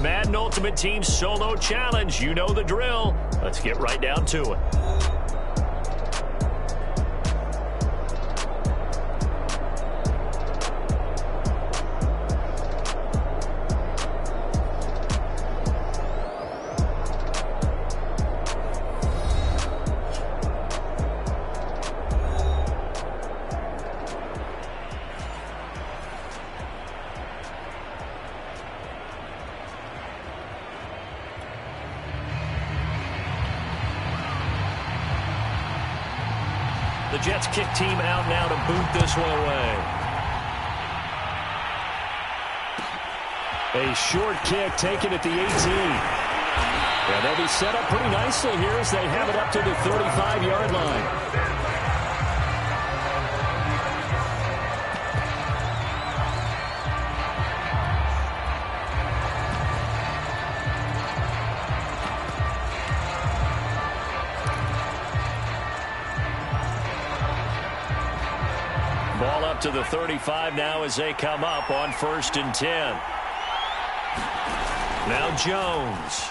Madden Ultimate Team Solo Challenge. You know the drill. Let's get right down to it. The Jets kick team out now to boot this one away. A short kick taken at the 18. Yeah, they'll be set up pretty nicely here as they have it up to the 35-yard line. Ball up to the 35 now as they come up on 1st and 10. Now Jones.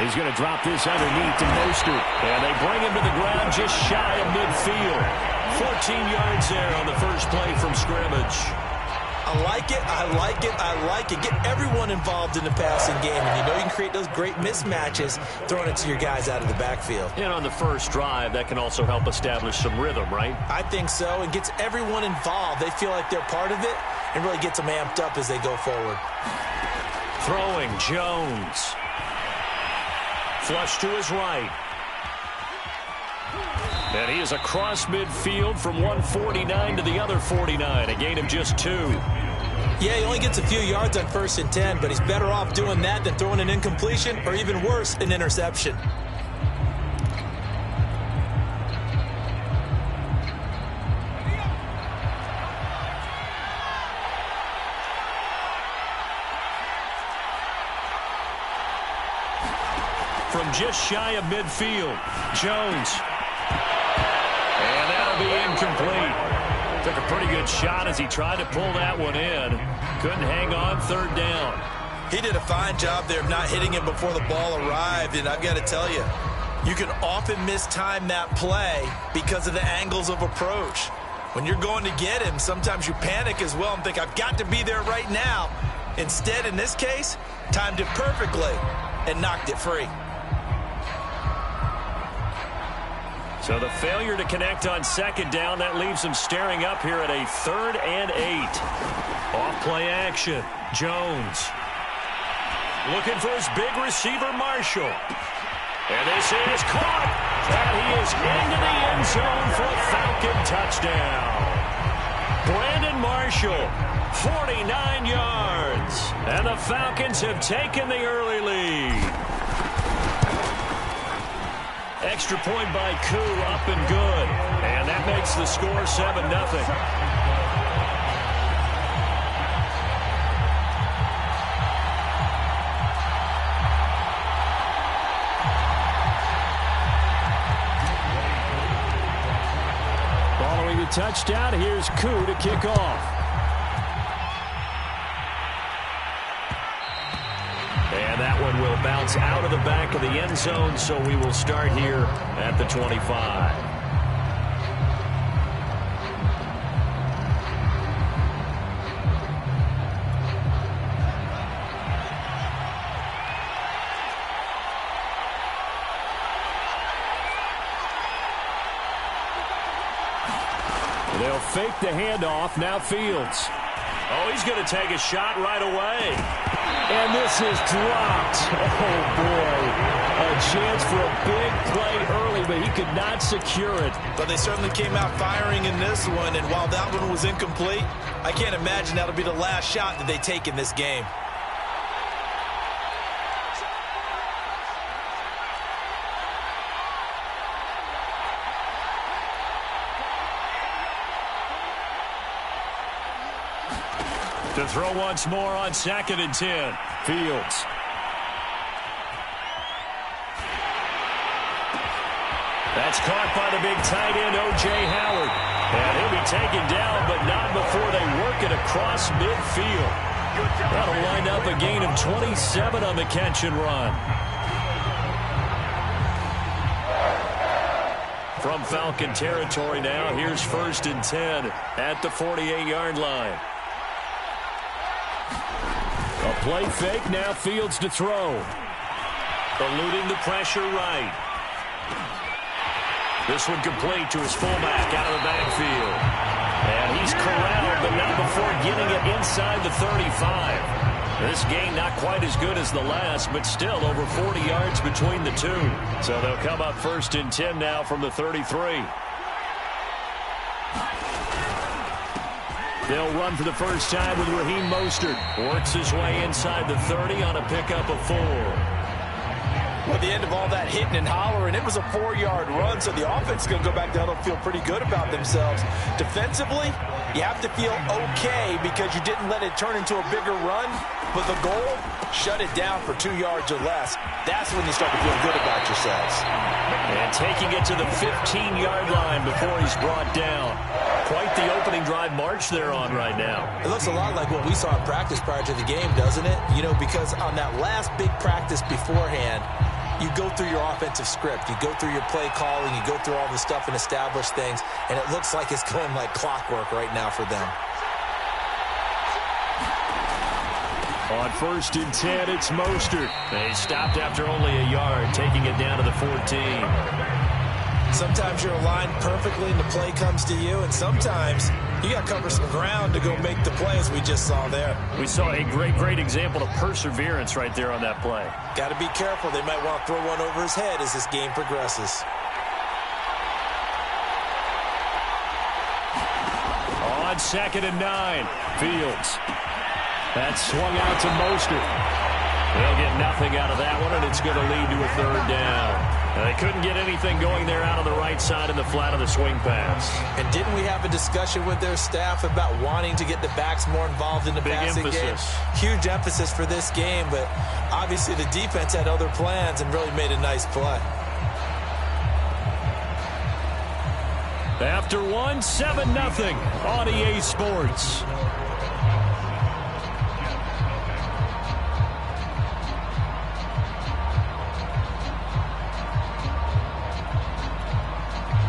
He's going to drop this underneath to Mostert. And they bring him to the ground just shy of midfield. 14 yards there on the first play from scrimmage. I like it, I like it, I like it. Get everyone involved in the passing game. And you know you can create those great mismatches throwing it to your guys out of the backfield. And on the first drive, that can also help establish some rhythm, right? I think so. It gets everyone involved. They feel like they're part of it and really gets them amped up as they go forward. Throwing Jones. Flush to his right. And he is across midfield from 149 to the other 49, a gain of just 2. Yeah, he only gets a few yards on 1st and 10, but he's better off doing that than throwing an incompletion or even worse, an interception. From just shy of midfield, Jones. And that'll be incomplete. Took a pretty good shot as he tried to pull that one in. Couldn't hang on 3rd down. He did a fine job there of not hitting him before the ball arrived, and I've got to tell you, you can often mistime that play because of the angles of approach. When you're going to get him, sometimes you panic as well and think, I've got to be there right now. Instead, in this case, timed it perfectly and knocked it free. So the failure to connect on 2nd down, that leaves him staring up here at a 3rd and 8. Off play action. Jones. Looking for his big receiver, Marshall. And this is caught. And he is into the end zone for a Falcon touchdown. Brandon Marshall, 49 yards. And the Falcons have taken the early lead. Extra point by Koo, up and good. And that makes the score 7-0. Following the touchdown, here's Koo to kick off. And that one will bounce out of the back of the end zone, so we will start here at the 25. They'll fake the handoff. Now Fields. Oh, he's going to take a shot right away. And this is dropped. Oh, boy. A chance for a big play early, but he could not secure it. But they certainly came out firing in this one, and while that one was incomplete, I can't imagine that'll be the last shot that they take in this game. To throw once more on 2nd and 10. Fields. That's caught by the big tight end, O.J. Howard. And he'll be taken down, but not before they work it across midfield. That'll wind up a gain of 27 on the catch and run. From Falcon territory now, here's 1st and 10 at the 48-yard line. A play fake, now Fields to throw. Eluding the pressure right. This one complete to his fullback out of the backfield. And he's corralled, but not before getting it inside the 35. This game not quite as good as the last, but still over 40 yards between the two. So they'll come up 1st and 10 now from the 33. They'll run for the first time with Raheem Mostert. Works his way inside the 30 on a pickup of 4. Well, at the end of all that hitting and hollering, it was a 4-yard run, so the offense is going to go back down and feel pretty good about themselves. Defensively, you have to feel okay because you didn't let it turn into a bigger run, but the goal, shut it down for 2 yards or less. That's when you start to feel good about yourselves. And taking it to the 15-yard line before he's brought down. Quite the opening drive march they're on right now. It looks a lot like what we saw in practice prior to the game, doesn't it? You know, because on that last big practice beforehand, you go through your offensive script. You go through your play calling. You go through all the stuff and establish things. And it looks like it's going like clockwork right now for them. On 1st and 10, it's Mostert. They stopped after only a yard, taking it down to the 14. Sometimes you're aligned perfectly and the play comes to you, and sometimes you got to cover some ground to go make the play, as we just saw there. We saw a great example of perseverance right there on that play. Got to be careful. They might want to throw one over his head as this game progresses. On 2nd and 9, Fields. That swung out to Mostert. They'll get nothing out of that one, and it's going to lead to a 3rd down. They couldn't get anything going there out on the right side in the flat of the swing pass. And didn't we have a discussion with their staff about wanting to get the backs more involved in the passing game? Huge emphasis for this game, but obviously the defense had other plans and really made a nice play. After 1, 7-0 on EA Sports.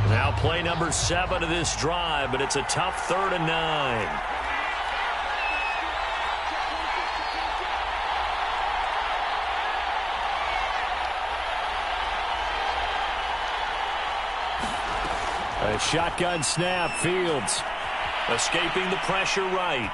Now play number 7 of this drive, but it's a tough 3rd and 9. A shotgun snap, Fields escaping the pressure right.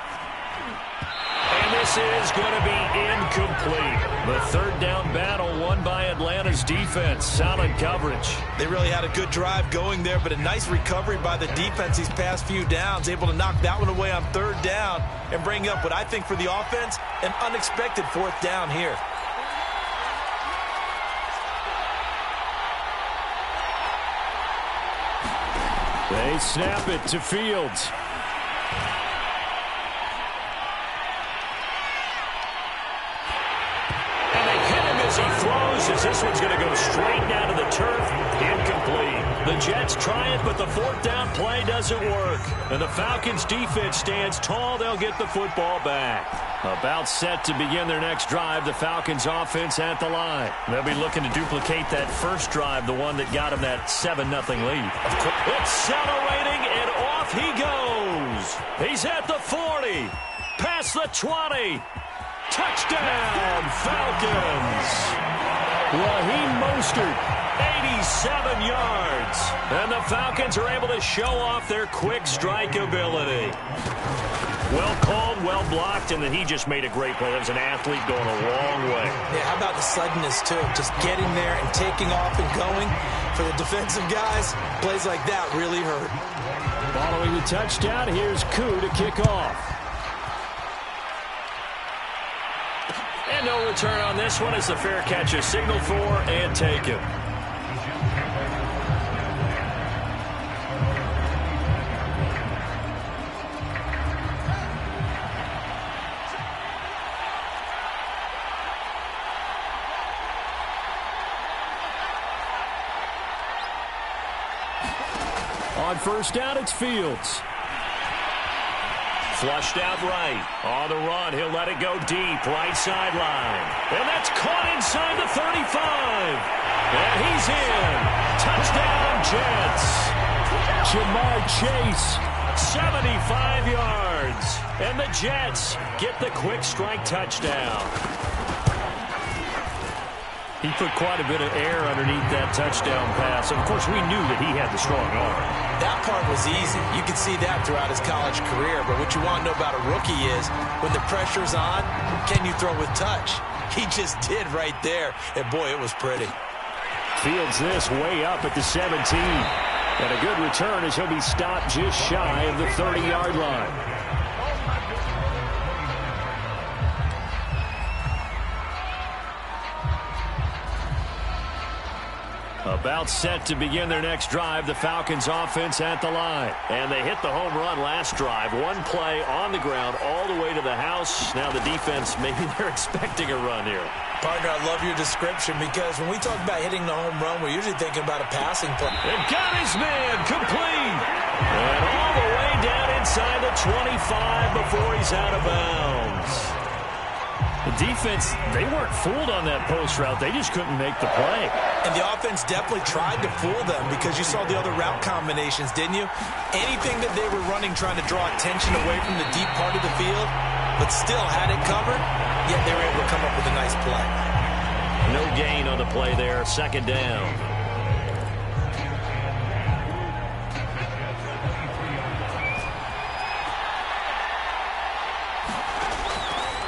And this is going to be incomplete. The 3rd down battle won by Atlanta's defense. Solid coverage. They really had a good drive going there, but a nice recovery by the defense these past few downs, able to knock that one away on 3rd down and bring up what I think for the offense, an unexpected 4th down here. They snap it to Fields. As he throws, as this one's going to go straight down to the turf, incomplete. The Jets try it, but the 4th down play doesn't work. And the Falcons' defense stands tall. They'll get the football back. About set to begin their next drive, the Falcons' offense at the line. They'll be looking to duplicate that first drive, the one that got them that 7-0 lead. Accelerating, and off he goes. He's at the 40, past the 20. Touchdown, Falcons! Raheem Mostert, 87 yards. And the Falcons are able to show off their quick strike ability. Well called, well blocked, and then he just made a great play. That was an athlete going a long way. Yeah, how about the suddenness, too? Just getting there and taking off and going. For the defensive guys, plays like that really hurt. Following the touchdown, here's Koo to kick off. And no return on this one as the fair catch is signaled for and taken. On first down, it's Fields. Flushed out right. On the run, he'll let it go deep. Right sideline. And that's caught inside the 35. And he's in. Touchdown, Jets. Jamar Chase, 75 yards. And the Jets get the quick strike touchdown. He put quite a bit of air underneath that touchdown pass. Of course, we knew that he had the strong arm. That part was easy. You could see that throughout his college career. But what you want to know about a rookie is when the pressure's on, can you throw with touch? He just did right there. And, boy, it was pretty. Fields this way up at the 17. And a good return as he'll be stopped just shy of the 30-yard line. About set to begin their next drive, the Falcons offense at the line. And they hit the home run last drive. One play on the ground all the way to the house. Now the defense, maybe they're expecting a run here. Partner, I love your description because when we talk about hitting the home run, we're usually thinking about a passing play. And got his man complete. And all the way down inside the 25 before he's out of bounds. The defense, they weren't fooled on that post route. They just couldn't make the play. And the offense definitely tried to fool them because you saw the other route combinations, didn't you? Anything that they were running trying to draw attention away from the deep part of the field, but still had it covered, yet they were able to come up with a nice play. No gain on the play there, second down.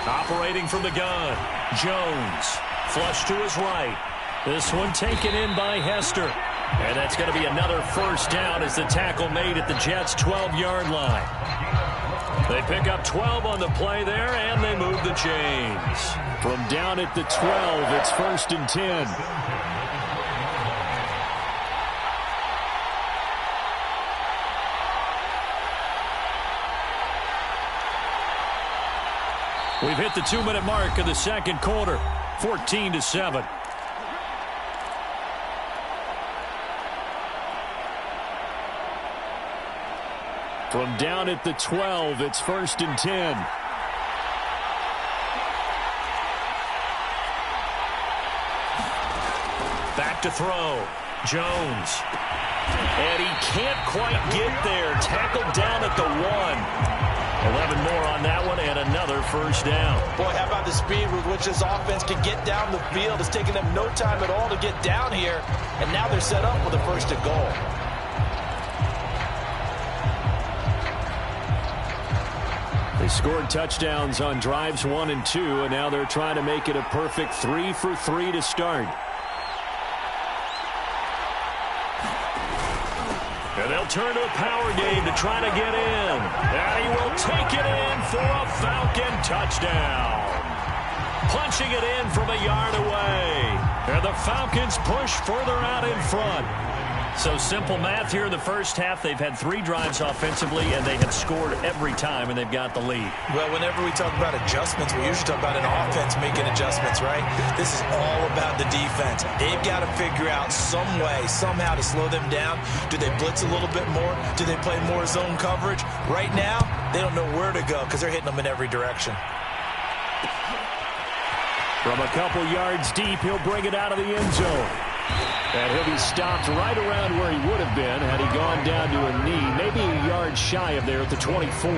Operating from the gun, Jones. Flush to his right. This one taken in by Hester. And that's going to be another first down as the tackle made at the Jets' 12-yard line. They pick up 12 on the play there, and they move the chains. From down at the 12, it's 1st and 10. We've hit the 2-minute mark of the second quarter, 14-7. From down at the 12, it's 1st and 10. Back to throw. Jones. And he can't quite get there. Tackled down at the 1. 11 more on that one, and another first down. Boy, how about the speed with which this offense can get down the field? It's taken them no time at all to get down here, and now they're set up with a first and goal. They scored touchdowns on drives 1 and 2, and now they're trying to make it a perfect 3 for 3 to start. And they'll turn to a power game to try to get in. And he will take it in for a Falcon touchdown. Punching it in from a yard away. And the Falcons push further out in front. So simple math here in the first half. They've had 3 drives offensively, and they have scored every time, and they've got the lead. Well, whenever we talk about adjustments, we usually talk about an offense making adjustments, right? This is all about the defense. They've got to figure out some way, somehow to slow them down. Do they blitz a little bit more? Do they play more zone coverage? Right now, they don't know where to go because they're hitting them in every direction. From a couple yards deep, he'll bring it out of the end zone. And he'll be stopped right around where he would have been had he gone down to a knee, maybe a yard shy of there at the 24.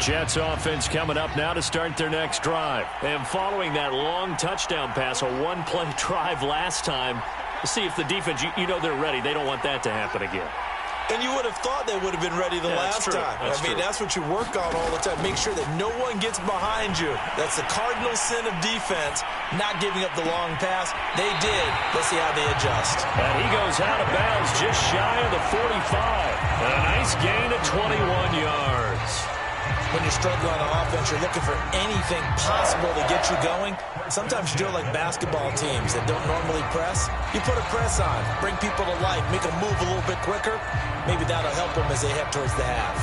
Jets offense coming up now to start their next drive. And following that long touchdown pass, a one-play drive last time, see if the defense, you know they're ready. They don't want that to happen again. And you would have thought they would have been ready the last time. That's what you work on all the time. Make sure that no one gets behind you. That's the cardinal sin of defense, not giving up the long pass. They did. Let's see how they adjust. And he goes out of bounds just shy of the 45. And a nice gain of 21 yards. When you're struggling on offense, you're looking for anything possible to get you going. Sometimes you do it like basketball teams that don't normally press. You put a press on, bring people to life, make them move a little bit quicker. Maybe that'll help them as they head towards the half.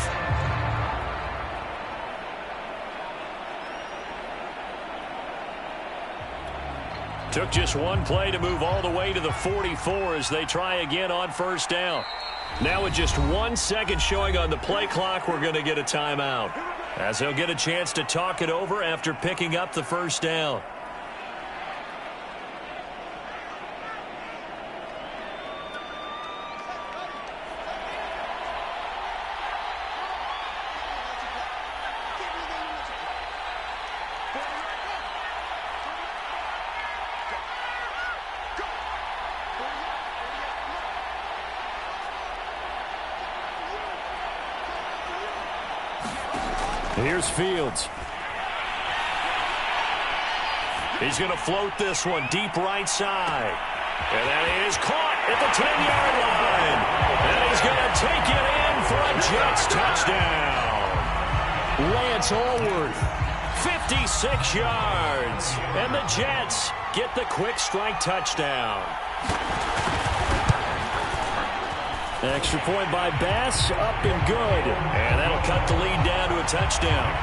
Took just one play to move all the way to the 44 as they try again on first down. Now with just 1 second showing on the play clock, we're going to get a timeout, as they'll get a chance to talk it over after picking up the first down. Here's Fields. He's going to float this one deep right side. And that is caught at the 10-yard line. And he's going to take it in for a Jets touchdown. Lance Allworth, 56 yards. And the Jets get the quick strike touchdown. Extra point by Bass, up and good. And that'll cut the lead down to a touchdown.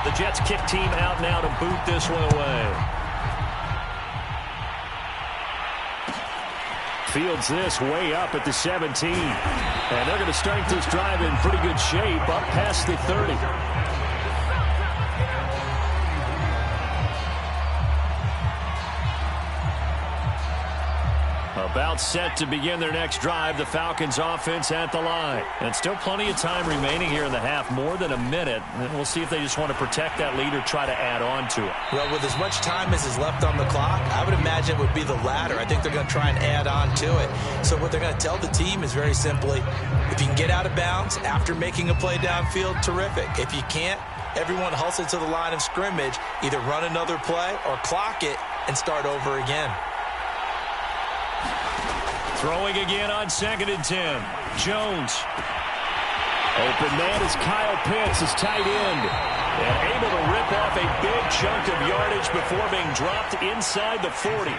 The Jets kick team out now to boot this one away. Fields this way up at the 17. And they're going to start this drive in pretty good shape up past the 30. About set to begin their next drive, the Falcons offense at the line. And still plenty of time remaining here in the half, more than a minute. And we'll see if they just want to protect that lead or try to add on to it. Well, with as much time as is left on the clock, I would imagine it would be the latter. I think they're going to try and add on to it. So what they're going to tell the team is very simply, if you can get out of bounds after making a play downfield, terrific. If you can't, everyone hustle to the line of scrimmage, either run another play or clock it and start over again. Throwing again on 2nd and 10. Jones. Open man is Kyle Pitts, his tight end. And able to rip off a big chunk of yardage before being dropped inside the 40.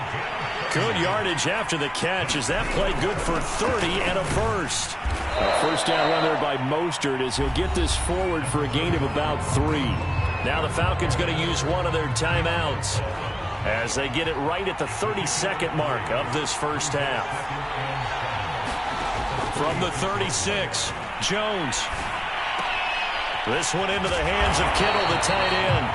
Good yardage after the catch as that play good for 30 and a first. A first down run there by Mostert as he'll get this forward for a gain of about 3. Now the Falcons going to use one of their timeouts as they get it right at the 32nd mark of this first half. From the 36, Jones. This one into the hands of Kittle, the tight end.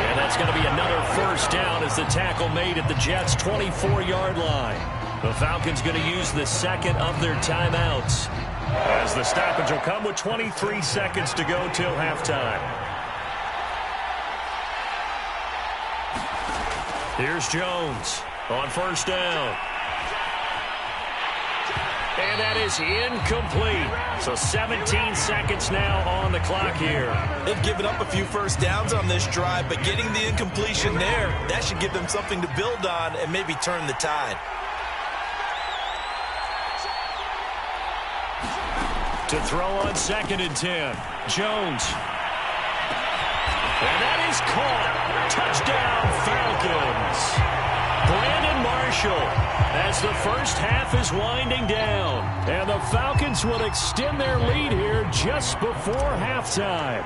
And that's going to be another first down as the tackle made at the Jets' 24-yard line. The Falcons going to use the second of their timeouts, as the stoppage will come with 23 seconds to go till halftime. Here's Jones on first down. And that is incomplete. So 17 seconds now on the clock here. They've given up a few first downs on this drive, but getting the incompletion there, that should give them something to build on and maybe turn the tide. To throw on 2nd and 10. Jones. And that is caught. Touchdown, Falcons. Brandon Marshall, as the first half is winding down. And the Falcons will extend their lead here just before halftime.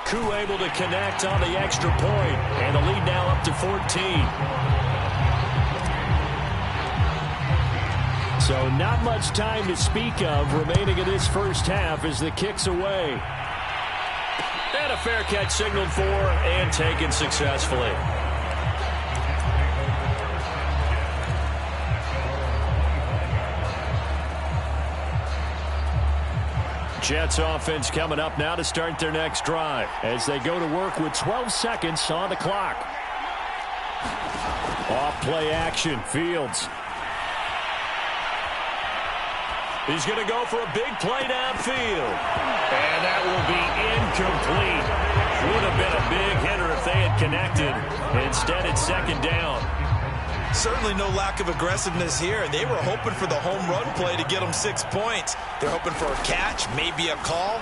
Koo able to connect on the extra point. And the lead now up to 14. So not much time to speak of remaining in this first half as the kick's away. And a fair catch signaled for and taken successfully. Jets offense coming up now to start their next drive as they go to work with 12 seconds on the clock. Off play action, Fields. He's going to go for a big play downfield. And that will be incomplete. Would have been a big hitter if they had connected. Instead, it's 2nd down. Certainly no lack of aggressiveness here. They were hoping for the home run play to get them 6 points. They're hoping for a catch, maybe a call.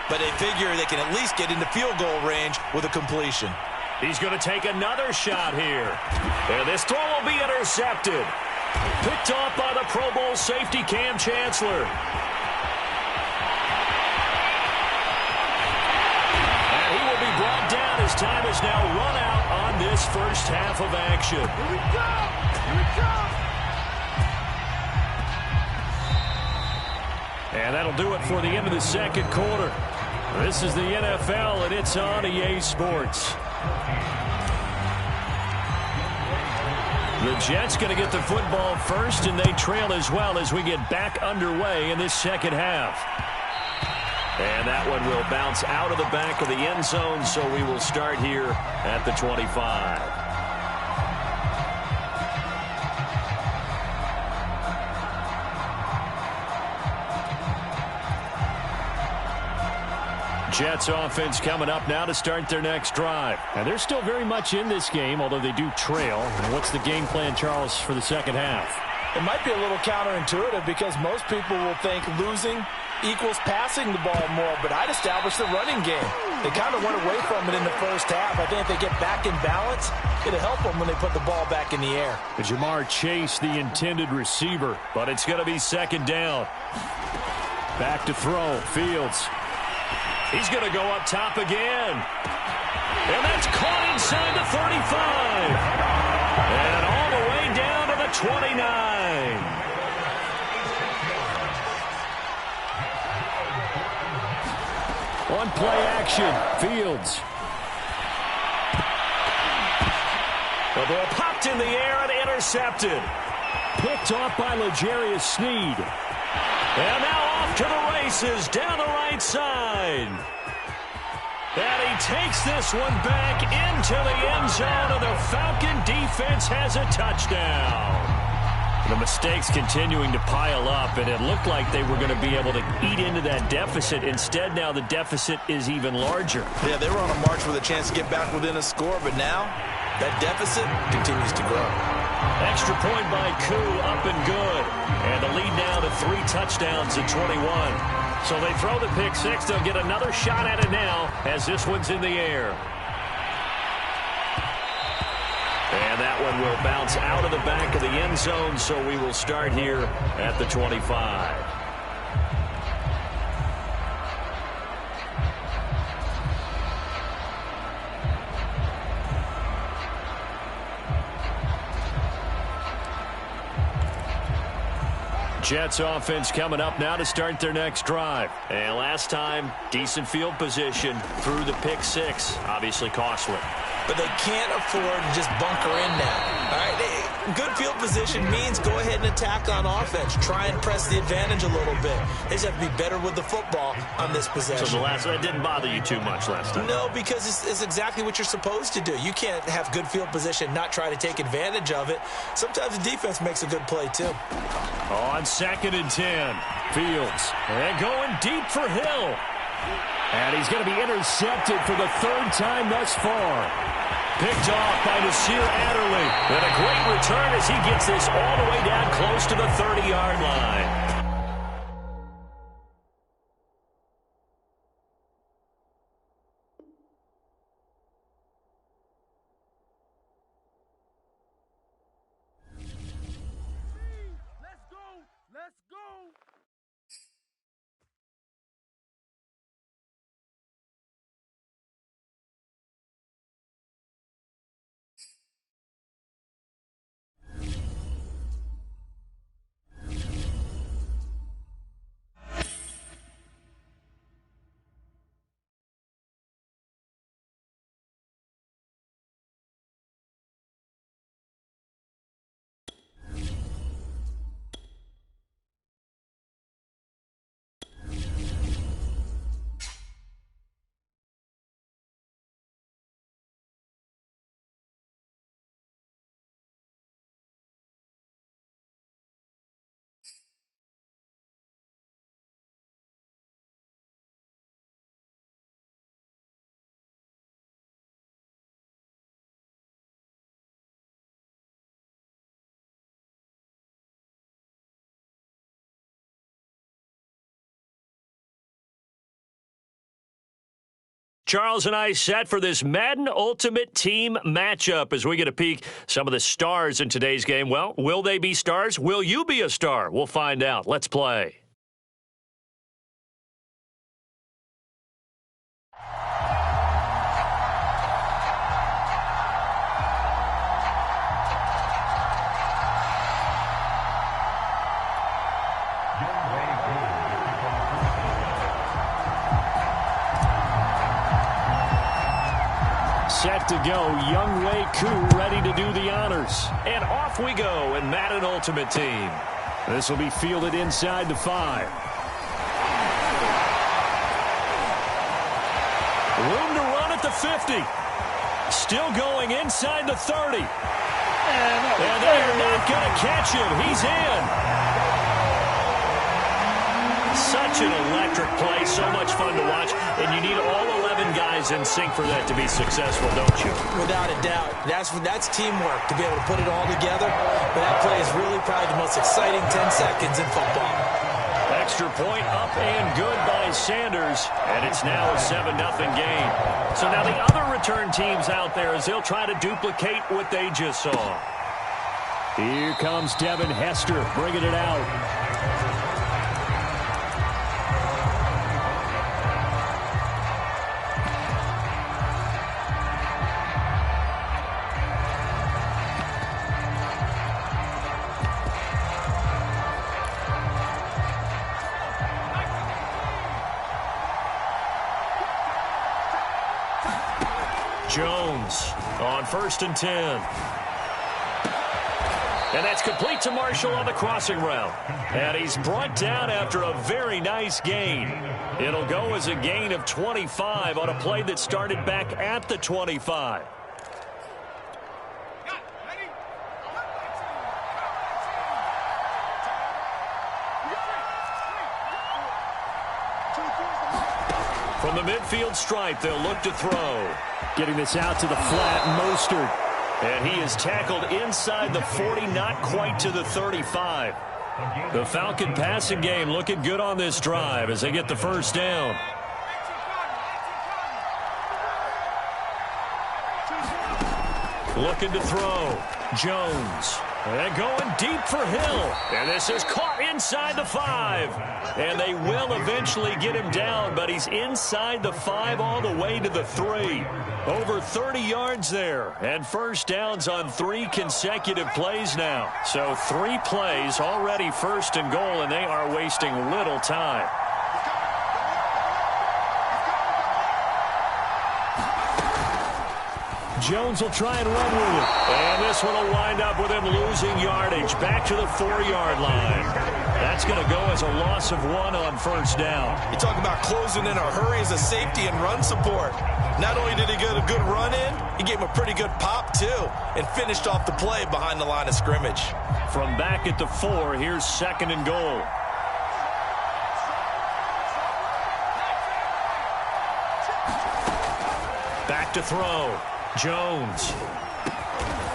But they figure they can at least get into field goal range with a completion. He's going to take another shot here. And this throw will be intercepted. Picked off by the Pro Bowl safety Cam Chancellor. And he will be brought down as time is now run out on this first half of action. Here we go! Here we go! And that'll do it for the end of the second quarter. This is the NFL, and it's on EA Sports. The Jets going to get the football first, and they trail as well as we get back underway in this second half. And that one will bounce out of the back of the end zone, so we will start here at the 25. Jets offense coming up now to start their next drive. And they're still very much in this game, although they do trail. And what's the game plan, Charles, for the second half? It might be a little counterintuitive because most people will think losing equals passing the ball more, but I'd establish the running game. They kind of went away from it in the first half. I think if they get back in balance, it'll help them when they put the ball back in the air. Jamar Chase, the intended receiver, but it's going to be second down. Back to throw, Fields. He's going to go up top again. And that's caught inside the 35. And all the way down to the 29. On play action, Fields. The ball popped in the air and intercepted. Picked off by L'Jarius Sneed. And now off to the races down the right side. And he takes this one back into the end zone, and the Falcon defense has a touchdown. The mistakes continuing to pile up, and it looked like they were going to be able to eat into that deficit. Instead, now the deficit is even larger. Yeah, they were on a march with a chance to get back within a score, but now that deficit continues to grow. Extra point by Koo, up and good. And the lead now to 3 touchdowns at 21. So they throw the pick six. They'll get another shot at it now as this one's in the air. And that one will bounce out of the back of the end zone, so we will start here at the 25. Jets offense coming up now to start their next drive. And last time, decent field position through the pick six. Obviously costly. But they can't afford to just bunker in now. All right, good field position means go ahead and attack on offense. Try and press the advantage a little bit. They just have to be better with the football on this possession. So that didn't bother you too much last time? No, because it's exactly what you're supposed to do. You can't have good field position, not try to take advantage of it. Sometimes the defense makes a good play, too. On 2nd and 10, Fields. And going deep for Hill. And he's going to be intercepted for the 3rd time thus far. Picked off by Nasir Adderley. And a great return as he gets this all the way down close to the 30-yard line. Charles and I set for this Madden Ultimate Team matchup as we get a peek some of the stars in today's game. Well, will they be stars? Will you be a star? We'll find out. Let's play. Set to go, Young Wei Koo ready to do the honors. And off we go in Madden Ultimate Team. This will be fielded inside the 5. Room to run at the 50. Still going inside the 30. And they are not going to catch him. He's in. Such an electric play, so much fun to watch, and you need all 11 guys in sync for that to be successful, don't you? Without a doubt. That's teamwork to be able to put it all together, but that play is really probably the most exciting 10 seconds in football. Extra point up and good by Sanders, and it's now a 7-0 game. So now the other return teams out there as they'll try to duplicate what they just saw. Here comes Devin Hester bringing it out. Jones on 1st and 10. And that's complete to Marshall on the crossing route. And he's brought down after a very nice gain. It'll go as a gain of 25 on a play that started back at the 25. From the midfield stripe, they'll look to throw. Getting this out to the flat, Mostert. And he is tackled inside the 40, not quite to the 35. The Falcon passing game looking good on this drive as they get the first down. Looking to throw. Jones. And going deep for Hill. And this is caught inside the 5. And they will eventually get him down, but he's inside the 5 all the way to the 3. Over 30 yards there. And first downs on 3 consecutive plays now. So 3 plays already first and goal, and they are wasting little time. Jones will try and run with it. And this one will wind up with him losing yardage back to the 4-yard line. That's going to go as a loss of 1 on first down. You talk about closing in a hurry as a safety and run support. Not only did he get a good run in, he gave him a pretty good pop, too, and finished off the play behind the line of scrimmage. From back at the 4, here's 2nd and goal. Back to throw. Jones.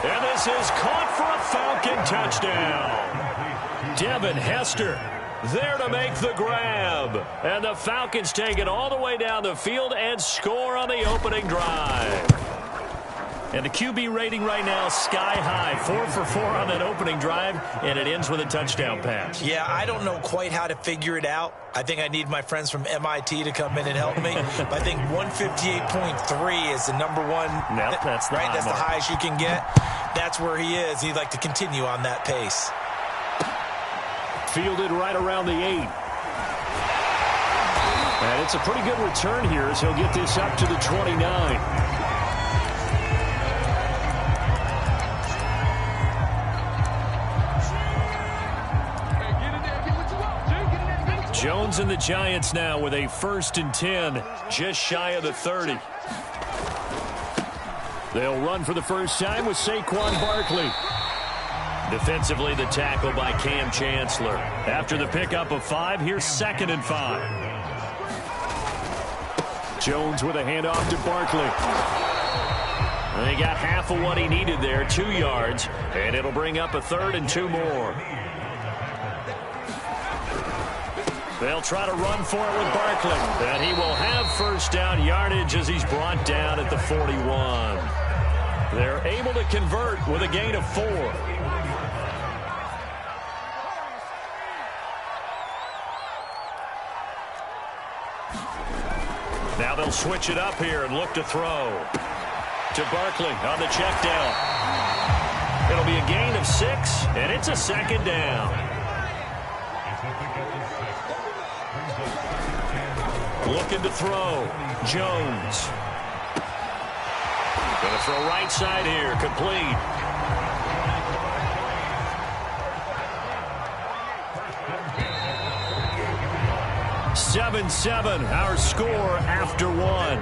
And this is caught for a Falcon touchdown. Devin Hester there to make the grab. And the Falcons take it all the way down the field and score on the opening drive. And the QB rating right now, sky high. 4 for 4 on that opening drive, and it ends with a touchdown pass. Yeah, I don't know quite how to figure it out. I think I need my friends from MIT to come in and help me. But I think 158.3 is the number one. Nope, that's the right. That's mark. the highest you can get. That's where he is. He'd like to continue on that pace. Fielded right around the 8. And it's a pretty good return here as he'll get this up to the 29. Jones and the Giants now with a 1st and 10, just shy of the 30. They'll run for the first time with Saquon Barkley. Defensively, the tackle by Cam Chancellor. After the pickup of 5, here's 2nd and 5. Jones with a handoff to Barkley. And he got half of what he needed there, 2 yards, and it'll bring up a 3rd and 2 more. They'll try to run for it with Barkley. And he will have first down yardage as he's brought down at the 41. They're able to convert with a gain of 4. Now they'll switch it up here and look to throw. To Barkley on the check down. It'll be a gain of 6, and it's a second down. Looking to throw. Jones. Going to throw right side here. Complete. (7-7) our score after 1.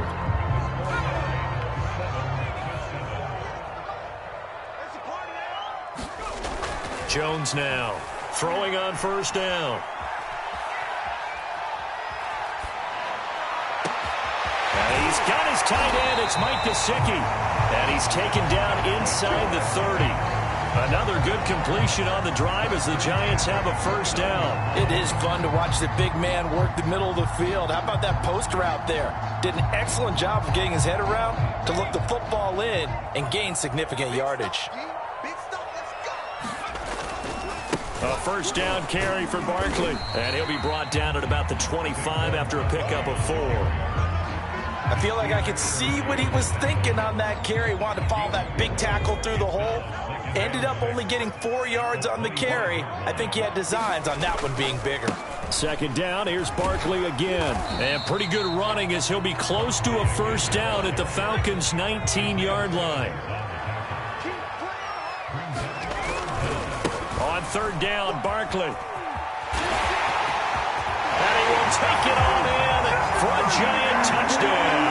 Jones now throwing on first down. And he's got his tight end. It's Mike Gesicki. And he's taken down inside the 30. Another good completion on the drive as the Giants have a first down. It is fun to watch the big man work the middle of the field. How about that post route there? Did an excellent job of getting his head around to look the football in and gain significant yardage. A first down carry for Barkley. And he'll be brought down at about the 25 after a pickup of 4. I feel like I could see what he was thinking on that carry. Wanted to follow that big tackle through the hole. Ended up only getting 4 yards on the carry. I think he had designs on that one being bigger. Second down, here's Barkley again. And pretty good running as he'll be close to a first down at the Falcons' 19-yard line. On third down, Barkley. And he will take it on in for a Giant touchdown.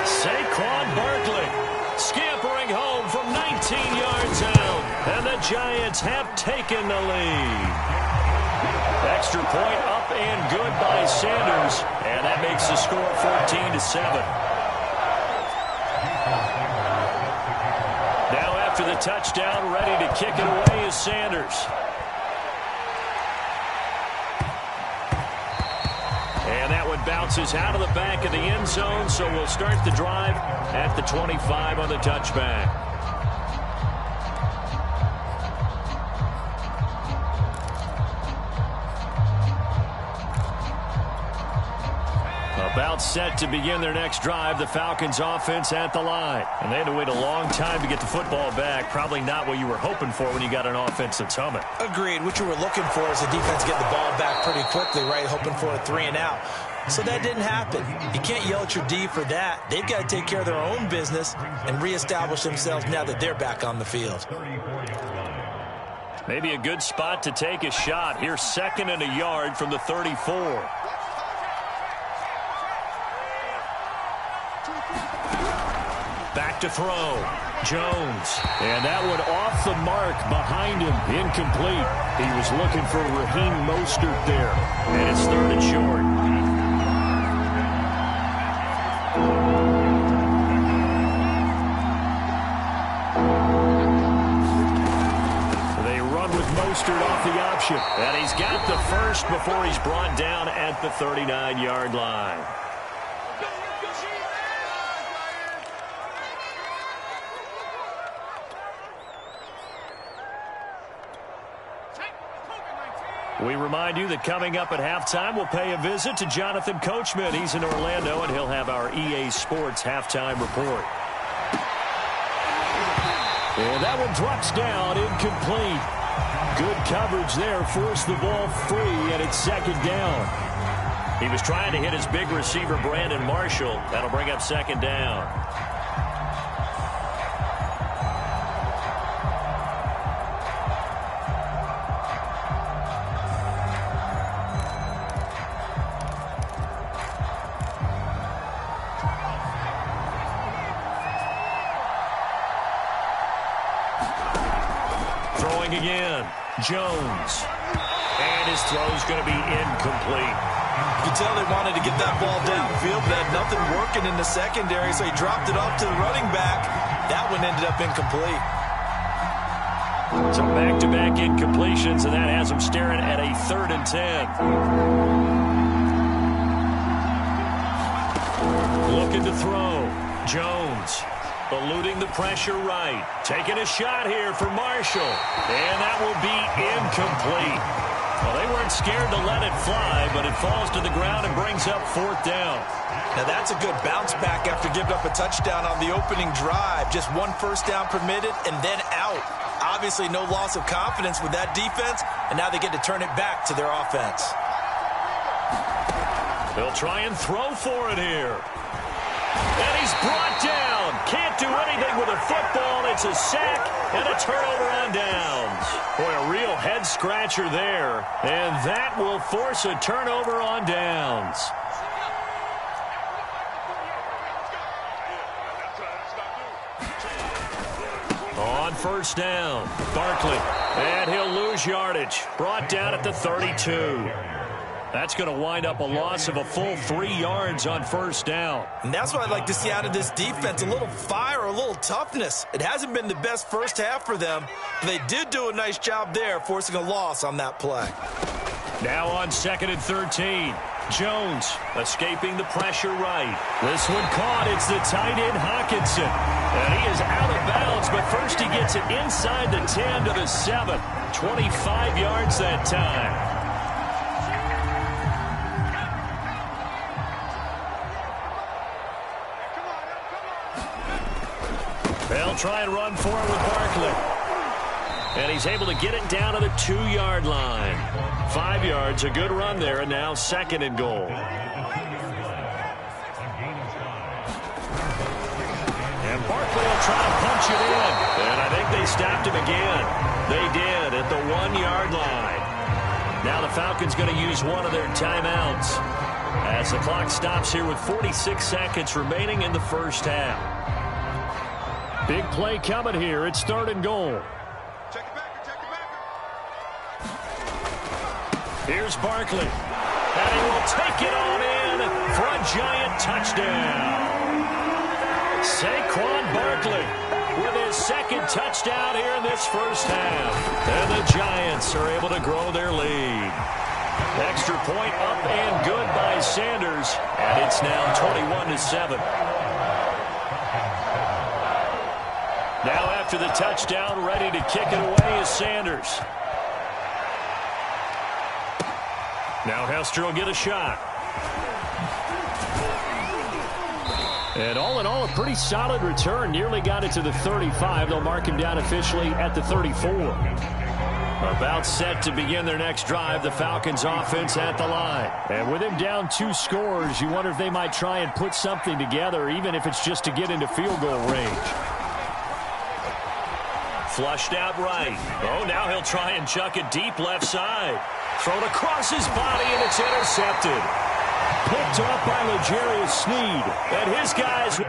Saquon Barkley scampering home from 19 yards out. And the Giants have taken the lead. Extra point up and good by Sanders. And that makes the score 14-7. Now after the touchdown, ready to kick it away is Sanders. And that one bounces out of the back of the end zone, so we'll start the drive at the 25 on the touchback. About set to begin their next drive, the Falcons offense at the line. And they had to wait a long time to get the football back. Probably not what you were hoping for when you got an offense that's humming. Agreed. What you were looking for is the defense getting the ball back pretty quickly, right? Hoping for a 3 and out. So that didn't happen. You can't yell at your D for that. They've got to take care of their own business and reestablish themselves now that they're back on the field. Maybe a good spot to take a shot. Here's 2nd and a yard from the 34. Back to throw. Jones. And that one off the mark behind him. Incomplete. He was looking for Raheem Mostert there. And it's 3rd and short. They run with Mostert off the option. And he's got the first before he's brought down at the 39-yard line. We remind you that coming up at halftime, we'll pay a visit to Jonathan Coachman. He's in Orlando, and he'll have our EA Sports halftime report. And that one drops down, incomplete. Good coverage there, forced the ball free, and it's 2nd down. He was trying to hit his big receiver, Brandon Marshall. That'll bring up 2nd down. Again, Jones. And his throw's going to be incomplete. You can tell they wanted to get that ball downfield, but had nothing working in the secondary, so he dropped it off to the running back. That one ended up incomplete. So back-to-back incompletions, and that has them staring at a 3rd and 10. Looking to throw. Jones eluding the pressure right. Taking a shot here for Marshall. And that will be incomplete. Well, they weren't scared to let it fly, but it falls to the ground and brings up 4th down. Now, that's a good bounce back after giving up a touchdown on the opening drive. Just 1 first down permitted and then out. Obviously, no loss of confidence with that defense, and now they get to turn it back to their offense. They'll try and throw for it here. And he's brought down. Can't do anything with a football. It's a sack and a turnover on downs. Boy, a real head-scratcher there. And that will force a turnover on downs. On 1st down, Barkley. And he'll lose yardage. Brought down at the 32. That's going to wind up a loss of a full 3 yards on 1st down. And that's what I'd like to see out of this defense, a little fire, a little toughness. It hasn't been the best first half for them, but they did do a nice job there, forcing a loss on that play. Now on 2nd and 13. Jones escaping the pressure right. This one caught. It's the tight end Hawkinson. And he is out of bounds, but first he gets it inside the 10 to the 7. 25 yards that time. They'll try and run for it with Barkley. And he's able to get it down to the 2-yard line. 5 yards, a good run there, and now 2nd and goal. And Barkley will try to punch it in. And I think they stopped him again. They did at the 1-yard line. Now the Falcons going to use one of their timeouts as the clock stops here with 46 seconds remaining in the first half. Big play coming here. It's 3rd and goal. Here's Barkley. And he will take it on in for a giant touchdown. Saquon Barkley with his 2nd touchdown here in this first half. And the Giants are able to grow their lead. Extra point up and good by Sanders. And it's now 21-7. Now after the touchdown, ready to kick it away is Sanders. Now Hester will get a shot. And all in all, a pretty solid return. Nearly got it to the 35. They'll mark him down officially at the 34. About set to begin their next drive, the Falcons offense at the line. And with him down 2 scores, you wonder if they might try and put something together, even if it's just to get into field goal range. Flushed out right. Oh, now he'll try and chuck it deep left side. Thrown across his body, and it's intercepted. Picked off by L'Jarius Sneed. And his guys...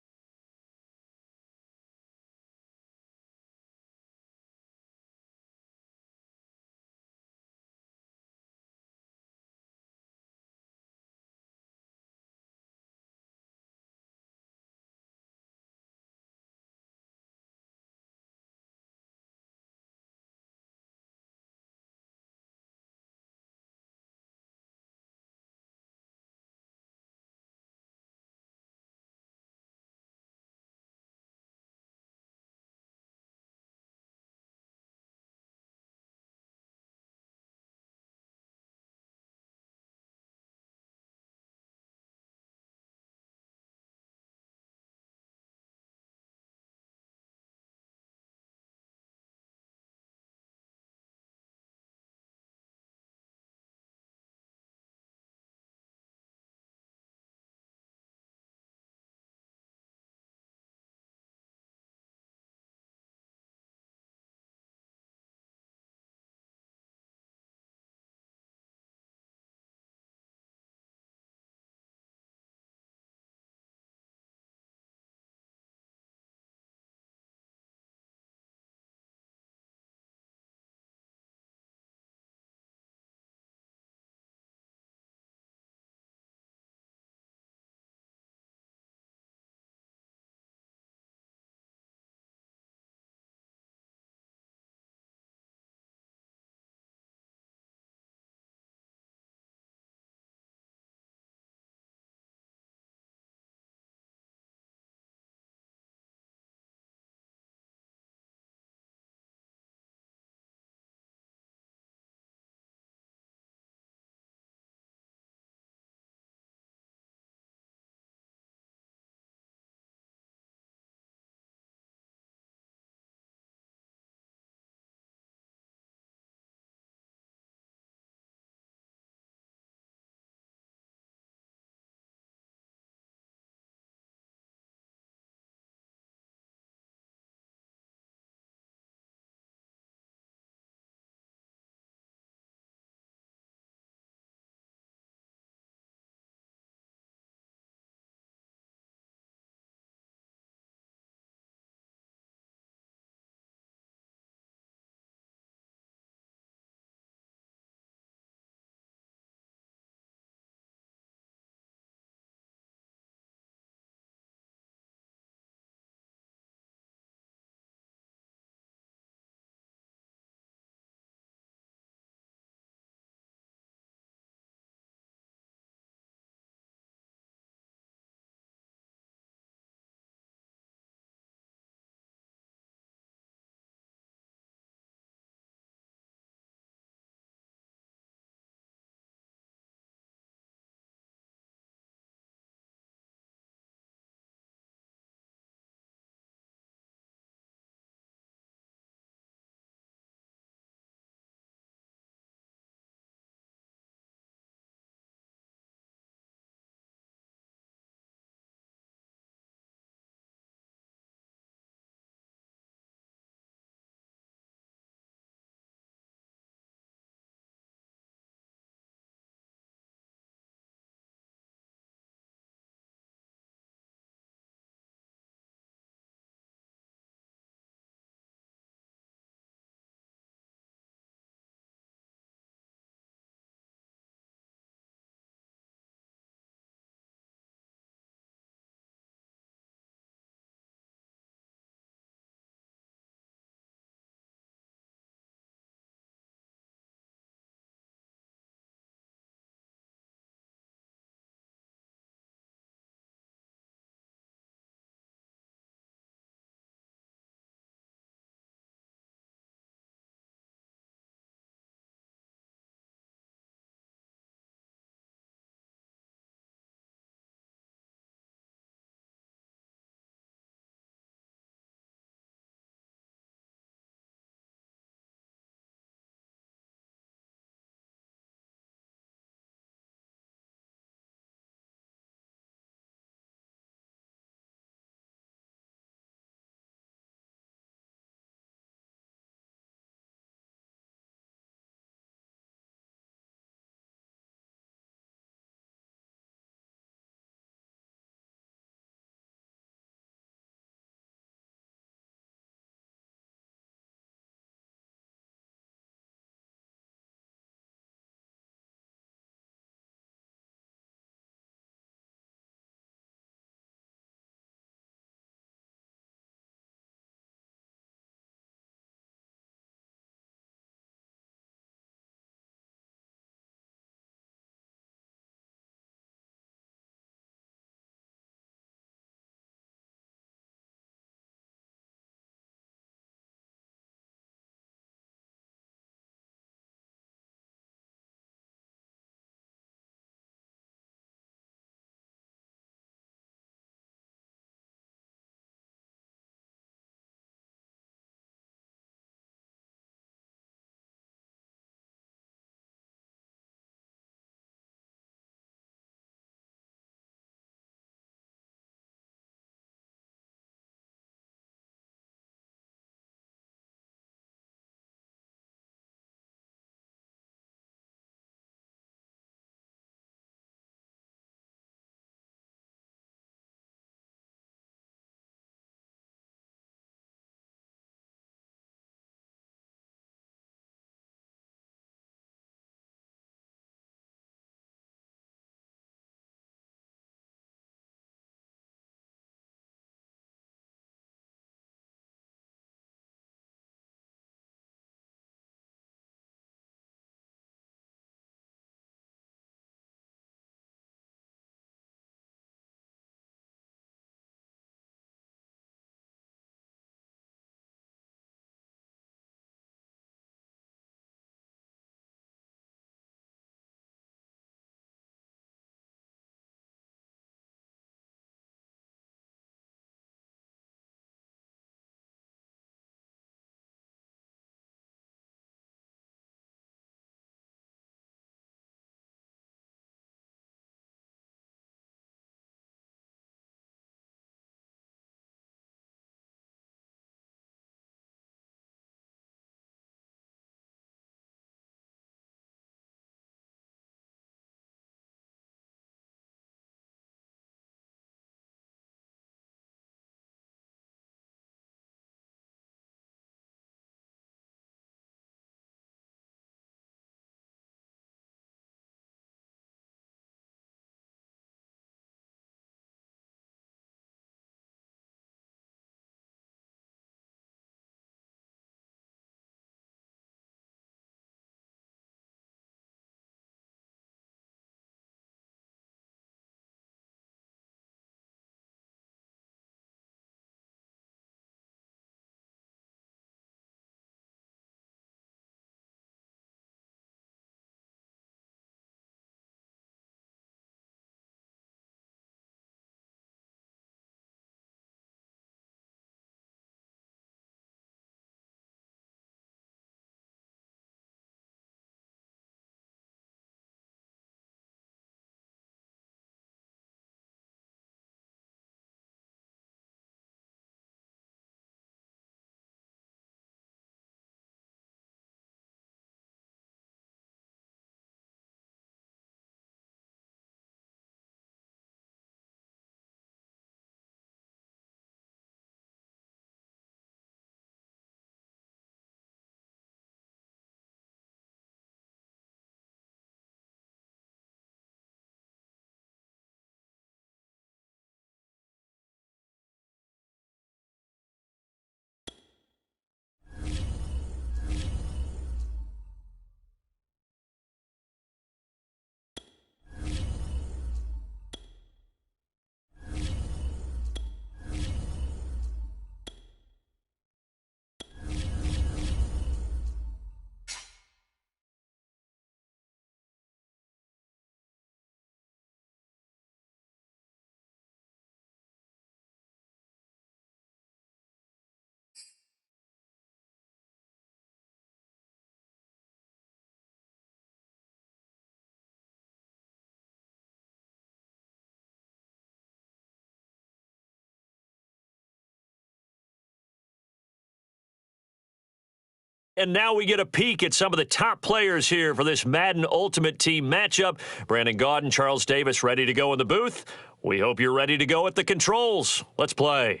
And now we get a peek at some of the top players here for this Madden Ultimate Team matchup. Brandon Gaudin, Charles Davis ready to go in the booth. We hope you're ready to go at the controls. Let's play.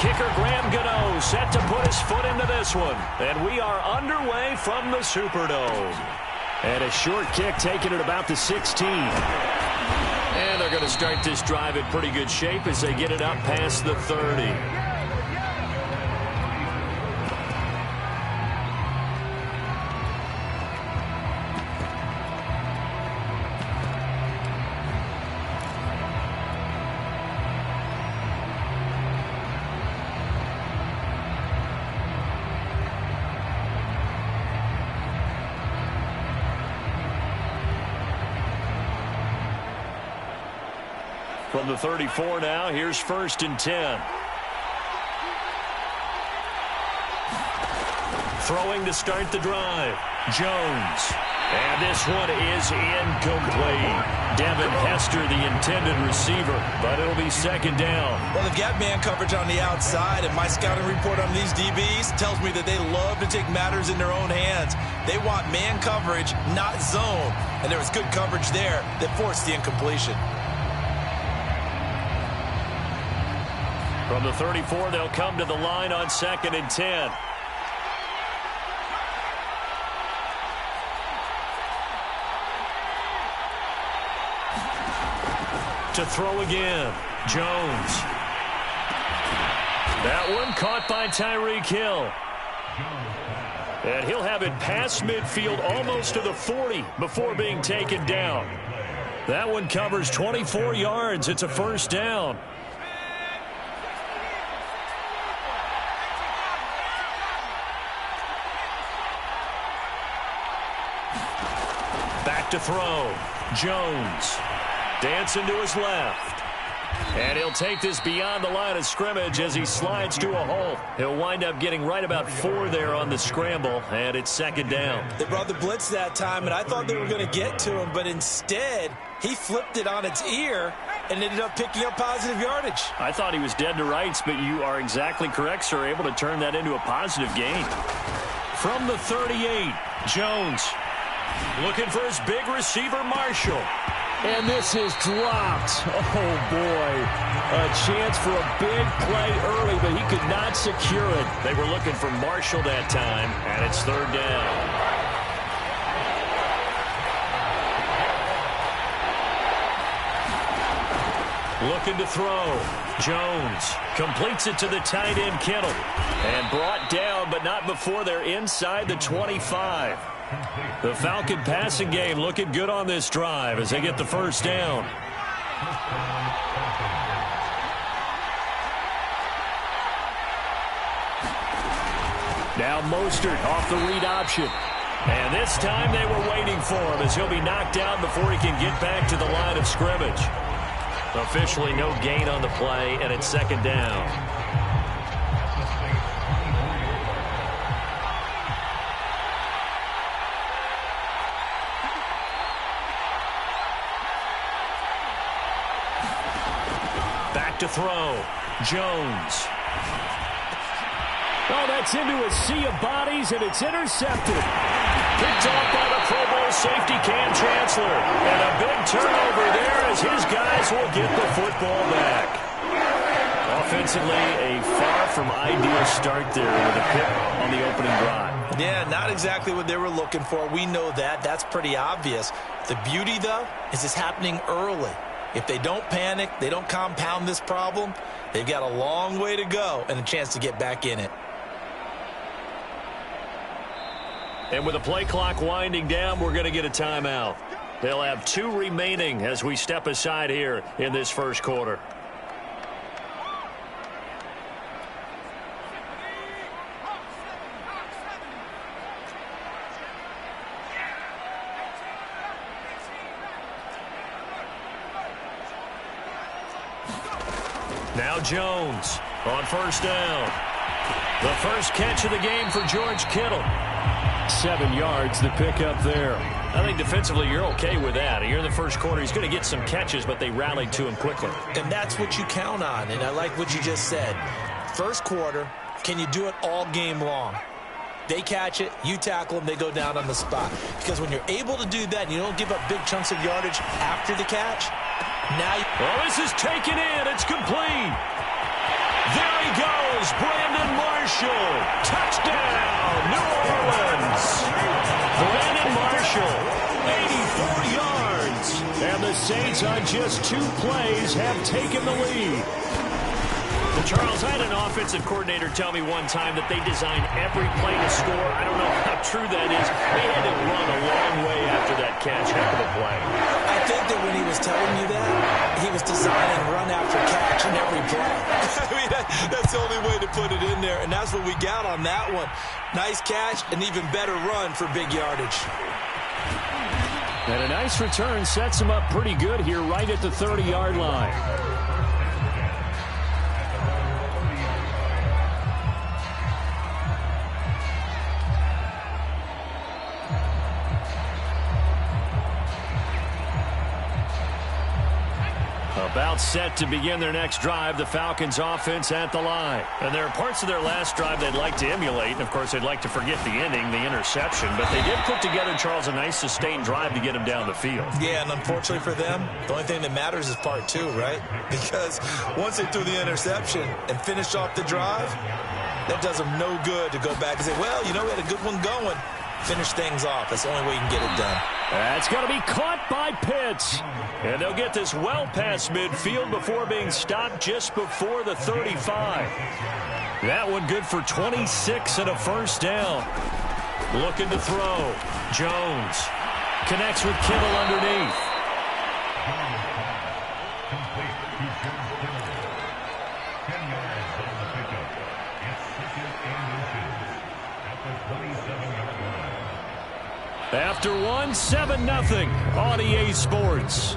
Kicker Graham Gano set to put his foot into this one. And we are underway from the Superdome. And a short kick taken at about the 16. And they're going to start this drive in pretty good shape as they get it up past the 30. From the 34 now, here's 1st and 10. Throwing to start the drive. Jones. And this one is incomplete. Devin Hester, the intended receiver, but it'll be 2nd down. Well, they've got man coverage on the outside, and my scouting report on these DBs tells me that they love to take matters in their own hands. They want man coverage, not zone. And there was good coverage there that forced the incompletion. From the 34, they'll come to the line on 2nd and 10. To throw again, Jones. That one caught by Tyreek Hill. And he'll have it past midfield almost to the 40 before being taken down. That one covers 24 yards. It's a 1st down. Back to throw. Jones. Dancing to his left. And he'll take this beyond the line of scrimmage as he slides to a hole. He'll wind up getting right about 4 there on the scramble, and it's 2nd down. They brought the blitz that time, and I thought they were going to get to him, but instead he flipped it on its ear and ended up picking up positive yardage. I thought he was dead to rights, but you are exactly correct, sir, able to turn that into a positive gain. From the 38, Jones looking for his big receiver, Marshall. And this is dropped. Oh, boy. A chance for a big play early, but he could not secure it. They were looking for Marshall that time, and it's 3rd down. Looking to throw. Jones completes it to the tight end, Kittle. And brought down, but not before they're inside the 25. The Falcon passing game looking good on this drive as they get the 1st down. Now Mostert off the read option. And this time they were waiting for him as he'll be knocked down before he can get back to the line of scrimmage. Officially no gain on the play, and it's 2nd down. To throw. Jones. Oh, that's into a sea of bodies, and it's intercepted. Picked off by the Pro Bowl safety Cam Chancellor. And a big turnover there as his guys will get the football back. Offensively, a far from ideal start there with a pick on the opening drive. Yeah, not exactly what they were looking for. We know that. That's pretty obvious. The beauty, though, is it's happening early. If they don't panic, they don't compound this problem, they've got a long way to go and a chance to get back in it. And with the play clock winding down, we're going to get a timeout. They'll have 2 remaining as we step aside here in this 1st quarter. Now Jones on first down. The first catch of the game for George Kittle. 7 yards, the pickup there. I think defensively you're okay with that. Here in the first quarter, he's going to get some catches, but they rallied to him quickly. And that's what you count on, and I like what you just said. First quarter, can you do it all game long? They catch it, you tackle them, they go down on the spot. Because when you're able to do that and you don't give up big chunks of yardage after the catch, now you... Well, this is taken in. It's complete. There he goes, Brandon Marshall. Touchdown, New Orleans. Brandon Marshall, 84 yards. And the Saints on just 2 plays have taken the lead. Charles, I had an offensive coordinator tell me one time that they designed every play to score. I don't know how true that is. They had to run a long way after that catch. Heck of a play. I think that when he was telling you that, he was designing run after catch in every play. I mean, that's the only way to put it in there, and that's what we got on that one. Nice catch, an even better run for big yardage. And a nice return sets him up pretty good here right at the 30-yard line. About set to begin their next drive, the Falcons offense at the line. And there are parts of their last drive they'd like to emulate. And, of course, they'd like to forget the ending, the interception. But they did put together, Charles, a nice sustained drive to get him down the field. Yeah, and unfortunately for them, the only thing that matters is part 2, right? Because once they threw the interception and finished off the drive, that does them no good to go back and say, well, you know, we had a good one going. Finish things off. That's the only way you can get it done. That's going to be caught by Pitts. And they'll get this well past midfield before being stopped just before the 35. That one good for 26 and a first down. Looking to throw. Jones connects with Kittle underneath. After 7-0 on EA Sports.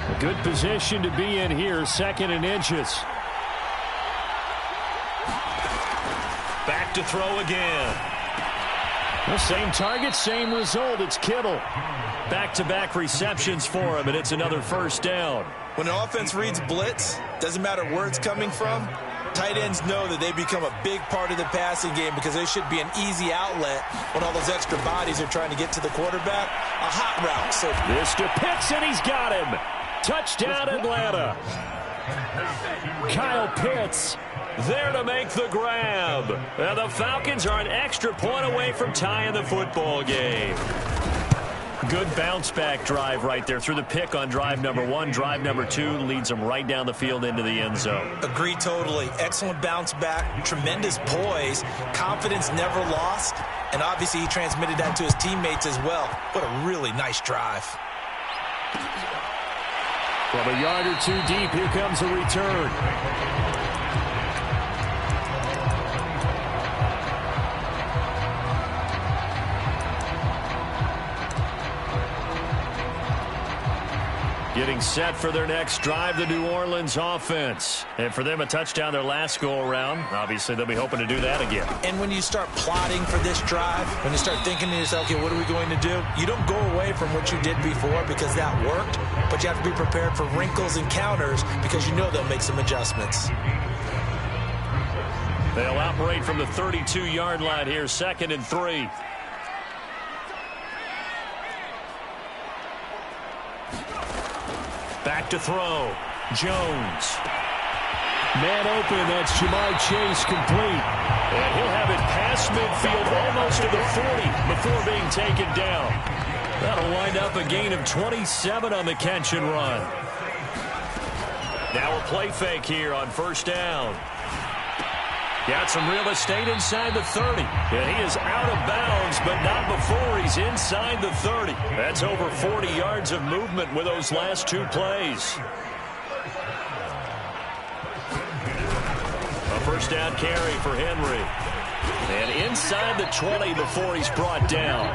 A good position to be in here, 2nd and inches. Back to throw again. The same target, same result. It's Kittle. Back-to-back receptions for him, and it's another first down. When an offense reads blitz, doesn't matter where it's coming from, tight ends know that they become a big part of the passing game because they should be an easy outlet when all those extra bodies are trying to get to the quarterback. A hot route. So this to Pitts, and he's got him. Touchdown, Atlanta. Kyle Pitts there to make the grab. And the Falcons are an extra point away from tying the football game. Good bounce-back drive right there through the pick on drive number 1. Drive number 2 leads them right down the field into the end zone. Agree totally. Excellent bounce-back, tremendous poise, confidence never lost, and obviously he transmitted that to his teammates as well. What a really nice drive. From a yard or 2 deep, here comes a return. Getting set for their next drive, the New Orleans offense. And for them, a touchdown their last go-around. Obviously, they'll be hoping to do that again. And when you start plotting for this drive, when you start thinking to yourself, okay, what are we going to do? You don't go away from what you did before because that worked, but you have to be prepared for wrinkles and counters because you know they'll make some adjustments. They'll operate from the 32-yard line here, 2nd and 3. Back to throw. Jones. Man open. That's Jamar Chase complete. And he'll have it past midfield almost to the 40 before being taken down. That'll wind up a gain of 27 on the catch and run. Now a play fake here on first down. Got some real estate inside the 30. And he is out of bounds, but not before he's inside the 30. That's over 40 yards of movement with those last two plays. A first down carry for Henry. And inside the 20 before he's brought down.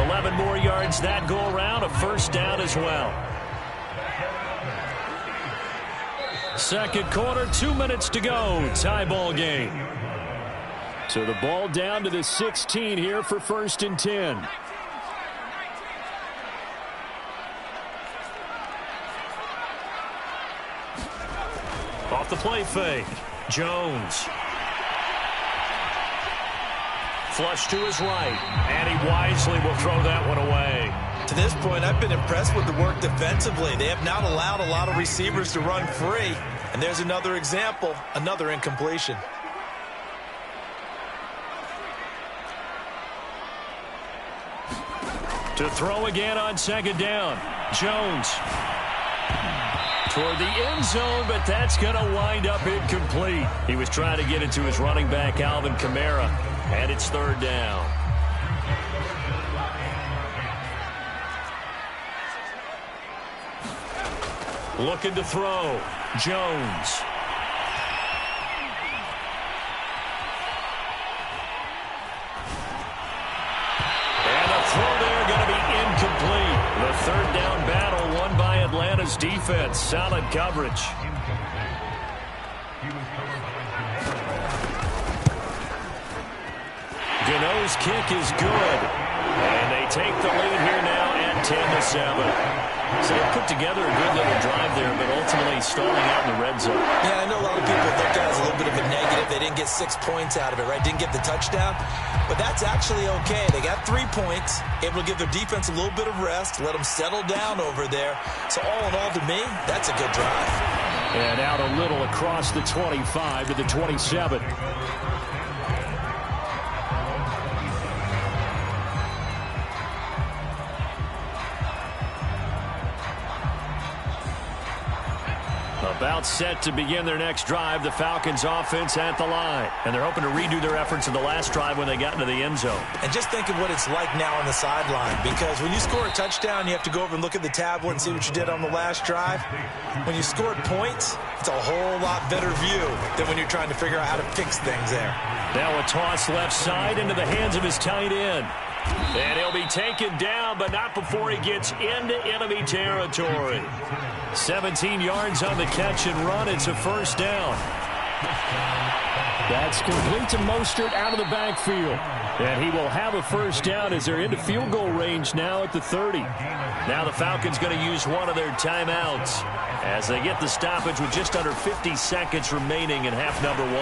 11 more yards that go around, a first down as well. Second quarter, 2 minutes to go. Tie ball game. So the ball down to the 16 here for 1st and 10. Off the play fake. Jones. Flush to his right. And he wisely will throw that one away. To this point, I've been impressed with the work defensively. They have not allowed a lot of receivers to run free. And there's another example, another incompletion. To throw again on second down. Jones. Toward the end zone, but that's going to wind up incomplete. He was trying to get it to his running back, Alvin Kamara. And it's third down. Looking to throw. Jones. And a throw there going to be incomplete. The third down battle won by Atlanta's defense. Solid coverage. Gano's kick is good. And they take the lead here now at 10-7. So they put together a good little drive there, but ultimately stalling out in the red zone. Yeah, I know a lot of people looked at it as a little bit of a negative. They didn't get 6 points out of it, right? Didn't get the touchdown. But that's actually okay. They got 3 points, able to give their defense a little bit of rest, let them settle down over there. So all in all, to me, that's a good drive. And out a little across the 25 to the 27. About set to begin their next drive. The Falcons offense at the line. And they're hoping to redo their efforts in the last drive when they got into the end zone. And just think of what it's like now on the sideline. Because when you score a touchdown, you have to go over and look at the tablet and see what you did on the last drive. When you scored points, it's a whole lot better view than when you're trying to figure out how to fix things there. Now a toss left side into the hands of his tight end. And he'll be taken down, but not before he gets into enemy territory. 17 yards on the catch and run. It's a first down. That's complete to Mostert out of the backfield. And he will have a first down as they're into field goal range now at the 30. Now the Falcons going to use one of their timeouts as they get the stoppage with just under 50 seconds remaining in half number 1.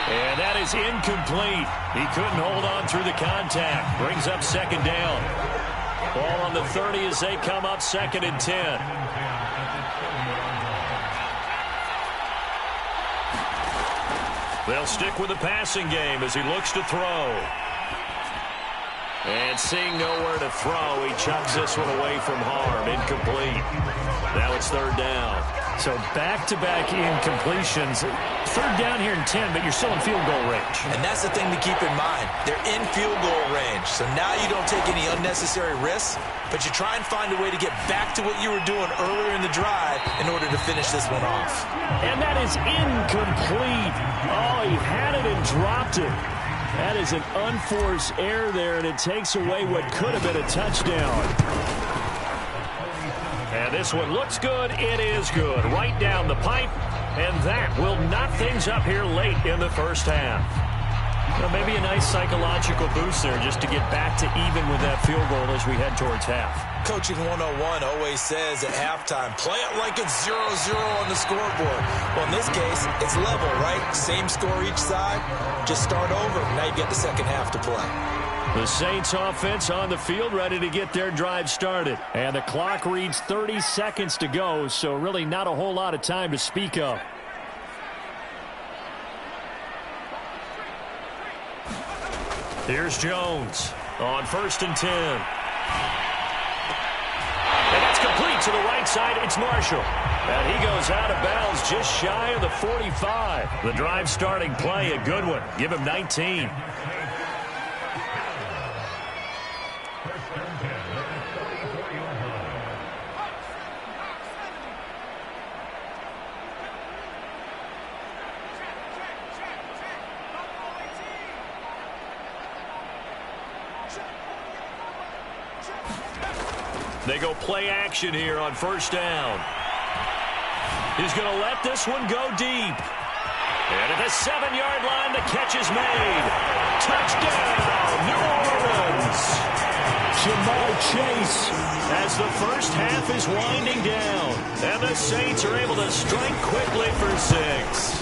And that is incomplete. He couldn't hold on through the contact. Brings up second down. Ball on the 30 as they come up 2nd and 10. They'll stick with the passing game as he looks to throw. And seeing nowhere to throw, he chucks this one away from harm. Incomplete. Now it's third down. So back-to-back incompletions. Third down here in 10, but you're still in field goal range. And that's the thing to keep in mind. They're in field goal range. So now you don't take any unnecessary risks, but you try and find a way to get back to what you were doing earlier in the drive in order to finish this one off. And that is incomplete. Oh, he had it and dropped it. That is an unforced error there, and it takes away what could have been a touchdown. And this one looks good. It is good. Right down the pipe. And that will knock things up here late in the first half. Well, maybe a nice psychological boost there just to get back to even with that field goal as we head towards half. Coaching 101 always says at halftime, play it like it's 0-0 on the scoreboard. Well, in this case, it's level, right? Same score each side. Just start over. Now you get the second half to play. The Saints offense on the field ready to get their drive started. And the clock reads 30 seconds to go, so really not a whole lot of time to speak of. Here's Jones on 1st and 10. And it's complete to the right right side, it's Marshall. And he goes out of bounds just shy of the 45. The drive starting play, a good one. Give him 19. They go play action here on first down. He's going to let this one go deep. And at the 7-yard line, the catch is made. Touchdown, New Orleans. Jamar Chase. As the first half is winding down. And the Saints are able to strike quickly for 6.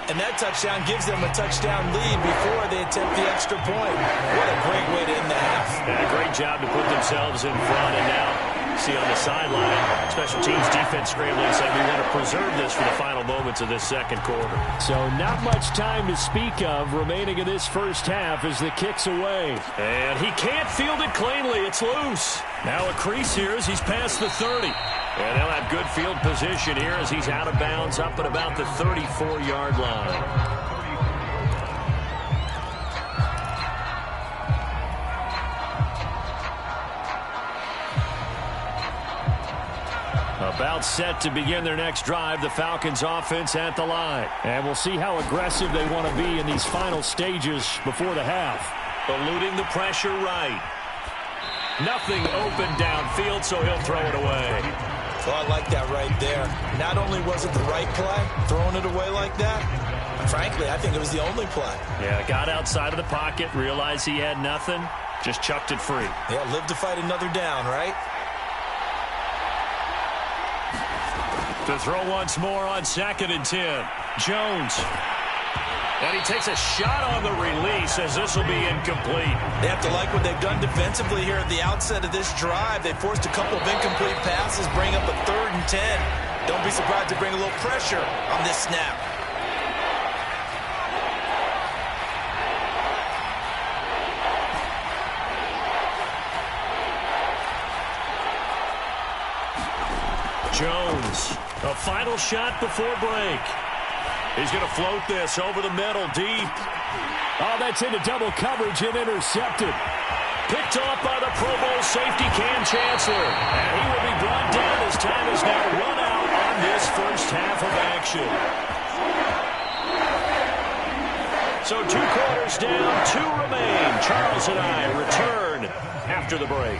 And that touchdown gives them a touchdown lead before they attempt the extra point. What a great way to end the half. And a great job to put themselves in front. And now, see on the sideline, special teams defense scrambling, saying we want to preserve this for the final moments of this second quarter. So not much time to speak of remaining in this first half as the kick's away. And he can't field it cleanly. It's loose. Now a crease here as he's past the 30. And they'll have good field position here as he's out of bounds up at about the 34-yard line. About set to begin their next drive, the Falcons offense at the line. And we'll see how aggressive they want to be in these final stages before the half. Eluding the pressure right. Nothing open downfield, so he'll throw it away. Well, I like that right there. Not only was it the right play, throwing it away like that, frankly, I think it was the only play. Yeah, got outside of the pocket, realized he had nothing, just chucked it free. Yeah, live to fight another down, right? To throw once more on 2nd and 10. Jones. And he takes a shot on the release as this will be incomplete. They have to like what they've done defensively here at the outset of this drive. They forced a couple of incomplete passes, bring up a 3rd and 10. Don't be surprised to bring a little pressure on this snap. Jones, a final shot before break. He's going to float this over the middle, deep. Oh, that's into double coverage and intercepted. Picked off by the Pro Bowl safety Cam Chancellor. And he will be brought down as time is now run out on this first half of action. So 2 quarters down, 2 remain. Charles and I return after the break.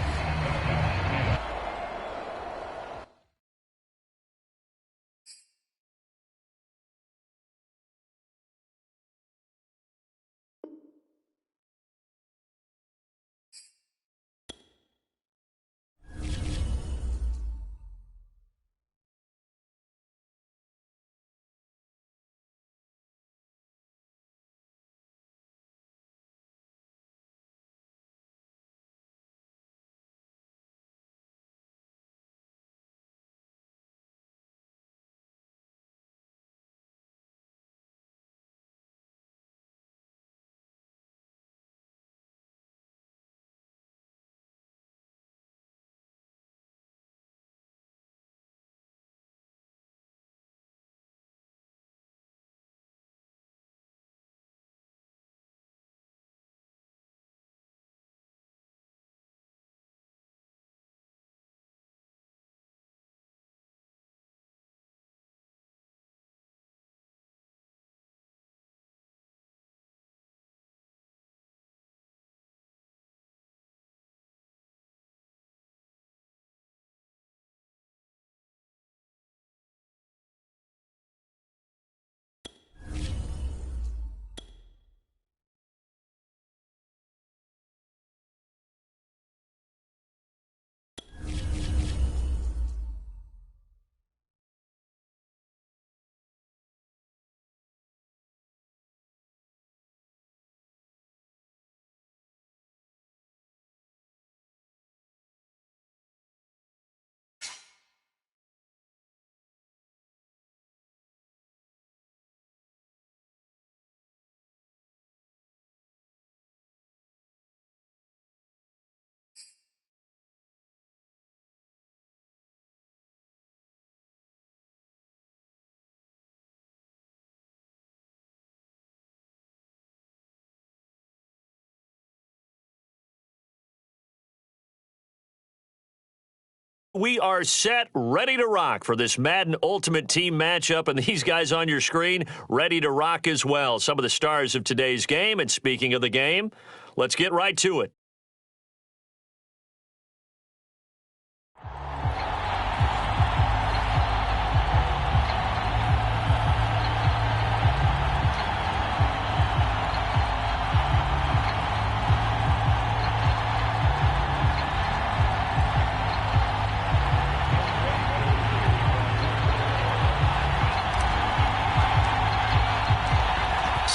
We are set, ready to rock for this Madden Ultimate Team matchup, and these guys on your screen ready to rock as well. Some of the stars of today's game, and speaking of the game, let's get right to it.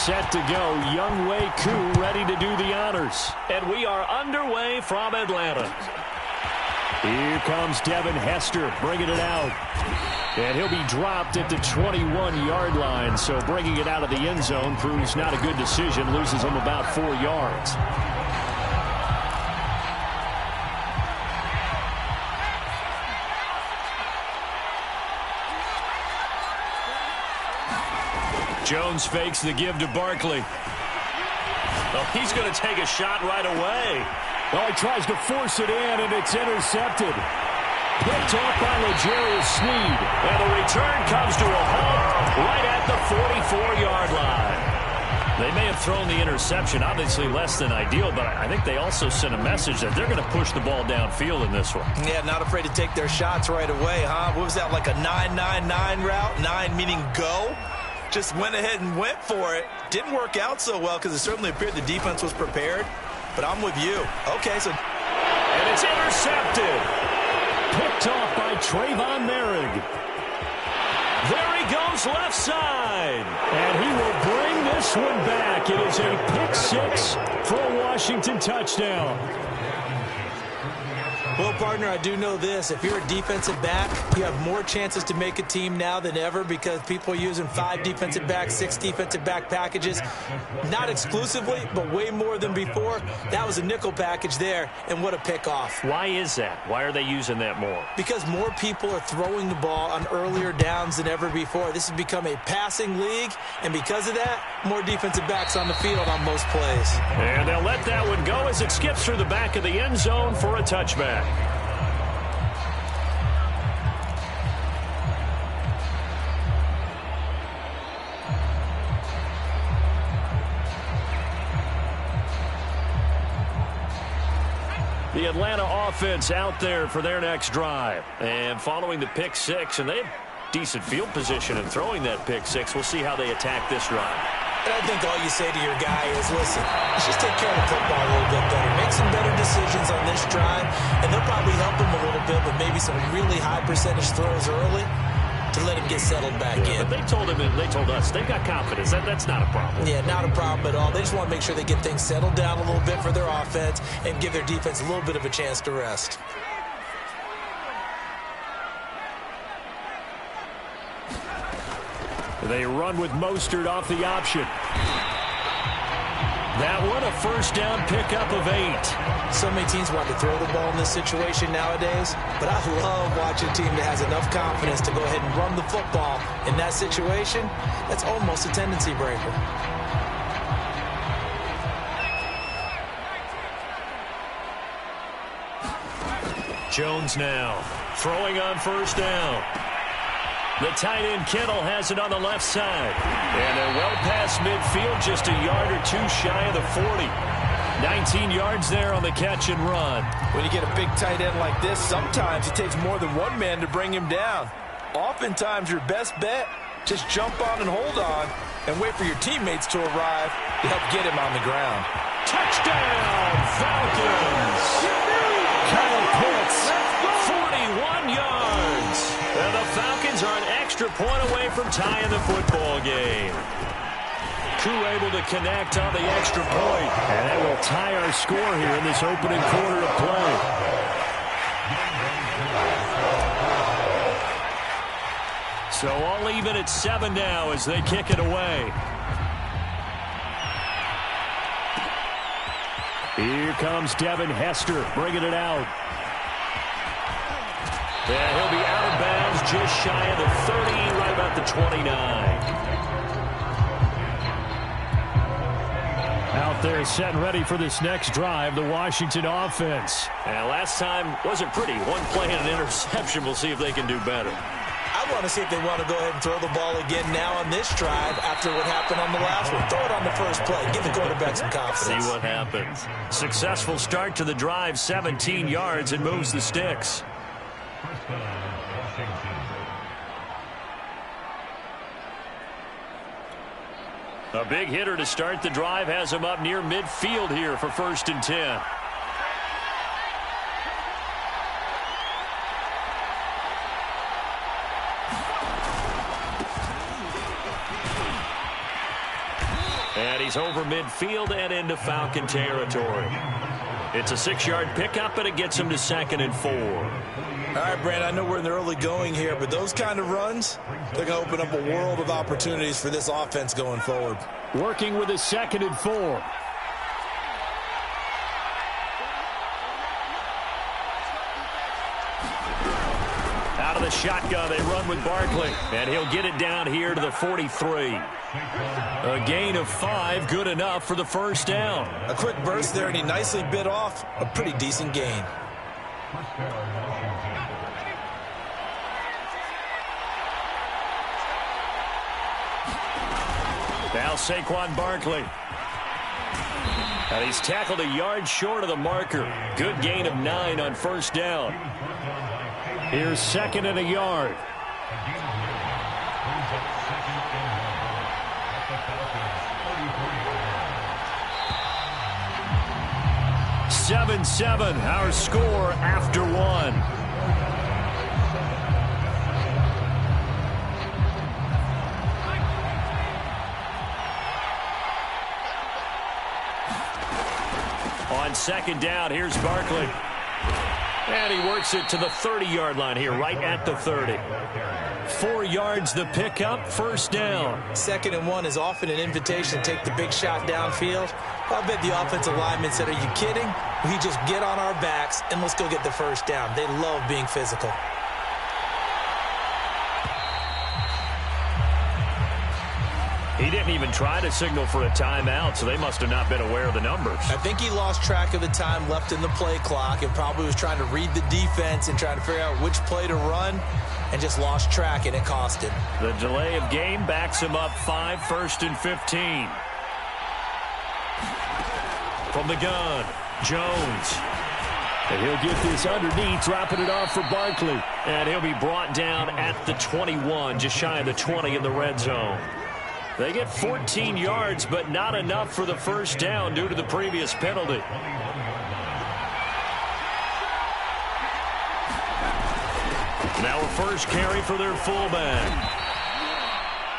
Set to go, Younghoe Koo ready to do the honors. And we are underway from Atlanta. Here comes Devin Hester bringing it out. And he'll be dropped at the 21-yard line. So bringing it out of the end zone proves not a good decision. Loses him about 4 yards. Jones fakes the give to Barkley. Oh, he's going to take a shot right away. Oh, he tries to force it in, and it's intercepted. Picked off by L'Jarius Sneed. And the return comes to a halt right at the 44-yard line. They may have thrown the interception, obviously less than ideal, but I think they also sent a message that they're going to push the ball downfield in this one. Yeah, not afraid to take their shots right away, huh? What was that, like a 9-9-9 route? 9 meaning go? Just went ahead and went for it. Didn't work out so well because it certainly appeared the defense was prepared. But I'm with you. Okay, so... And it's intercepted. Picked off by Trayvon Merrick. There he goes left side. And he will bring this one back. It is a pick six for a Washington touchdown. Well, partner, I do know this. If you're a defensive back, you have more chances to make a team now than ever because people are using 5 defensive backs, 6 defensive back packages. Not exclusively, but way more than before. That was a nickel package there, and what a pickoff. Why is that? Why are they using that more? Because more people are throwing the ball on earlier downs than ever before. This has become a passing league, and because of that, more defensive backs on the field on most plays. And they'll let that one go as it skips through the back of the end zone for a touchback. The Atlanta offense out there for their next drive. And following the pick six, and they have decent field position in throwing that pick six. We'll see how they attack this drive. And I think all you say to your guy is, listen, let's just take care of the football a little bit better. Make some better decisions on this drive, and they'll probably help him a little bit with maybe some really high percentage throws early to let him get settled back in. But they told us they've got confidence. That's not a problem. Yeah, not a problem at all. They just want to make sure they get things settled down a little bit for their offense and give their defense a little bit of a chance to rest. They run with Mostert off the option. That one, a first down pickup of 8. So many teams want to throw the ball in this situation nowadays, but I love watching a team that has enough confidence to go ahead and run the football. In that situation, that's almost a tendency breaker. Jones now throwing on first down. The tight end Kittle has it on the left side. And they're well past midfield, just a yard or two shy of the 40. 19 yards there on the catch and run. When you get a big tight end like this, sometimes it takes more than one man to bring him down. Oftentimes, your best bet, just jump on and hold on and wait for your teammates to arrive to help get him on the ground. Touchdown, Falcons! Kyle Pitts, 41 yards. And the Falcons are an extra point away from tying the football game. Koo able to connect on the extra point. And that will tie our score here in this opening quarter of play. So all even at 7 now as they kick it away. Here comes Devin Hester bringing it out. And he'll be out of bounds just shy of the 30, right about the 29. Out there set and ready for this next drive, the Washington offense. And last time wasn't pretty. One play and an interception. We'll see if they can do better. I want to see if they want to go ahead and throw the ball again now on this drive after what happened on the last one. Throw it on the first play. Give the quarterback some confidence. See what happens. Successful start to the drive, 17 yards, and moves the sticks. A big hitter to start the drive has him up near midfield here for 1st and 10. And he's over midfield and into Falcon territory. It's a 6-yard pickup, and it gets him to 2nd and 4. All right, Brandon, I know we're in the early going here, but those kind of runs, they're going to open up a world of opportunities for this offense going forward. Working with a 2nd and 4. Out of the shotgun, they run with Barkley, and he'll get it down here to the 43. A gain of 5, good enough for the first down. A quick burst there, and he nicely bit off a pretty decent gain. Now Saquon Barkley. And he's tackled a yard short of the marker. Good gain of 9 on first down. Here's 2nd and a yard. "7-7", our score after 1. On 2nd down, here's Barkley. And he works it to the 30-yard line here, right at the 30. 4 yards the pickup, first down. 2nd and 1 is often an invitation to take the big shot downfield. I bet the offensive lineman said, "Are you kidding? We just get on our backs and let's go get the first down." They love being physical. He didn't even try to signal for a timeout, so they must have not been aware of the numbers. I think he lost track of the time left in the play clock and probably was trying to read the defense and trying to figure out which play to run and just lost track, and it cost him. The delay of game backs him up 5, 1st and 15. From the gun, Jones. And he'll get this underneath, dropping it off for Barkley. And he'll be brought down at the 21, just shy of the 20 in the red zone. They get 14 yards, but not enough for the first down due to the previous penalty. Now a first carry for their fullback.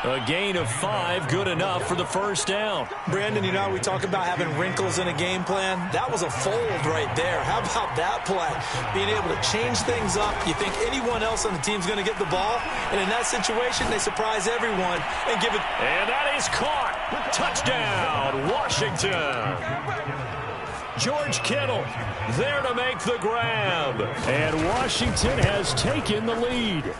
A gain of 5, good enough for the first down. Brandon, you know, we talk about having wrinkles in a game plan. That was a fold right there. How about that play? Being able to change things up. You think anyone else on the team's going to get the ball? And in that situation, they surprise everyone and give it. And that is caught. Touchdown, Washington. George Kittle there to make the grab. And Washington has taken the lead.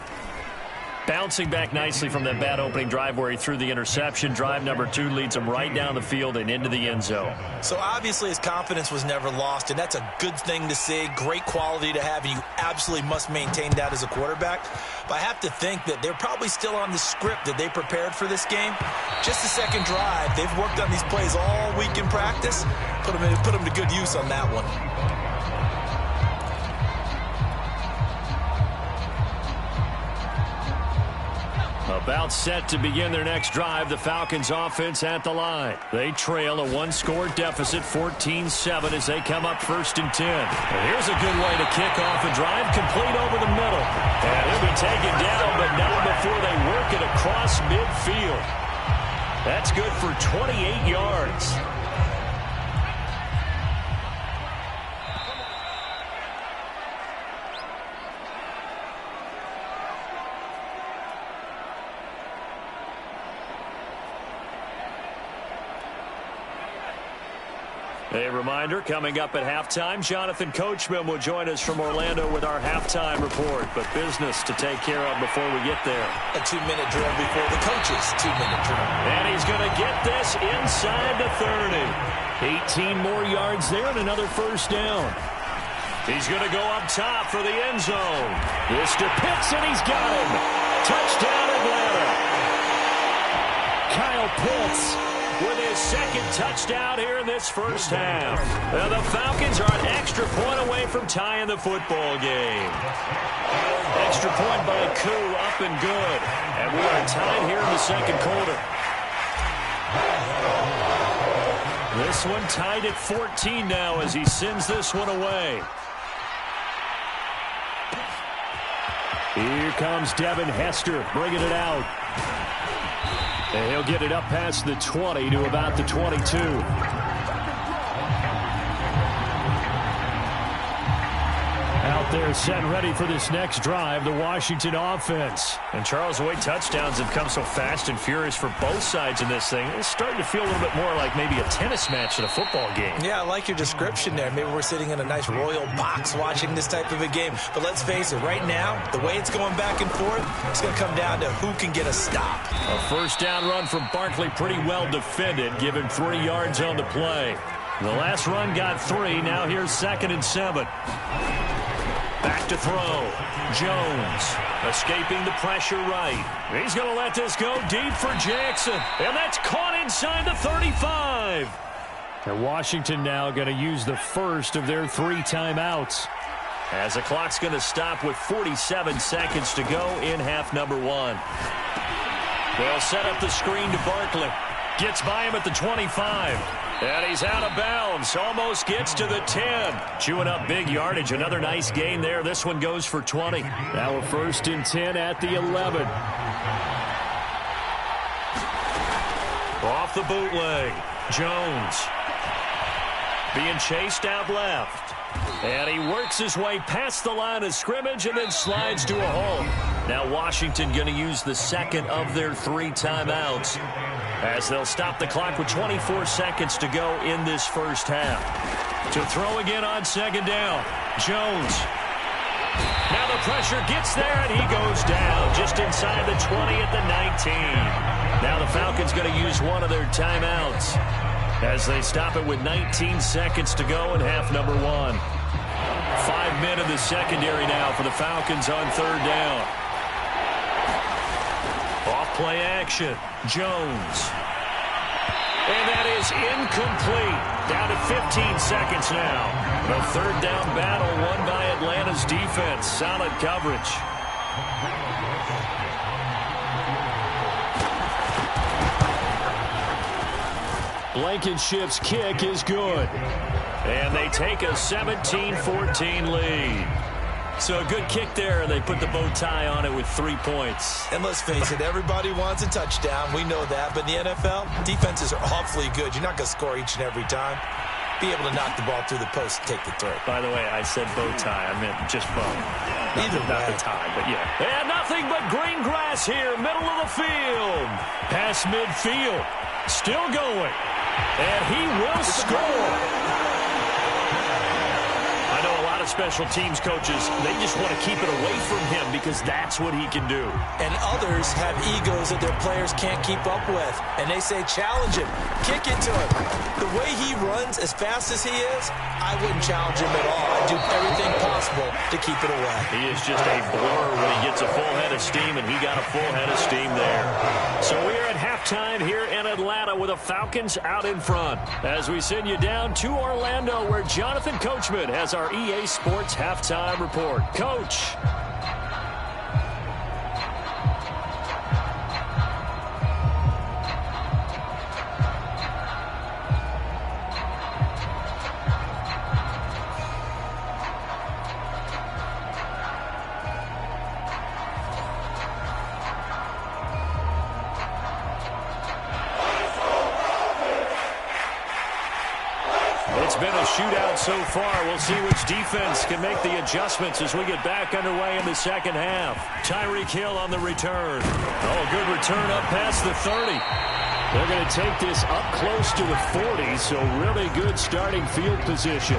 Bouncing back nicely from that bad opening drive where he threw the interception. Drive number 2 leads him right down the field and into the end zone. So obviously his confidence was never lost, and that's a good thing to see. Great quality to have, and you absolutely must maintain that as a quarterback. But I have to think that they're probably still on the script that they prepared for this game. Just the second drive, they've worked on these plays all week in practice. Put them to good use on that one. About set to begin their next drive, the Falcons offense at the line. They trail a 1-score deficit, 14-7 as they come up 1st and 10. And here's a good way to kick off a drive, complete over the middle. And he'll be taken down, but not before they work it across midfield. That's good for 28 yards. A reminder, coming up at halftime, Jonathan Coachman will join us from Orlando with our halftime report. But business to take care of before we get there. A 2-minute drill before the coach's 2-minute drill. And he's going to get this inside the 30. 18 more yards there and another first down. He's going to go up top for the end zone. This to Pitts, and he's got him. Touchdown, Atlanta. Kyle Pitts with his second touchdown here in this first half. Now the Falcons are an extra point away from tying the football game. Extra point by Koo, up and good. And we are tied here in the second quarter. This one tied at 14 now as he sends this one away. Here comes Devin Hester bringing it out. And he'll get it up past the 20 to about the 22. Out there set and ready for this next drive, the Washington offense. And Charles, the way touchdowns have come so fast and furious for both sides in this thing, it's starting to feel a little bit more like maybe a tennis match in a football game. Yeah, I like your description there. Maybe we're sitting in a nice royal box watching this type of a game. But let's face it, right now, the way it's going back and forth, it's going to come down to who can get a stop. A first down run from Barkley, pretty well defended, given 3 yards on the play. The last run got 3. Now here's 2nd and 7. Back to throw. Jones escaping the pressure right. He's going to let this go deep for Jackson. And that's caught inside the 35. And Washington now going to use the first of their 3 timeouts. As the clock's going to stop with 47 seconds to go in half number 1. They'll set up the screen to Barkley. Gets by him at the 25. And he's out of bounds. Almost gets to the 10. Chewing up big yardage. Another nice gain there. This one goes for 20. Now a 1st and 10 at the 11. Off the bootleg. Jones. Being chased out left. And he works his way past the line of scrimmage and then slides to a hole. Now Washington going to use the second of their 3 timeouts as they'll stop the clock with 24 seconds to go in this first half. To throw again on 2nd down. Jones. Now the pressure gets there and he goes down just inside the 20 at the 19. Now the Falcons going to use one of their timeouts as they stop it with 19 seconds to go in half number 1. 5 men in the secondary now for the Falcons on 3rd down. Off play action. Jones. And that is incomplete. Down to 15 seconds now. The 3rd down battle won by Atlanta's defense. Solid coverage. Blankenship's kick is good. And they take a 17-14 lead. So a good kick there, and they put the bow tie on it with 3 points. And let's face it, everybody wants a touchdown. We know that. But in the NFL, defenses are awfully good. You're not going to score each and every time. Be able to knock the ball through the post and take the throw. By the way, I said bow tie. I meant just bow. Not the tie, but yeah. And nothing but green grass here, middle of the field. Past midfield. Still going. And he will score. I know a lot of special teams coaches, they just want to keep it away from him because that's what he can do. And others have egos that their players can't keep up with. And they say, challenge him, kick it to him. The way he runs as fast as he is, I wouldn't challenge him at all. I'd do everything possible to keep it away. He is just a blur when he gets a full head of steam, and he got a full head of steam there. So we are at halftime here in Atlanta with the Falcons out in front. As we send you down to Orlando, where Jonathan Coachman has our EA Sports halftime report. Coach. It's been a shootout so far. We'll see which defense can make the adjustments as we get back underway in the second half. Tyreek Hill on the return. Oh, good return up past the 30. They're going to take this up close to the 40, so really good starting field position.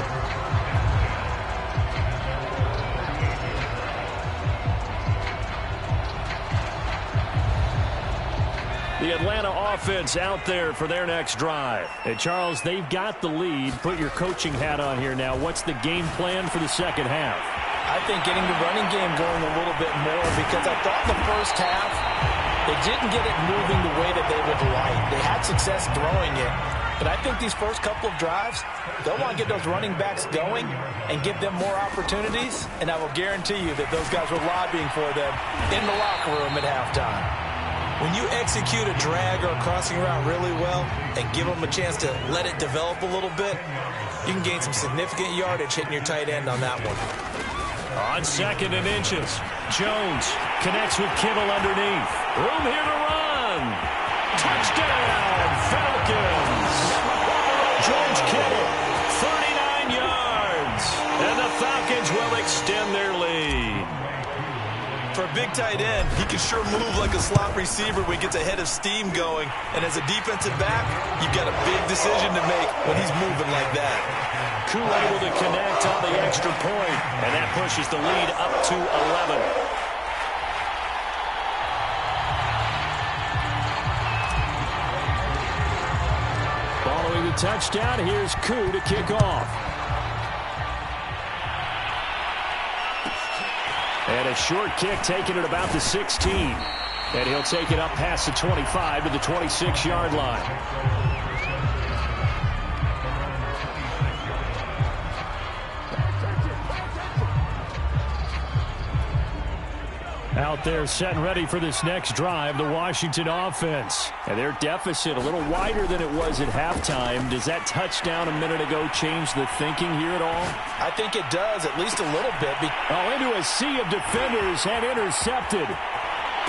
The Atlanta offense out there for their next drive. And Charles, they've got the lead. Put your coaching hat on here now. What's the game plan for the second half? I think getting the running game going a little bit more, because I thought the first half they didn't get it moving the way that they would like. They had success throwing it. But I think these first couple of drives, they'll want to get those running backs going and give them more opportunities. And I will guarantee you that those guys were lobbying for them in the locker room at halftime. When you execute a drag or a crossing route really well and give them a chance to let it develop a little bit, you can gain some significant yardage hitting your tight end on that one. On 2nd and inches, Jones connects with Kittle underneath. Room here to run. Touchdown, Falcons. George Kittle, 39 yards. And the Falcons will extend their lead. For a big tight end, he can sure move like a slot receiver when he gets a head of steam going. And as a defensive back, you've got a big decision to make when he's moving like that. Koo able to connect on the extra point, and that pushes the lead up to 11. Following the touchdown, here's Koo to kick off. And a short kick taken at about the 16. And he'll take it up past the 25 to the 26-yard line. Out there set and ready for this next drive, the Washington offense. And their deficit a little wider than it was at halftime. Does that touchdown a minute ago change the thinking here at all? I think it does, at least a little bit. Into a sea of defenders and intercepted.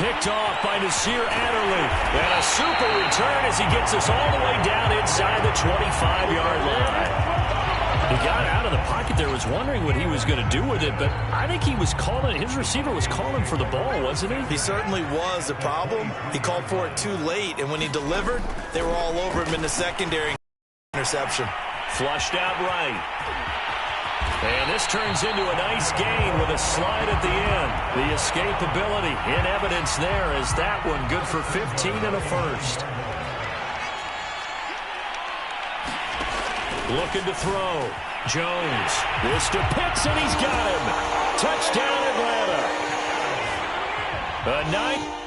Picked off by Nasir Adderley. And a super return as he gets us all the way down inside the 25-yard line. He got out of the pocket there, was wondering what he was going to do with it, but I think he was calling, his receiver was calling for the ball, wasn't he? He certainly was. The problem, he called for it too late, and when he delivered, they were all over him in the secondary. Interception. Flushed out right. And this turns into a nice gain with a slide at the end. The escapability in evidence there as that one good for 15 and a first. Looking to throw. Jones. This to Pitts, and he's got him. Touchdown, Atlanta. A 9.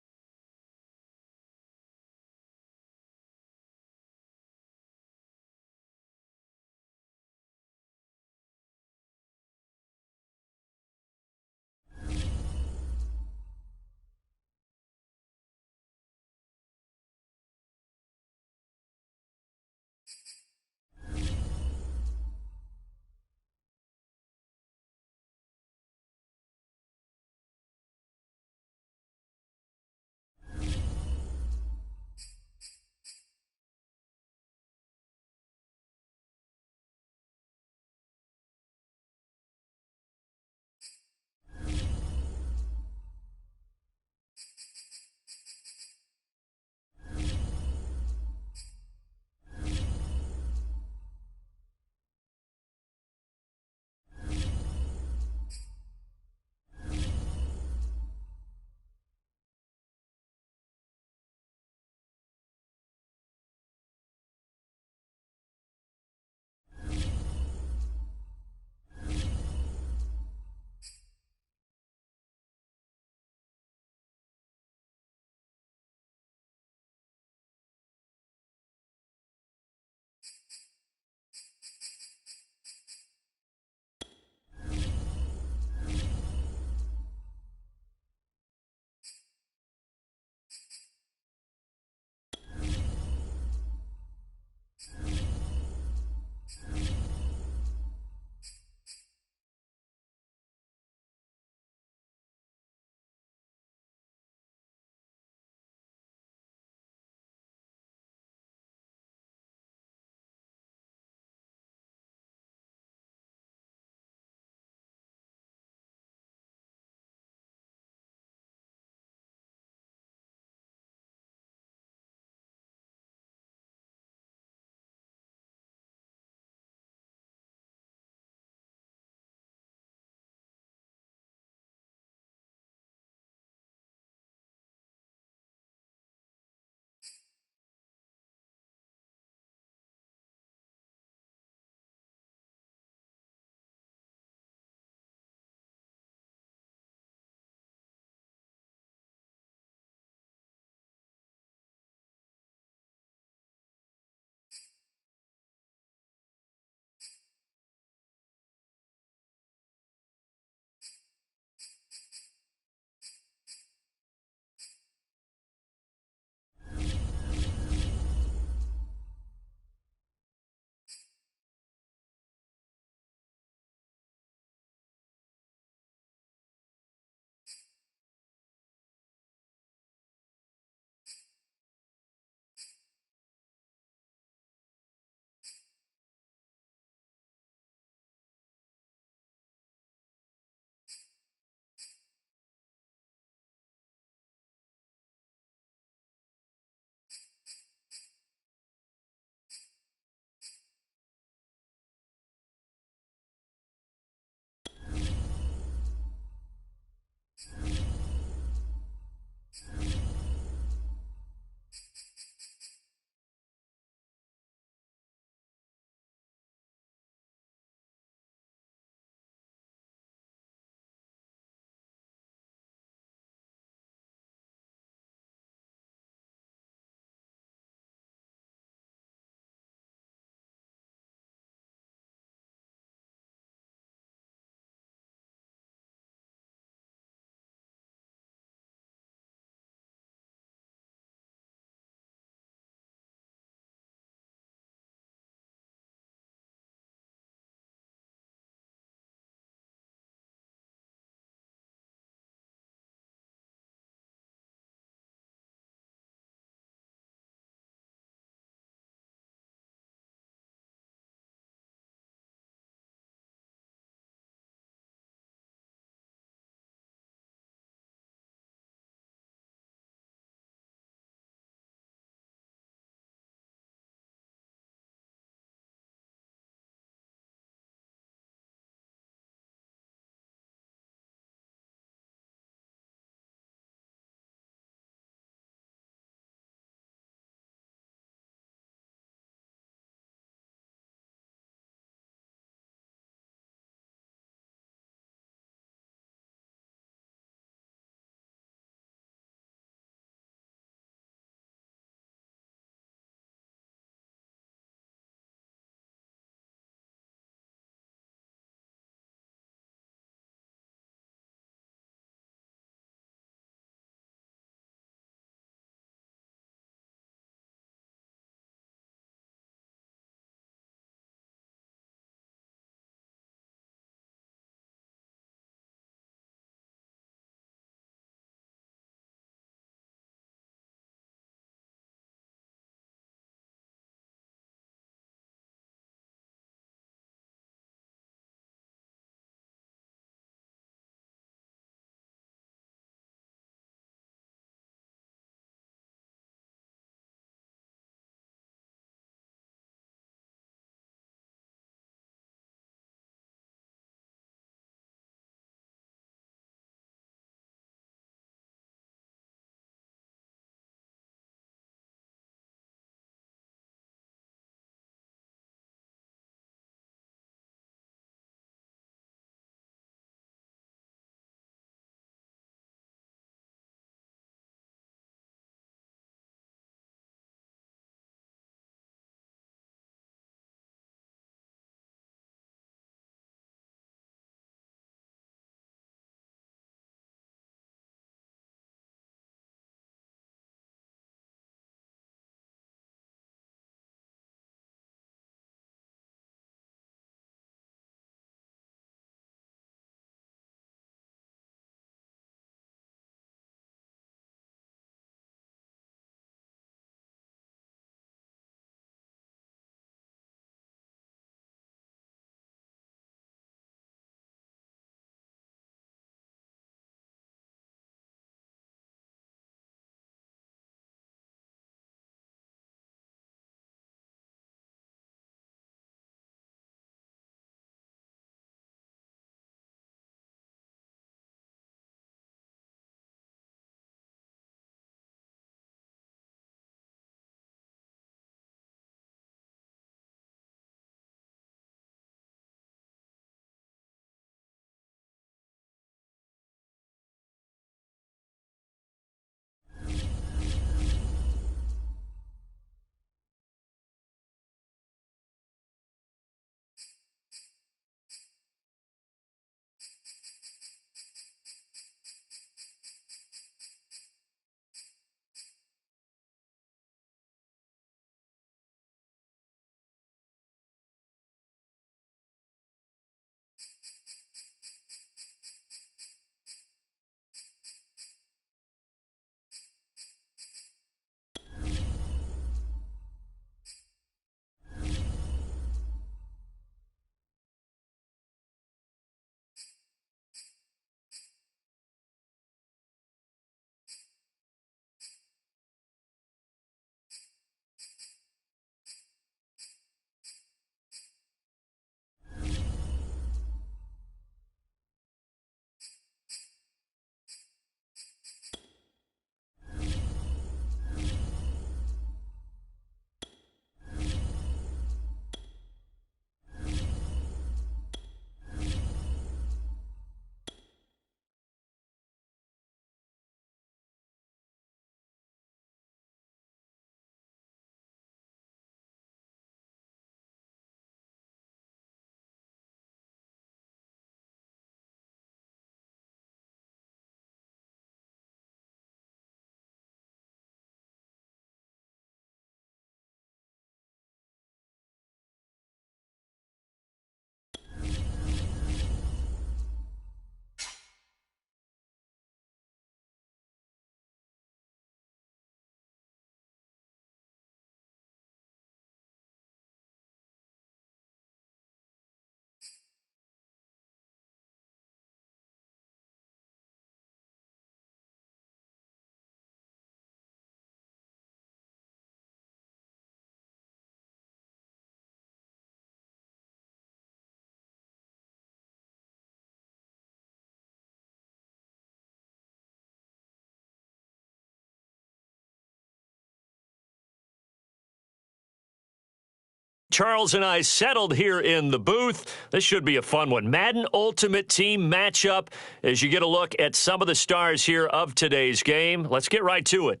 Charles and I settled here in the booth. This should be a fun one. Madden Ultimate Team matchup as you get a look at some of the stars here of today's game. Let's get right to it.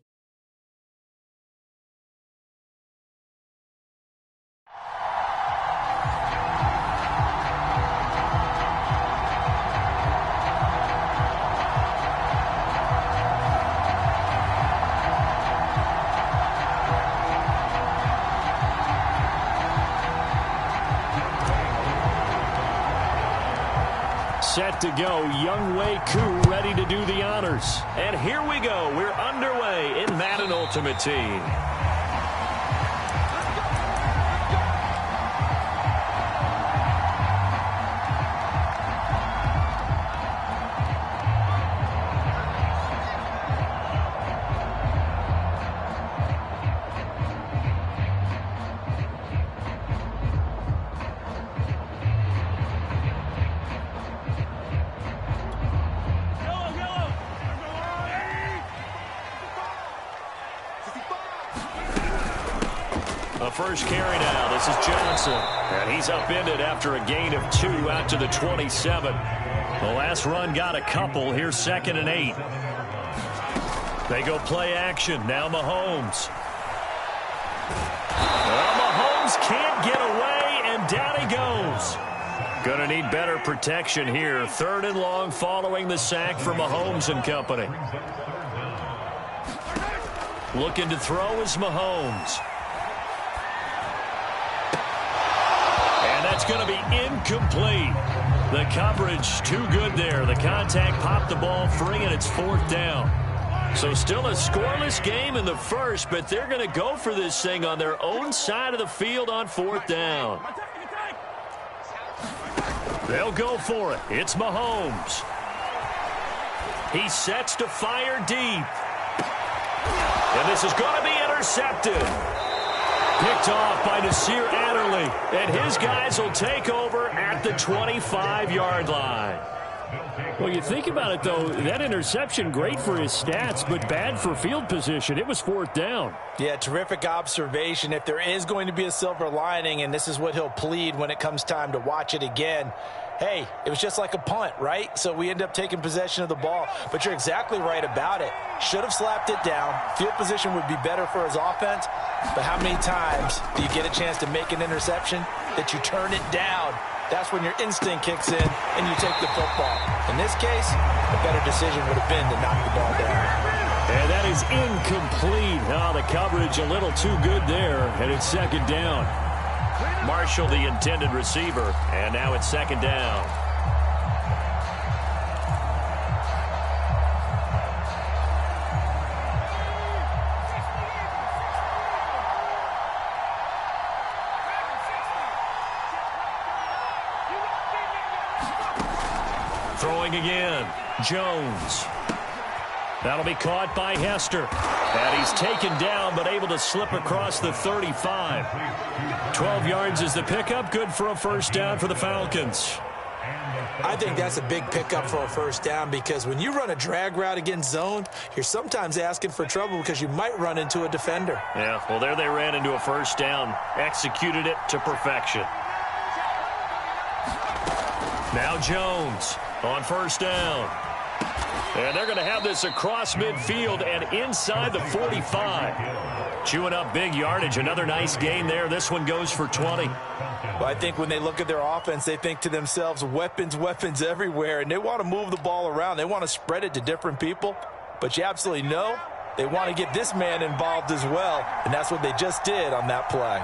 Set to go, Young Wei Koo ready to do the honors. And here we go. We're underway in Madden Ultimate Team. First carry now. This is Johnson. And he's upended after a gain of 2 out to the 27. The last run got a couple. Here's 2nd and 8. They go play action. Now Mahomes. Well, Mahomes can't get away, and down he goes. Going to need better protection here. 3rd and long following the sack for Mahomes and company. Looking to throw is Mahomes. That's going to be incomplete. The coverage too good there. The contact popped the ball free, and it's 4th down. So still a scoreless game in the first, but they're going to go for this thing on their own side of the field on 4th down. They'll go for it. It's Mahomes. He sets to fire deep. And this is going to be intercepted. Picked off by Nasir Adderley, and his guys will take over at the 25-yard line. Well, you think about it, though, that interception, great for his stats, but bad for field position. It was 4th down. Yeah, terrific observation. If there is going to be a silver lining, and this is what he'll plead when it comes time to watch it again, hey, it was just like a punt, right? So we end up taking possession of the ball. But you're exactly right about it. Should have slapped it down. Field position would be better for his offense. But how many times do you get a chance to make an interception that you turn it down? That's when your instinct kicks in and you take the football. In this case, the better decision would have been to knock the ball down. And that is incomplete. Oh, the coverage a little too good there, and it's 2nd down. Marshall, the intended receiver, and now it's 2nd down. Throwing again, Jones. That'll be caught by Hester. And he's taken down, but able to slip across the 35. 12 yards is the pickup. Good for a 1st down for the Falcons. I think that's a big pickup for a 1st down because when you run a drag route against zone, you're sometimes asking for trouble because you might run into a defender. Yeah, well, there they ran into a 1st down. Executed it to perfection. Now Jones on 1st down. And they're going to have this across midfield and inside the 45. Chewing up big yardage. Another nice gain there. This one goes for 20. Well, I think when they look at their offense, they think to themselves, weapons, weapons everywhere. And they want to move the ball around. They want to spread it to different people. But you absolutely know they want to get this man involved as well. And that's what they just did on that play.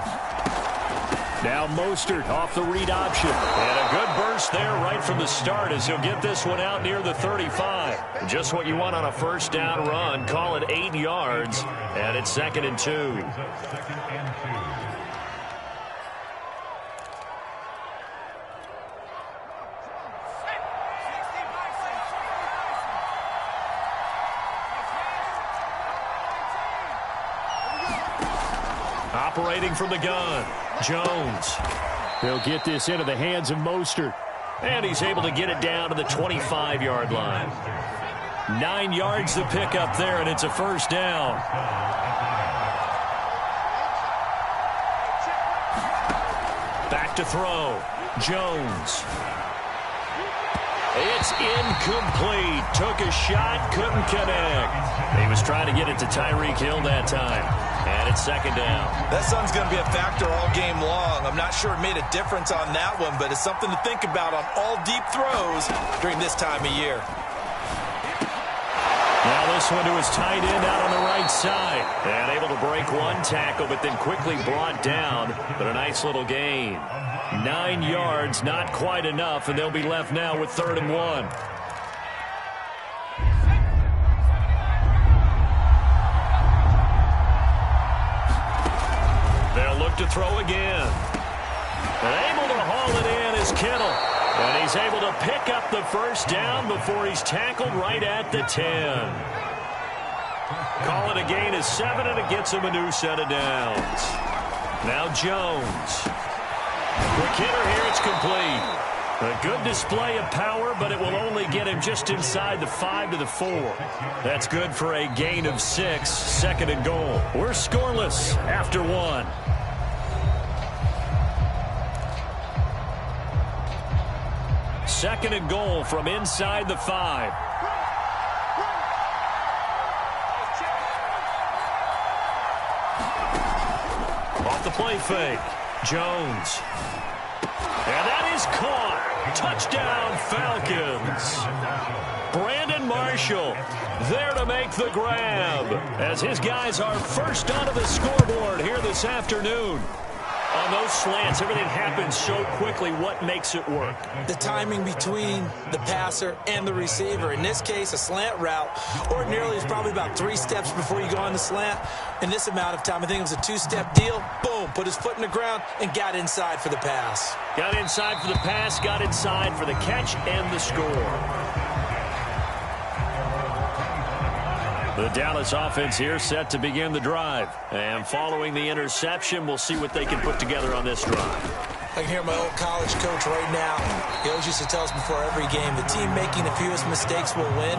Now Mostert off the read option. And a good burst there right from the start as he'll get this one out near the 35. Just what you want on a 1st down run. Call it 8 yards. And it's 2nd and 2. Operating from the gun, Jones. He'll get this into the hands of Mostert. And he's able to get it down to the 25-yard line. 9 yards to pick up there, and it's a 1st down. to throw. Jones. It's incomplete. Took a shot, couldn't connect. He was trying to get it to Tyreek Hill that time. And it's second down. That sun's going to be a factor all game long. I'm not sure it made a difference on that one, but it's something to think about on all deep throws during this time of year. Now this one to his tight end out on the right side. And able to break one tackle, but then quickly brought down. But a nice little gain. 9 yards, not quite enough, and they'll be left now with 3rd and 1. They'll look to throw again. And able to haul it in is Kittle. And he's able to pick up the first down before he's tackled right at the 10. Call it a gain of 7, and it gets him a new set of downs. Now Jones. Quick hitter here, it's complete. A good display of power, but it will only get him just inside the 5 to the 4. That's good for a gain of 6, 2nd and goal. We're scoreless after 1. Second and goal from inside the 5. Off the play fake. Jones. And that is caught. Touchdown, Falcons. Brandon Marshall there to make the grab as his guys are first onto the scoreboard here this afternoon. On those slants, everything happens so quickly. What makes it work? The timing between the passer and the receiver. In this case, a slant route ordinarily is probably about 3 steps before you go on the slant. In this amount of time, I think it was a 2-step deal. Boom, put his foot in the ground and got inside for the pass. Got inside for the pass, got inside for the catch and the score. The Dallas offense here set to begin the drive. And following the interception, we'll see what they can put together on this drive. I can hear my old college coach right now. He always used to tell us before every game, the team making the fewest mistakes will win.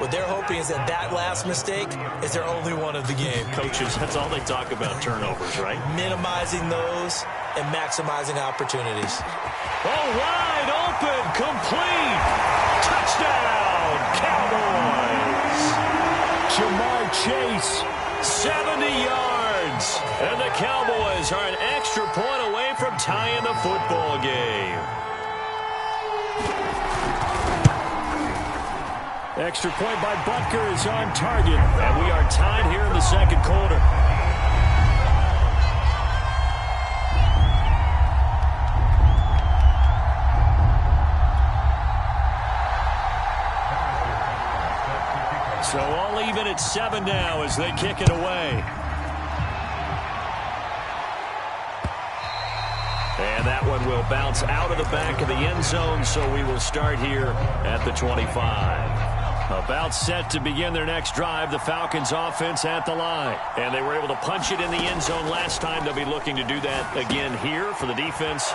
What they're hoping is that that last mistake is their only one of the game. Coaches, that's all they talk about, turnovers, right? Minimizing those and maximizing opportunities. Oh, wide open, complete. Touchdown, Cowboys. Jamar Chase, 70 yards. And the Cowboys are an extra point away from tying the football game. Extra point by Butker is on target. And we are tied here in the second quarter. So all even at 7 now as they kick it away. And that one will bounce out of the back of the end zone, so we will start here at the 25. About set to begin their next drive, the Falcons offense at the line. And they were able to punch it in the end zone last time. They'll be looking to do that again here for the defense.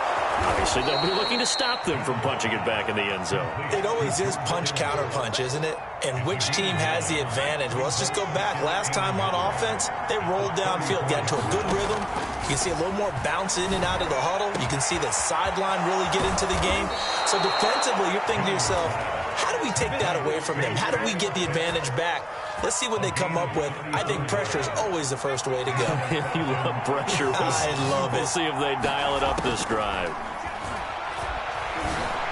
Obviously, they'll be looking to stop them from punching it back in the end zone. It always is punch-counter-punch, isn't it? And which team has the advantage? Well, let's just go back. Last time on offense, they rolled downfield, got into a good rhythm. You can see a little more bounce in and out of the huddle. You can see the sideline really get into the game. So defensively, you're thinking to yourself, how do we take that away from them? How do we get the advantage back? Let's see what they come up with. I think pressure is always the first way to go. You love pressure. I love it. We'll see if they dial it up this drive.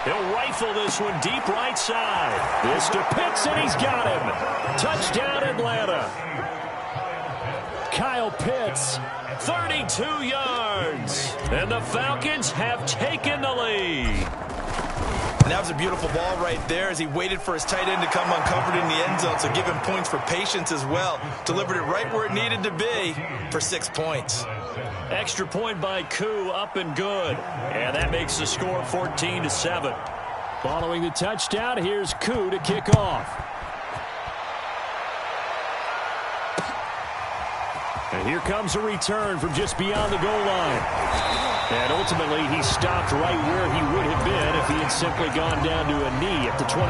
He'll rifle this one deep right side. This to Pitts, and he's got him. Touchdown, Atlanta. Kyle Pitts, 32 yards. And the Falcons have taken the lead. And that was a beautiful ball right there as he waited for his tight end to come uncovered in the end zone, so give him points for patience as well. Delivered it right where it needed to be for 6 points. Extra point by Koo, up and good. And that makes the score 14-7. Following the touchdown, here's Koo to kick off. And here comes a return from just beyond the goal line. And ultimately, he stopped right where he would have been if he had simply gone down to a knee at the 25.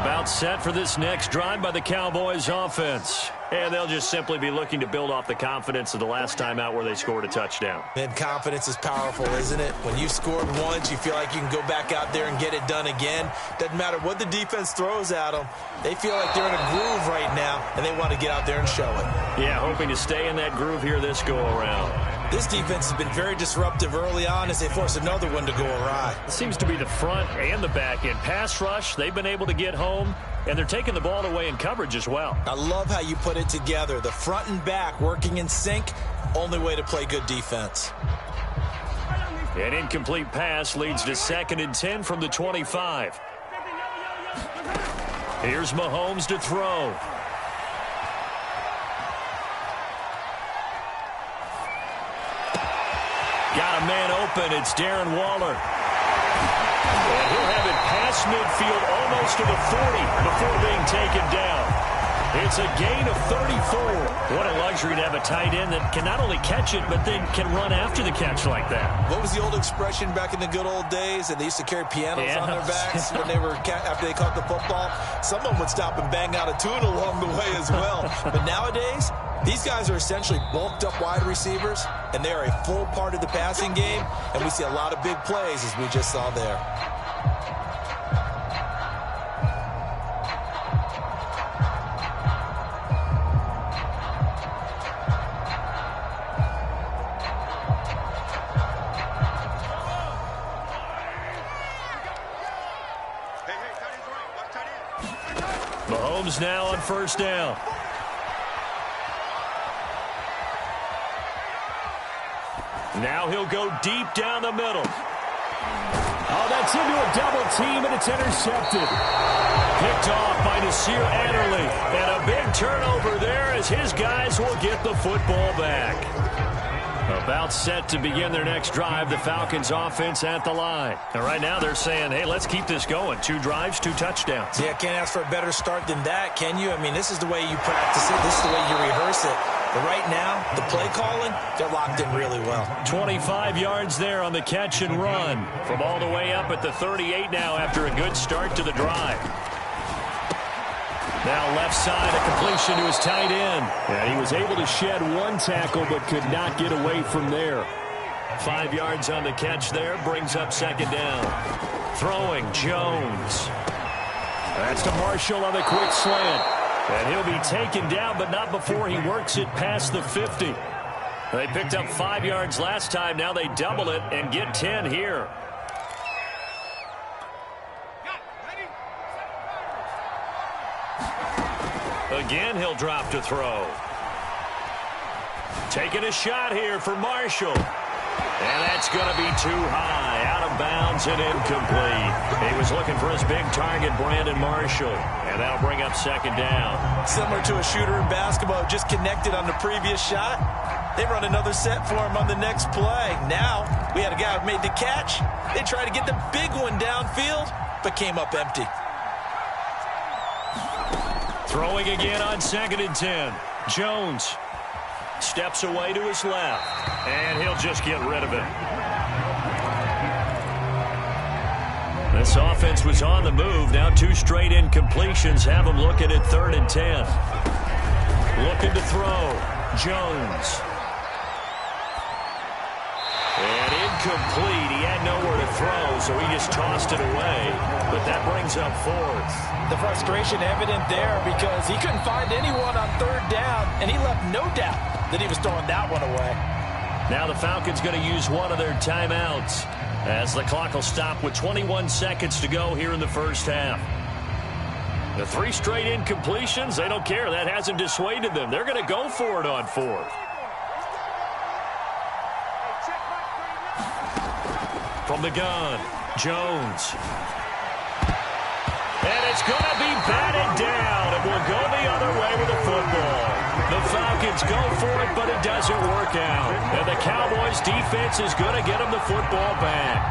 About set for this next drive by the Cowboys offense. And they'll just simply be looking to build off the confidence of the last time out where they scored a touchdown. And confidence is powerful, isn't it? When you've scored once, you feel like you can go back out there and get it done again. Doesn't matter what the defense throws at them. They feel like they're in a groove right now, and they want to get out there and show it. Yeah, hoping to stay in that groove here this go-around. This defense has been very disruptive early on as they force another one to go awry. It seems to be the front and the back end. Pass rush, they've been able to get home, and they're taking the ball away in coverage as well. I love how you put it together. The front and back working in sync, only way to play good defense. An incomplete pass leads to 2nd and 10 from the 25. Here's Mahomes to throw. Got a man open. It's Darren Waller. And he'll have it past midfield almost to the 40 before being taken down. It's a gain of 34. What a luxury to have a tight end that can not only catch it, but then can run after the catch like that. What was the old expression back in the good old days? That they used to carry pianos on their backs when they were after they caught the football. Someone would stop and bang out a tune along the way as well. But nowadays, these guys are essentially bulked up wide receivers, and they are a full part of the passing game, and we see a lot of big plays as we just saw there. Mahomes now on 1st down. Now he'll go deep down the middle. Oh, that's into a double team, and it's intercepted. Picked off by Nasir Adderley. And a big turnover there as his guys will get the football back. About set to begin their next drive, the Falcons offense at the line. And right now they're saying, hey, let's keep this going. 2 drives, 2 touchdowns. Yeah, can't ask for a better start than that, can you? I mean, this is the way you practice it. This is the way you rehearse it. But right now, the play calling, they're locked in really well. 25 yards there on the catch and run. From all the way up at the 38 now after a good start to the drive. Now left side, a completion to his tight end. And he was able to shed 1 tackle but could not get away from there. 5 yards on the catch there, brings up 2nd down. Throwing, Jones. That's to Marshall on the quick slant. And he'll be taken down, but not before he works it past the 50. They picked up 5 yards last time. Now they double it and get 10 here. Again, he'll drop to throw. Taking a shot here for Marshall. And that's going to be too high. Out of bounds and incomplete. He was looking for his big target, Brandon Marshall. And that'll bring up 2nd down. Similar to a shooter in basketball, just connected on the previous shot. They run another set for him on the next play. Now, we had a guy who made the catch. They tried to get the big one downfield, but came up empty. Throwing again on 2nd and 10. Jones steps away to his left, and he'll just get rid of it. This offense was on the move. Now 2 straight incompletions have him looking at 3rd and 10. Looking to throw. Jones. And incomplete. He had nowhere to throw, so he just tossed it away. But that brings up 4th. The frustration evident there because he couldn't find anyone on 3rd down, and he left no doubt that he was throwing that one away. Now the Falcons going to use one of their timeouts as the clock will stop with 21 seconds to go here in the 1st half. The 3 straight incompletions, they don't care. That hasn't dissuaded them. They're going to go for it on 4th. From the gun, Jones. And it's going to be batted down. It will go the other way with the football. The Falcons go for it, but it doesn't work out. And the Cowboys' defense is going to get them the football back.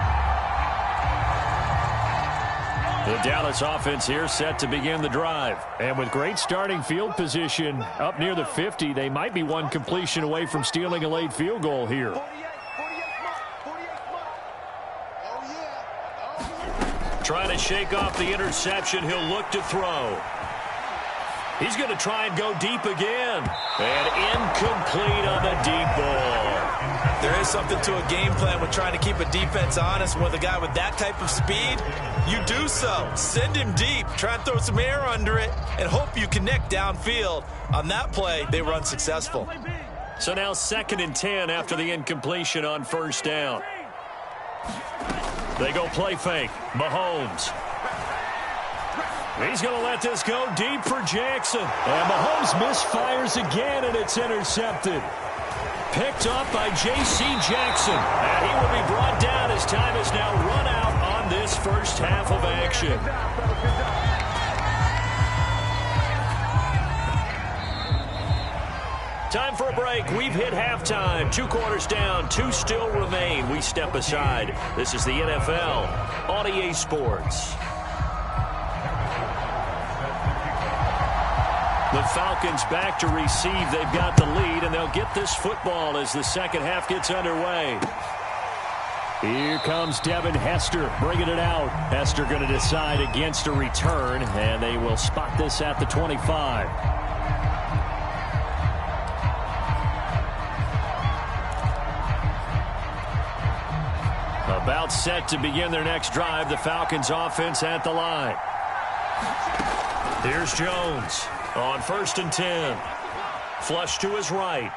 The Dallas offense here set to begin the drive. And with great starting field position up near the 50, they might be 1 completion away from stealing a late field goal here. Trying to shake off the interception. He'll look to throw. He's going to try and go deep again. And incomplete on the deep ball. There is something to a game plan with trying to keep a defense honest. With a guy with that type of speed, you do so. Send him deep. Try and throw some air under it and hope you connect downfield. On that play, they were unsuccessful. So now 2nd and 10 after the incompletion on 1st down. They go play fake. Mahomes. He's going to let this go deep for Jackson. And Mahomes misfires again, and it's intercepted. Picked up by J.C. Jackson. And he will be brought down as time is now run out on this first half of action. Time for a break. We've hit halftime. 2 quarters down. 2 still remain. We step aside. This is the NFL on EA Sports. The Falcons back to receive. They've got the lead, and they'll get this football as the second half gets underway. Here comes Devin Hester bringing it out. Hester going to decide against a return, and they will spot this at the 25. About set to begin their next drive. The Falcons offense at the line. Here's Jones on 1st and 10. Flush to his right.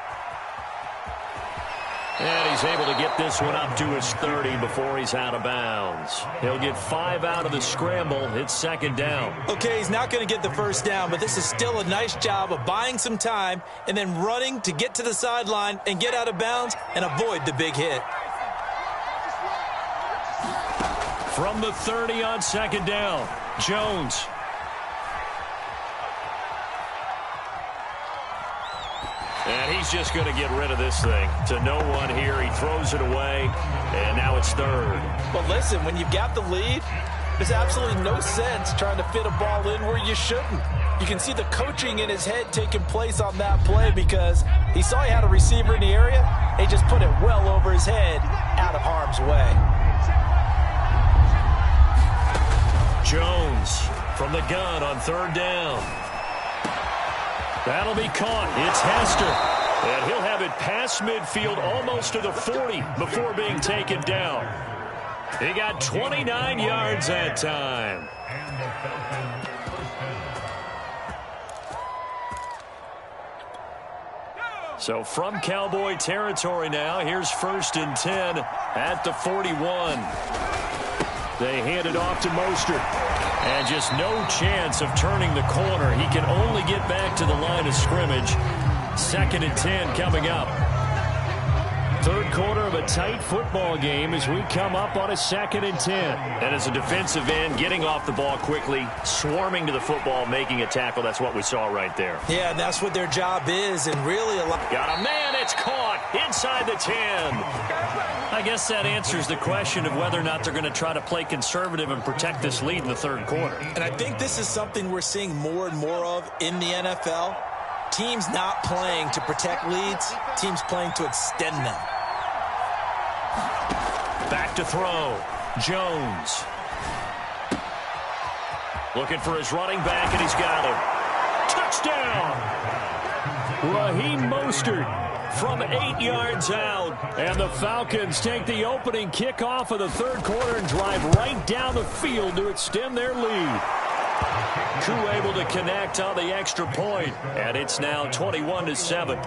And he's able to get this one up to his 30 before he's out of bounds. He'll get 5 out of the scramble. It's 2nd down. Okay, he's not going to get the first down, but this is still a nice job of buying some time and then running to get to the sideline and get out of bounds and avoid the big hit. From the 30 on 2nd down, Jones. And he's just going to get rid of this thing. To no one here. He throws it away, and now it's 3rd. Well, listen, when you've got the lead, there's absolutely no sense trying to fit a ball in where you shouldn't. You can see the coaching in his head taking place on that play because he saw he had a receiver in the area. He just put it well over his head, out of harm's way. Jones from the gun on 3rd down. That'll be caught. It's Hester. And he'll have it past midfield almost to the 40 before being taken down. He got 29 yards that time. So from Cowboy territory now, here's 1st and 10 at the 41. They hand it off to Mostert. And just no chance of turning the corner. He can only get back to the line of scrimmage. 2nd and 10 coming up. 3rd quarter of a tight football game as we come up on a 2nd and 10. And as a defensive end, getting off the ball quickly, swarming to the football, making a tackle. That's what we saw right there. Yeah, that's what their job is, and really a lot. Got a man. It's caught inside the 10. I guess that answers the question of whether or not they're going to try to play conservative and protect this lead in the 3rd quarter. And I think this is something we're seeing more and more of in the NFL. Teams not playing to protect leads, teams playing to extend them. Back to throw. Jones. Looking for his running back, and he's got him. Touchdown! Raheem Mostert from 8 yards out. And the Falcons take the opening kickoff of the 3rd quarter and drive right down the field to extend their lead. Koo able to connect on the extra point, and it's now 21-7.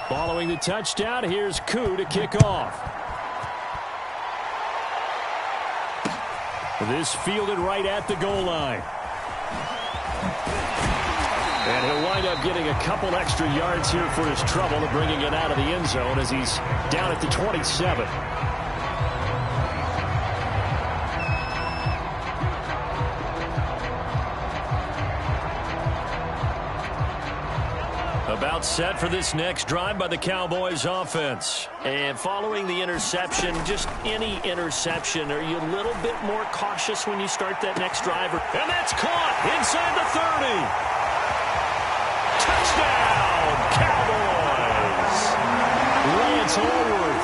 Following the touchdown, here's Koo to kick off. This fielded right at the goal line. And he'll wind up getting a couple extra yards here for his trouble and bringing it out of the end zone as he's down at the 27. About set for this next drive by the Cowboys offense. And following the interception, just any interception, are you a little bit more cautious when you start that next drive? And that's caught inside the 30. Touchdown, Cowboys! Lance Allworth,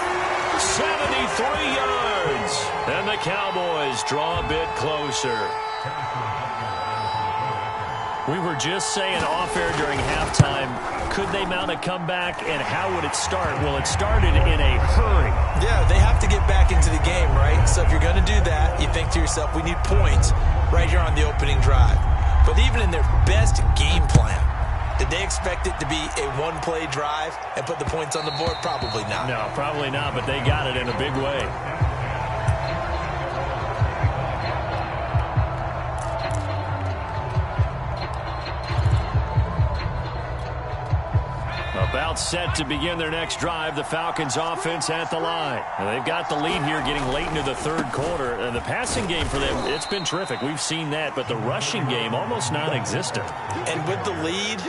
73 yards. And the Cowboys draw a bit closer. We were just saying off-air during halftime, could they mount a comeback, and how would it start? Well, it started in a hurry. Yeah, they have to get back into the game, right? So if you're going to do that, you think to yourself, we need points right here on the opening drive. But even in their best game plan, did they expect it to be a one-play drive and put the points on the board? Probably not. No, probably not, but they got it in a big way. About set to begin their next drive, the Falcons offense at the line. And they've got the lead here getting late into the third quarter. And the passing game for them, it's been terrific. We've seen that, but the rushing game almost non-existent. And with the lead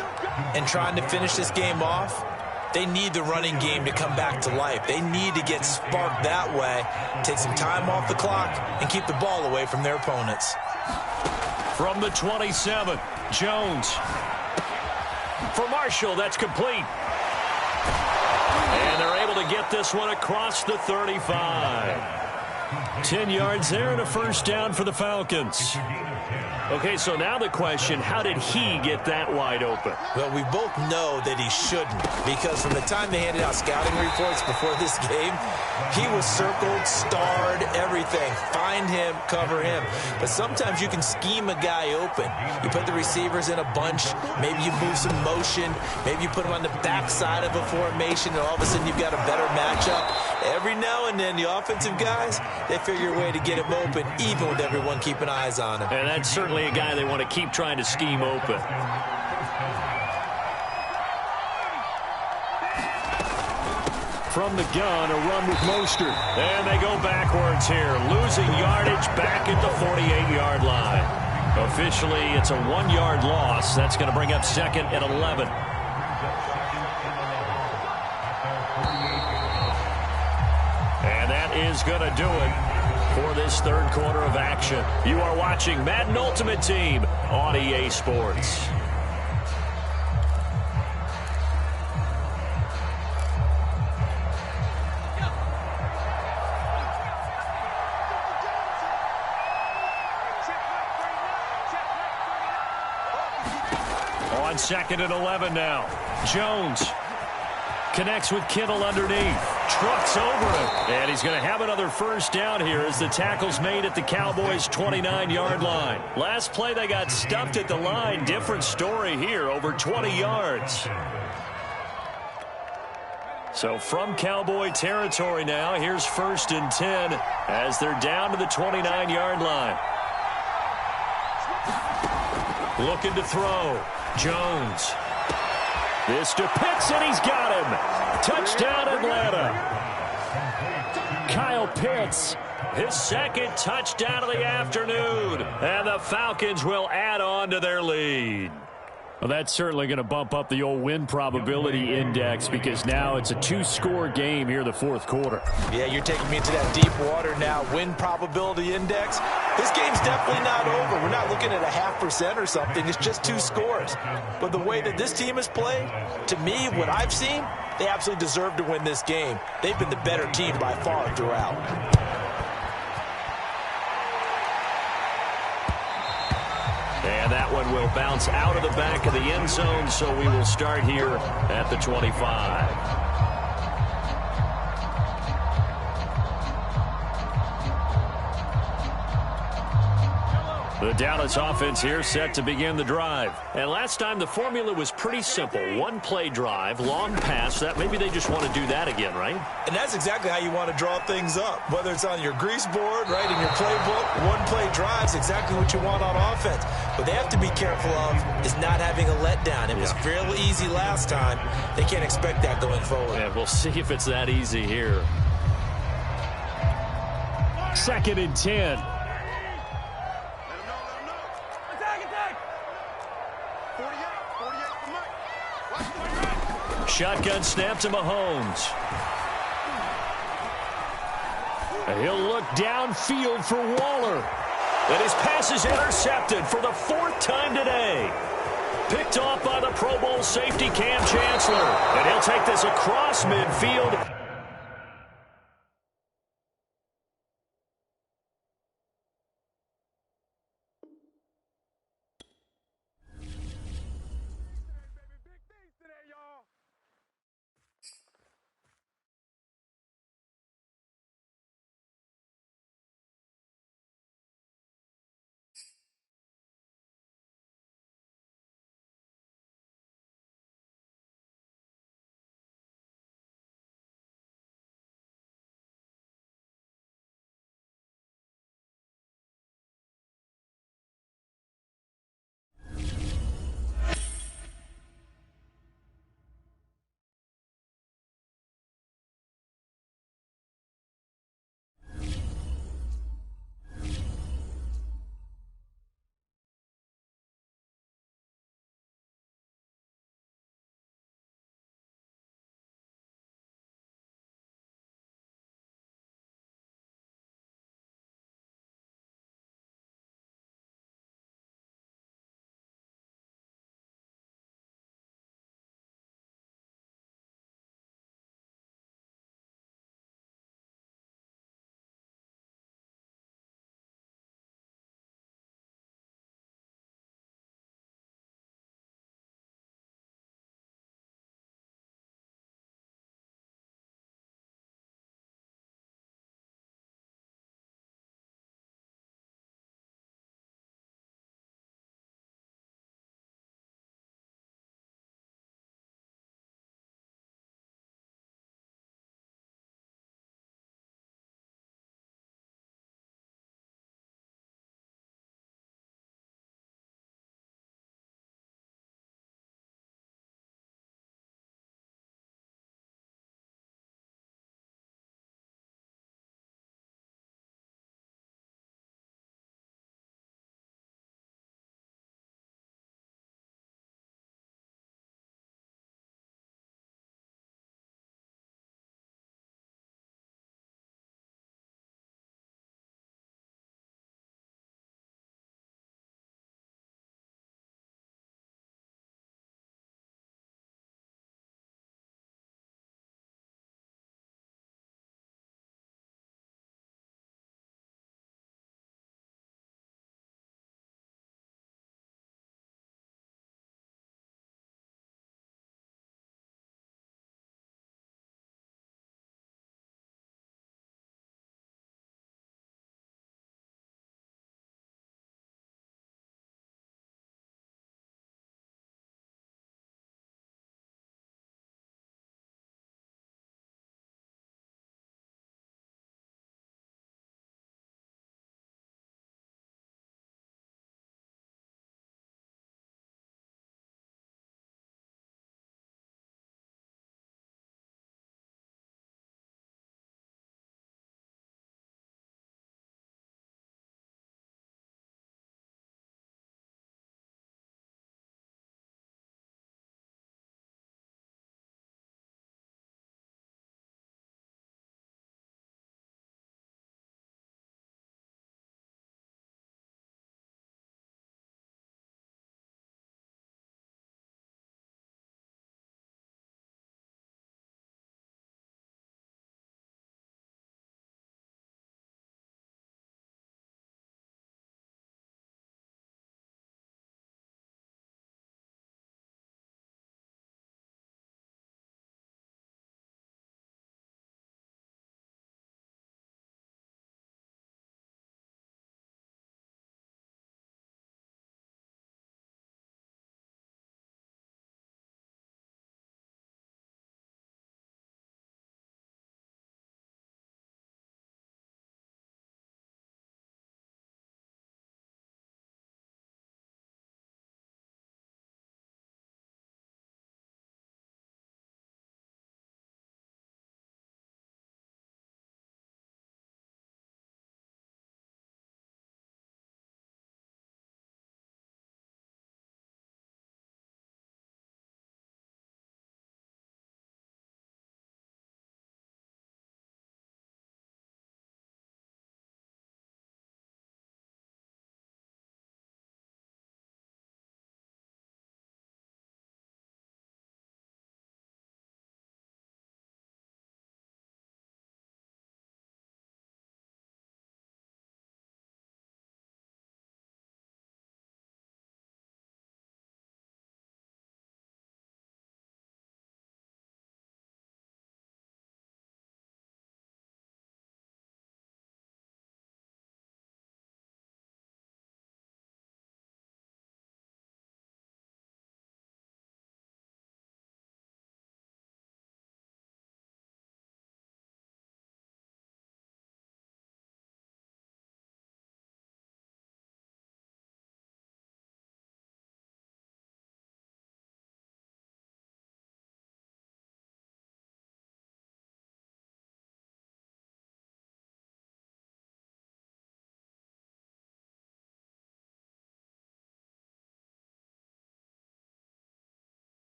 and trying to finish this game off, they need the running game to come back to life. They need to get sparked that way, take some time off the clock, and keep the ball away from their opponents. From the 27, Jones. For Marshall, that's complete. And they're able to get this one across the 35. 10 yards there and a first down for the Falcons. Okay, so now the question, how did he get that wide open? Well, we both know that he shouldn't, because from the time they handed out scouting reports before this game, he was circled, starred, everything. Find him, cover him. But sometimes you can scheme a guy open. You put the receivers in a bunch, maybe you move some motion, maybe you put them on the backside of a formation, and all of a sudden you've got a better matchup. Every now and then, the offensive guys, they figure a way to get him open, even with everyone keeping eyes on him. And that's certainly a guy they want to keep trying to scheme open. From the gun, a run with Mostert. And they go backwards here, losing yardage back at the 48-yard line. Officially, it's a 1-yard loss. That's going to bring up second and 11. And that is going to do it for this third quarter of action. You are watching Madden Ultimate Team on EA Sports. On second and 11 now. Jones connects with Kittle underneath. Trucks over him. And he's going to have another first down here as the tackle's made at the Cowboys' 29-yard line. Last play, they got stuffed at the line. Different story here, over 20 yards. So from Cowboy territory now, here's first and 10 as they're down to the 29-yard line. Looking to throw. Jones. This to Pitts, and he's got him. Touchdown, Atlanta. Kyle Pitts, his second touchdown of the afternoon. And the Falcons will add on to their lead. Well, that's certainly going to bump up the old win probability index because now it's a 2-score game here in the fourth quarter. Yeah, you're taking me into that deep water now. Win probability index. This game's definitely not over. We're not looking at a 0.5% or something. It's just 2 scores. But the way that this team has played, to me, what I've seen, they absolutely deserve to win this game. They've been the better team by far throughout. And that one will bounce out of the back of the end zone, so we will start here at the 25. The Dallas offense here set to begin the drive. And last time the formula was pretty simple. 1-play drive, long pass. That maybe they just want to do that again, right? And that's exactly how you want to draw things up. Whether it's on your grease board, right, in your playbook, 1-play drive is exactly what you want on offense. What they have to be careful of is not having a letdown. It was fairly easy last time. They can't expect that going forward. Yeah, we'll see if it's that easy here. Second and 10. Shotgun snap to Mahomes. And he'll look downfield for Waller. And his pass is intercepted for the 4th time today. Picked off by the Pro Bowl safety Cam Chancellor. And he'll take this across midfield.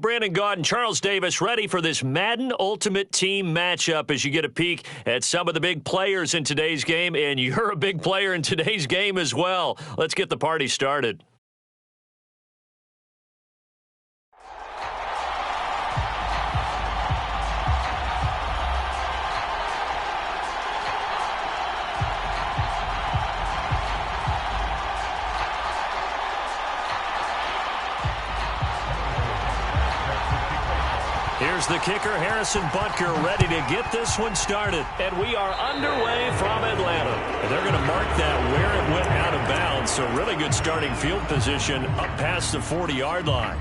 Brandon Gaud and Charles Davis ready for this Madden Ultimate Team matchup as you get a peek at some of the big players in today's game, and you're a big player in today's game as well. Let's get the party started. Here's the kicker, Harrison Butker, ready to get this one started. And we are underway from Atlanta. And they're going to mark that where it went out of bounds. So really good starting field position up past the 40-yard line.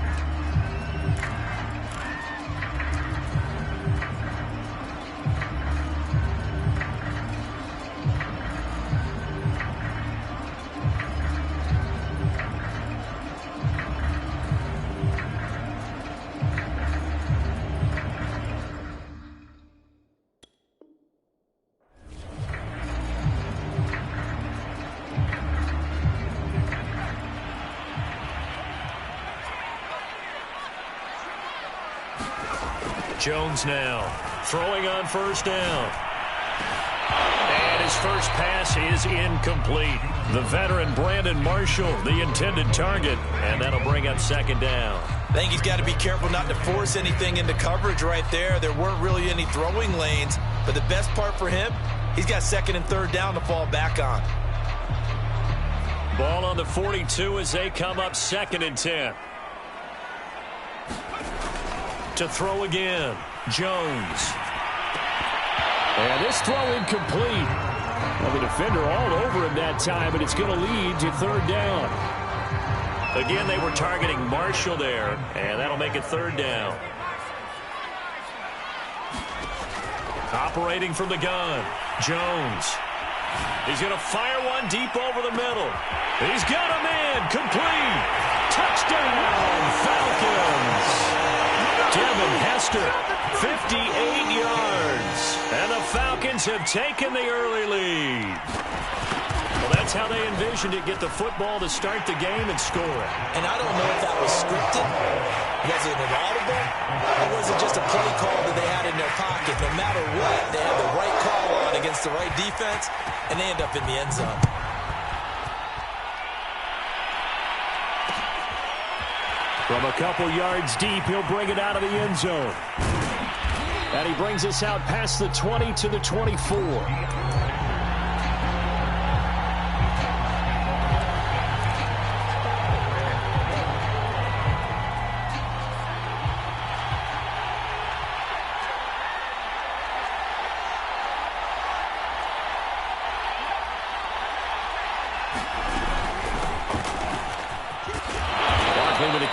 Jones now throwing on first down. And his first pass is incomplete. The veteran Brandon Marshall, the intended target, and that'll bring up second down. I think he's got to be careful not to force anything into coverage right there. There weren't really any throwing lanes, but the best part for him, he's got second and third down to fall back on. Ball on the 42 as they come up second and 10. To throw again, Jones. And this throw incomplete. Well, the defender all over him that time, but it's going to lead to third down. Again, they were targeting Marshall there, and that'll make it third down. Operating from the gun, Jones. He's going to fire one deep over the middle. He's got a man, complete. Touchdown, Falcons. Devin Hester, 58 yards. And the Falcons have taken the early lead. Well, that's how they envisioned it, get the football to start the game and score it. And I don't know if that was scripted. Was it an audible? Or was it just a play call that they had in their pocket? No matter what, they had the right call on against the right defense, and they end up in the end zone. From a couple yards deep, he'll bring it out of the end zone. And he brings us out past the 20 to the 24.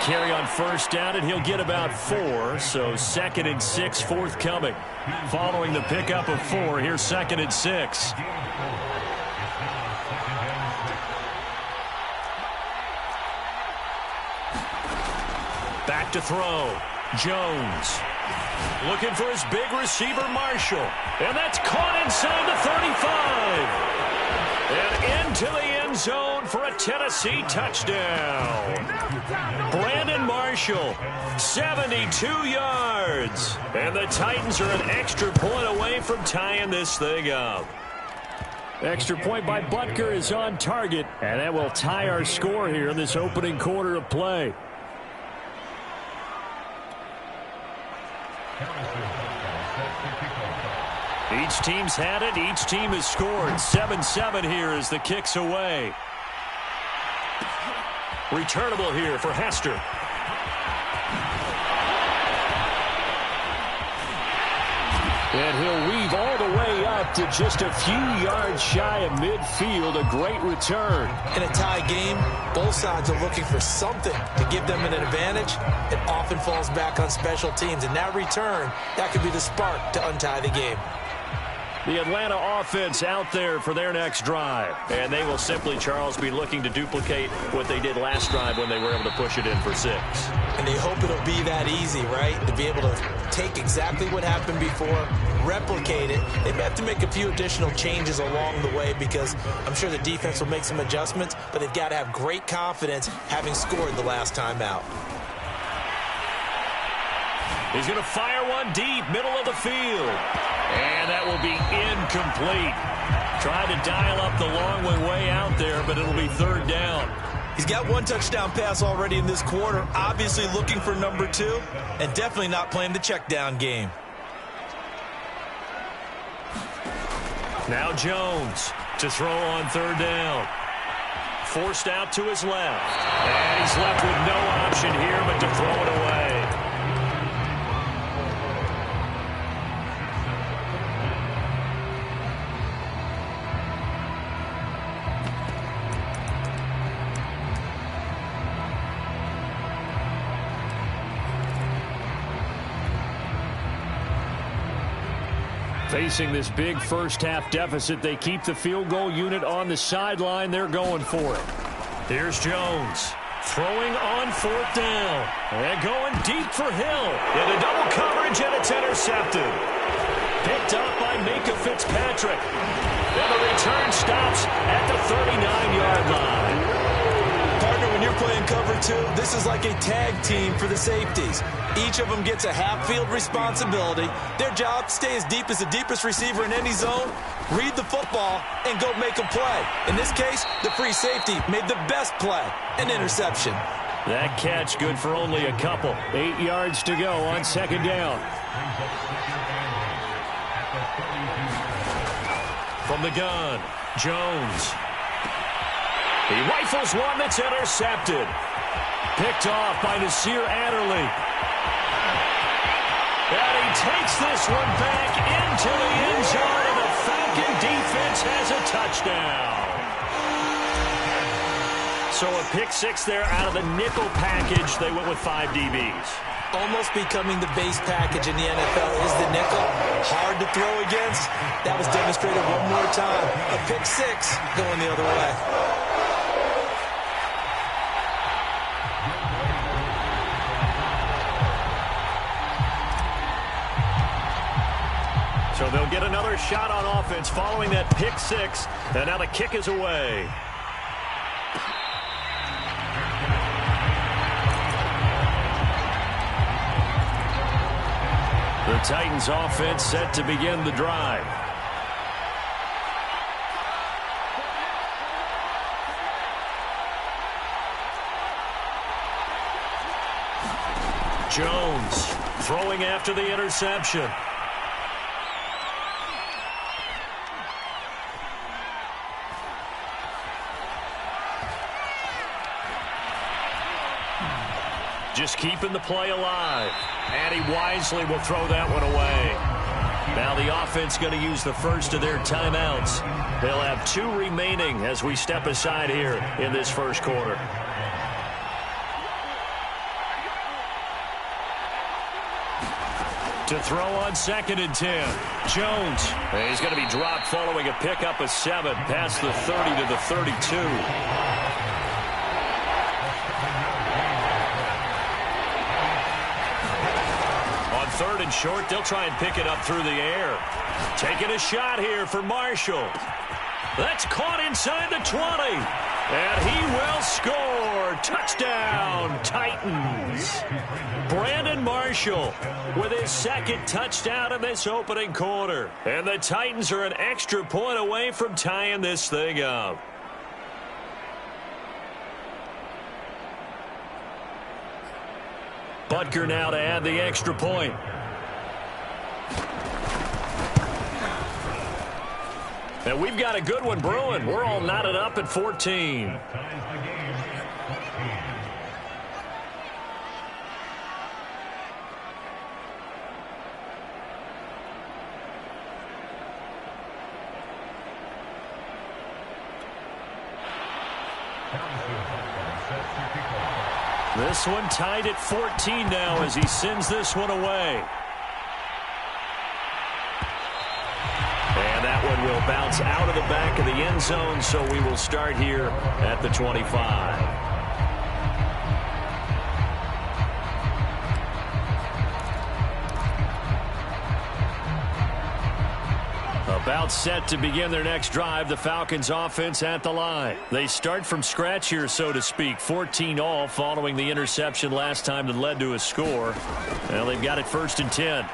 Carry on first down, and he'll get about 4. So second and 6 forthcoming. Following the pickup of 4, here's second and 6. Back to throw. Jones. Looking for his big receiver, Marshall. And that's caught inside the 35. And into the end zone for a Tennessee touchdown. Brandon Marshall, 72 yards. And the Titans are an extra point away from tying this thing up. Extra point by Butker is on target, and that will tie our score here in this opening quarter of play. Each team's had it. Each team has scored. 7-7 here as the kick's away. Returnable here for Hester. And he'll weave all the way up to just a few yards shy of midfield. A great return. In a tie game, both sides are looking for something to give them an advantage. It often falls back on special teams. And that return, that could be the spark to untie the game. The Atlanta offense out there for their next drive. And they will simply, Charles, be looking to duplicate what they did last drive when they were able to push it in for 6. And they hope it'll be that easy, right? To be able to take exactly what happened before, replicate it. They may have to make a few additional changes along the way because I'm sure the defense will make some adjustments, but they've got to have great confidence having scored the last time out. He's going to fire one deep, middle of the field. And that will be incomplete. Tried to dial up the long way out there, but it'll be third down. He's got one touchdown pass already in this quarter, obviously looking for number 2, and definitely not playing the check down game. Now Jones to throw on third down. Forced out to his left. And he's left with no option here but to throw it away. Facing this big first-half deficit, they keep the field goal unit on the sideline. They're going for it. Here's Jones throwing on fourth down. And going deep for Hill. Into double coverage, and it's intercepted. Picked up by Micah Fitzpatrick. And the return stops at the 39-yard line. Partner, when you're playing cover 2, this is like a tag team for the safeties. Each of them gets a half-field responsibility. Their job, stay as deep as the deepest receiver in any zone, read the football, and go make a play. In this case, the free safety made the best play, an interception. That catch good for only a couple. 8 yards to go on second down. From the gun, Jones. He rifles one that's intercepted. Picked off by Nasir Adderley. And he takes this one back into the end zone, and the Falcon defense has a touchdown. So a pick 6 there out of the nickel package. They went with 5 DBs. Almost becoming the base package in the NFL is the nickel. Hard to throw against. That was demonstrated one more time. A pick 6 going the other way. So they'll get another shot on offense following that pick 6. And now the kick is away. The Titans offense set to begin the drive. Jones throwing after the interception. Just keeping the play alive. And he wisely will throw that one away. Now the offense going to use the first of their timeouts. They'll have 2 remaining as we step aside here in this first quarter. To throw on 2nd and 10. Jones. He's going to be dropped following a pickup of 7 past the 30 to the 32. Third and short, they'll try and pick it up through the air. Taking a shot here for Marshall. That's caught inside the 20. And he will score. Touchdown, Titans. Brandon Marshall with his 2nd touchdown in this opening quarter. And the Titans are an extra point away from tying this thing up. Butker now to add the extra point. And we've got a good one brewing. We're all knotted up at 14. This one tied at 14 now as he sends this one away. And that one will bounce out of the back of the end zone, so we will start here at the 25. A About set to begin their next drive, the Falcons offense at the line. They start from scratch here, so to speak. 14 all following the interception last time that led to a score. Well, they've got it 1st and 10.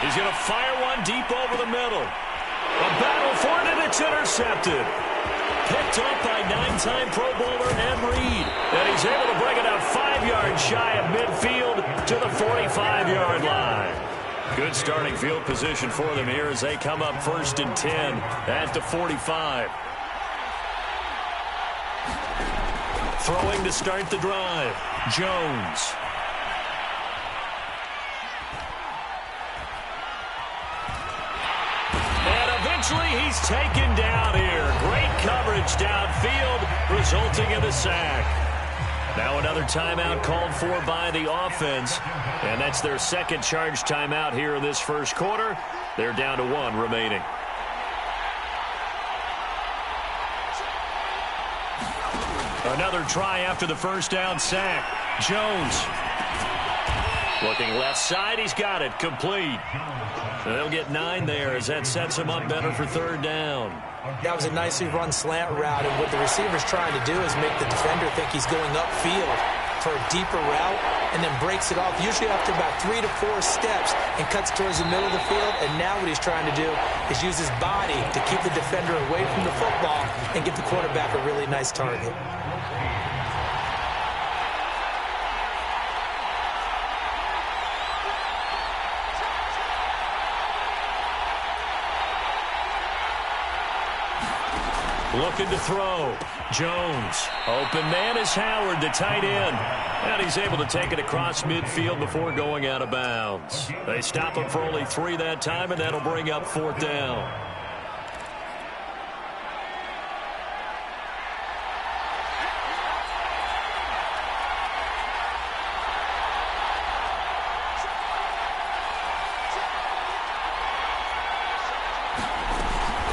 He's going to fire one deep over the middle. A battle for it, and it's intercepted. Picked up by 9-time Pro Bowler Ed Reed. And he's able to bring it out 5 yards shy of midfield to the 45-yard line. Good starting field position for them here as they come up 1st and 10 at the 45. Throwing to start the drive, Jones. And eventually he's taken down here. Great coverage downfield, resulting in the sack. Now another timeout called for by the offense, and that's their second charge timeout here in this first quarter. They're down to 1 remaining. Another try after the first down sack. Jones. Looking left side, he's got it, complete. They'll get 9 there as that sets him up better for 3rd down. That was a nicely run slant route, and what the receiver's trying to do is make the defender think he's going upfield for a deeper route and then breaks it off, usually after about 3 to 4 steps, and cuts towards the middle of the field. And now what he's trying to do is use his body to keep the defender away from the football and give the quarterback a really nice target. Looking to throw. Jones. Open man is Howard, the tight end. And he's able to take it across midfield before going out of bounds. They stop him for only 3 that time, and that'll bring up 4th down.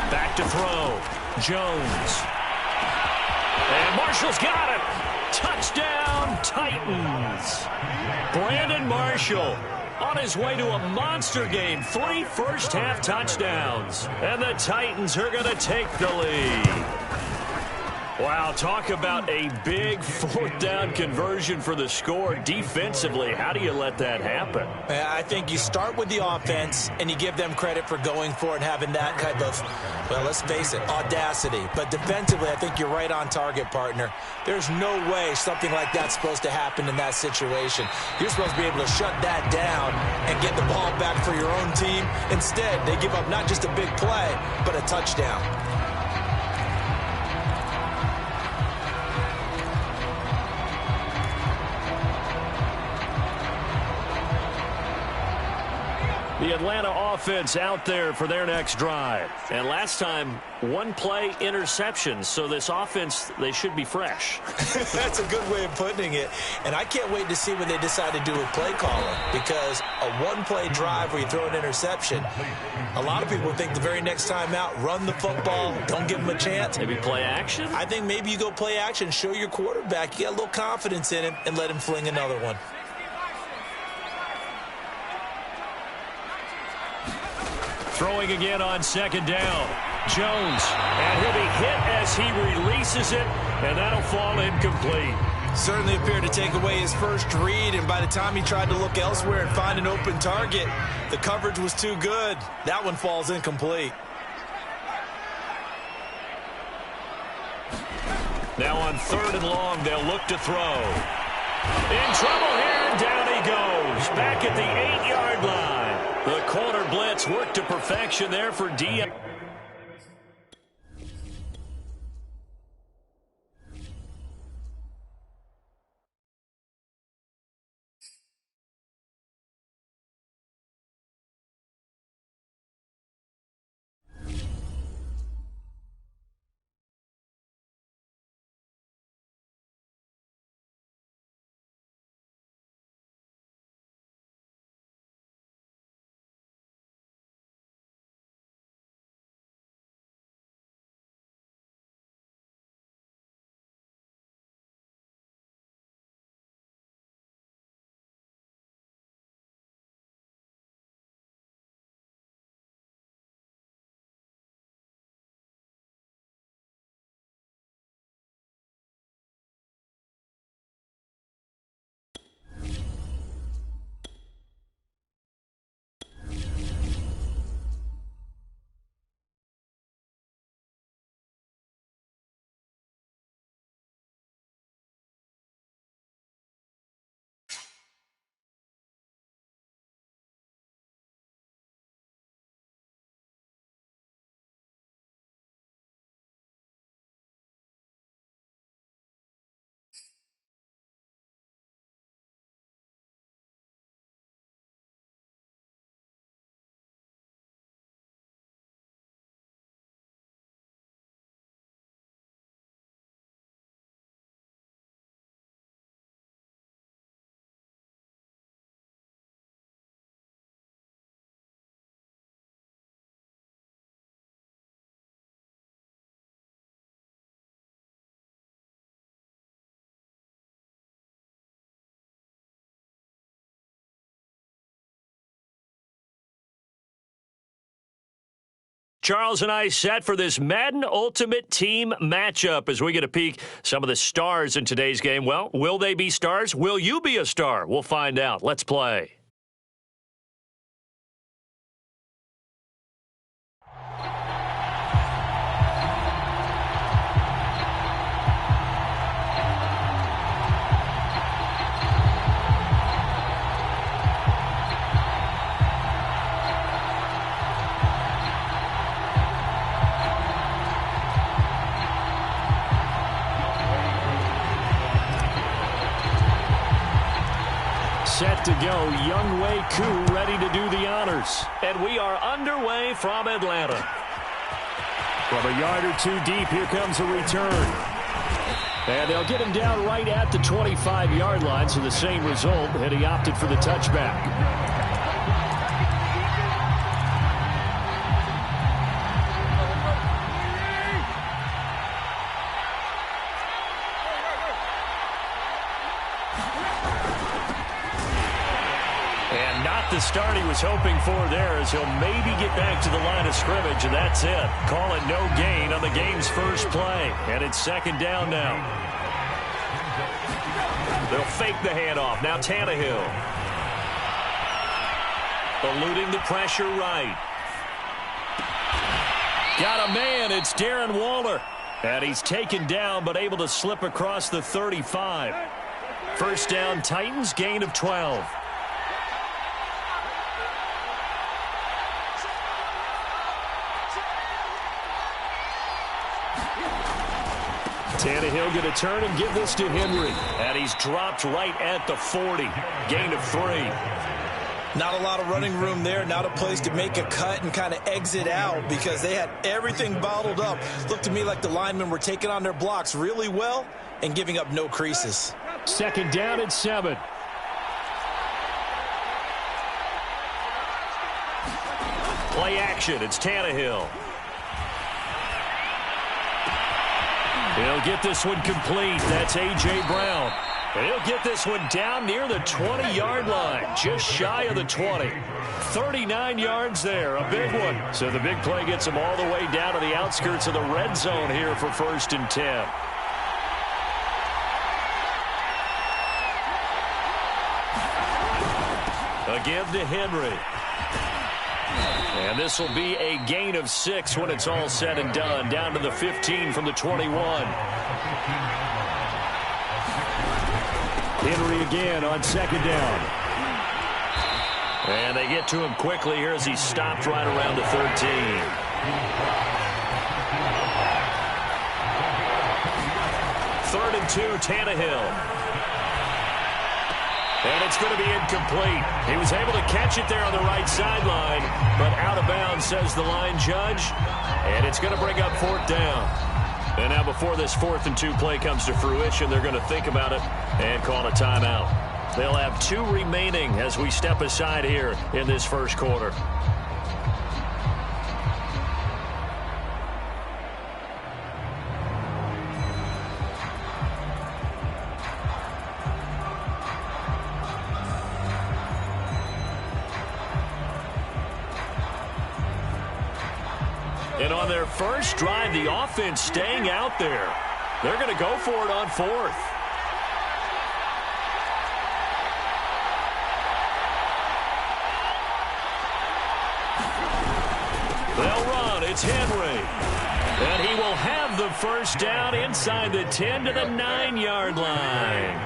Back to throw. Jones. And Marshall's got it. Touchdown, Titans. Brandon Marshall on his way to a monster game. 3 first-half touchdowns. And the Titans are going to take the lead. Wow, talk about a big 4th down conversion for the score. Defensively, how do you let that happen? I think you start with the offense, and you give them credit for going for it and having that kind of, well, let's face it, audacity. But defensively, I think you're right on target, partner. There's no way something like that's supposed to happen in that situation. You're supposed to be able to shut that down and get the ball back for your own team. Instead, they give up not just a big play, but a touchdown. The Atlanta offense out there for their next drive. And last time, 1 play interception. So this offense, they should be fresh. That's a good way of putting it. And I can't wait to see what they decide to do with play calling. Because a 1-play drive where you throw an interception, a lot of people think the very next time out, run the football, don't give them a chance. Maybe play action? I think maybe you go play action, show your quarterback you got a little confidence in him, and let him fling another one. Throwing again on 2nd down. Jones. And he'll be hit as he releases it, and that'll fall incomplete. Certainly appeared to take away his first read, and by the time he tried to look elsewhere and find an open target, the coverage was too good. That one falls incomplete. Now on 3rd and long, they'll look to throw. In trouble here, and down he goes. Back at the 8-yard line. The corner blitz worked to perfection there for D. Charles and I set for this Madden Ultimate Team matchup as we get a peek some of the stars in today's game. Well, will they be stars? Will you be a star? We'll find out. Let's play. Set to go, Younghoe Koo ready to do the honors. And we are underway from Atlanta. From a yard or two deep, here comes a return. And they'll get him down right at the 25-yard line, so the same result, and he opted for the touchback. The start he was hoping for there as he'll maybe get back to the line of scrimmage, and that's it. Call it no gain on the game's first play, and it's second down now. They'll fake the handoff. Now Tannehill. Eluding the pressure right. Got a man. It's Darren Waller. And he's taken down but able to slip across the 35. First down, Titans, gain of 12. Tannehill going to turn and give this to Henry. And he's dropped right at the 40. Gain of 3. Not a lot of running room there. Not a place to make a cut and kind of exit out because they had everything bottled up. Looked to me like the linemen were taking on their blocks really well and giving up no creases. Second down and 7. Play action. It's Tannehill. He'll get this one complete. That's A.J. Brown. He'll get this one down near the 20-yard line, just shy of the 20. 39 yards there, a big one. So the big play gets him all the way down to the outskirts of the red zone here for 1st and 10. A give to Henry. And this will be a gain of 6 when it's all said and done. Down to the 15 from the 21. Henry again on second down. And they get to him quickly here as he stopped right around the 13. Third and 2, Tannehill. And it's going to be incomplete. He was able to catch it there on the right sideline, but out of bounds, says the line judge. And it's going to bring up 4th down. And now before this 4th and 2 play comes to fruition, they're going to think about it and call a timeout. They'll have 2 remaining as we step aside here in this first quarter. And on their first drive, the offense staying out there. They're going to go for it on 4th. They'll run. It's Henry. And he will have the first down inside the 10 to the 9-yard line.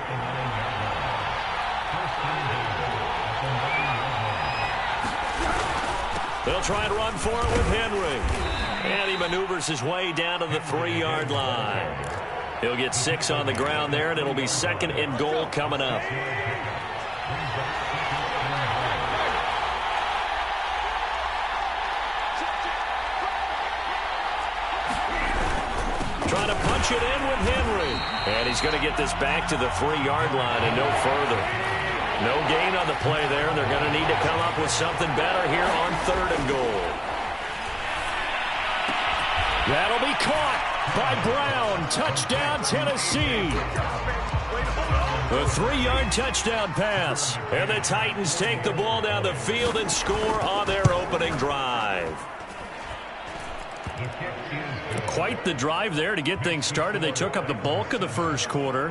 They'll try and run for it with Henry. And he maneuvers his way down to the 3-yard line. He'll get 6 on the ground there, and it'll be 2nd and goal coming up. Trying to punch it in with Henry. And he's going to get this back to the 3-yard line and no further. No gain on the play there. They're going to need to come up with something better here on 3rd and goal. That'll be caught by Brown. Touchdown, Tennessee. A 3-yard touchdown pass. And the Titans take the ball down the field and score on their opening drive. quite the drive there to get things started. They took up the bulk of the first quarter,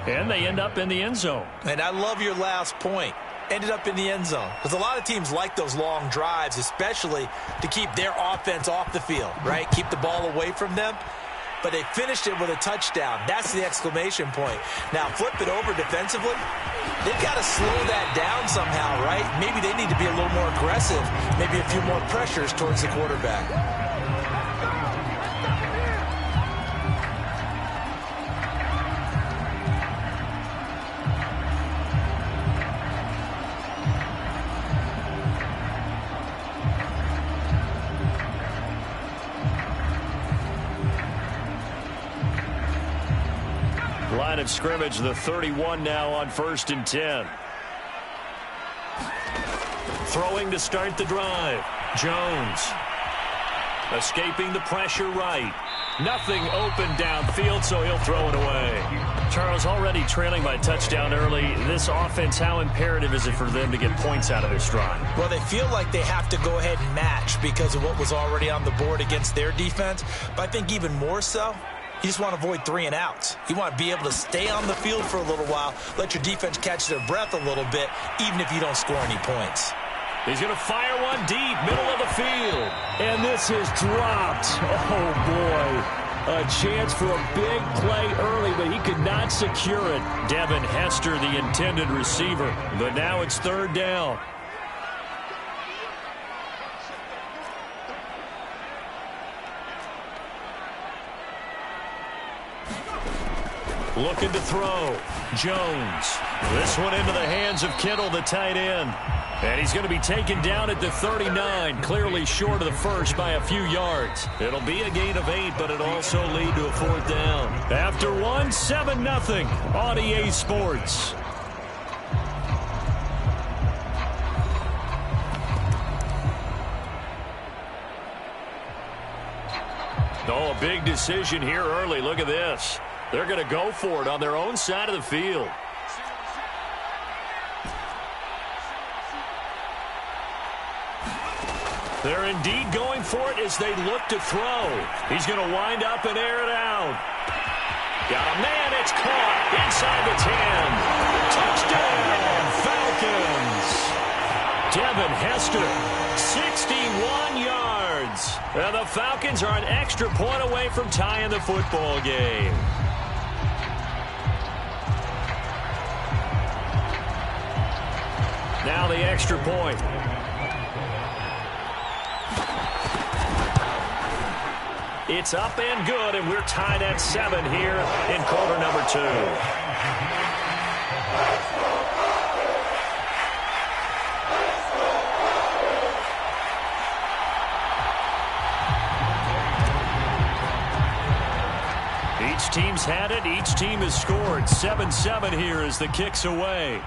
and they end up in the end zone. And I love your last point. Ended up in the end zone. Because a lot of teams like those long drives, especially to keep their offense off the field, right? Keep the ball away from them. But they finished it with a touchdown. That's the exclamation point. Now, flip it over defensively. They've got to slow that down somehow, right? Maybe they need to be a little more aggressive. Maybe a few more pressures towards the quarterback. Line of scrimmage, the 31 now on 1st and 10. Throwing to start the drive. Jones. Escaping the pressure right. Nothing open downfield, so he'll throw it away. Charles, already trailing by touchdown early. This offense, how imperative is it for them to get points out of this drive? Well, they feel like they have to go ahead and match because of what was already on the board against their defense. But I think even more so, you just want to avoid 3 and outs. You want to be able to stay on the field for a little while, let your defense catch their breath a little bit, even if you don't score any points. He's going to fire one deep, middle of the field. And this is dropped. Oh, boy. A chance for a big play early, but he could not secure it. Devin Hester, the intended receiver. But now it's 3rd down. Looking to throw. Jones. This one into the hands of Kittle, the tight end. And he's going to be taken down at the 39, clearly short of the first by a few yards. It'll be a gain of 8, but it'll also lead to a 4th down. After one, 7-0 on EA Sports. Oh, a big decision here early. Look at this. They're going to go for it on their own side of the field. They're indeed going for it as they look to throw. He's going to wind up and air it out. Got a man. It's caught inside the 10. Touchdown, Falcons. Devin Hester, 61 yards. And the Falcons are an extra point away from tying the football game. Now the extra point. It's up and good, and we're tied at 7 here in quarter number 2. Each team's had it. Each team has scored. 7-7 here as the kick's away.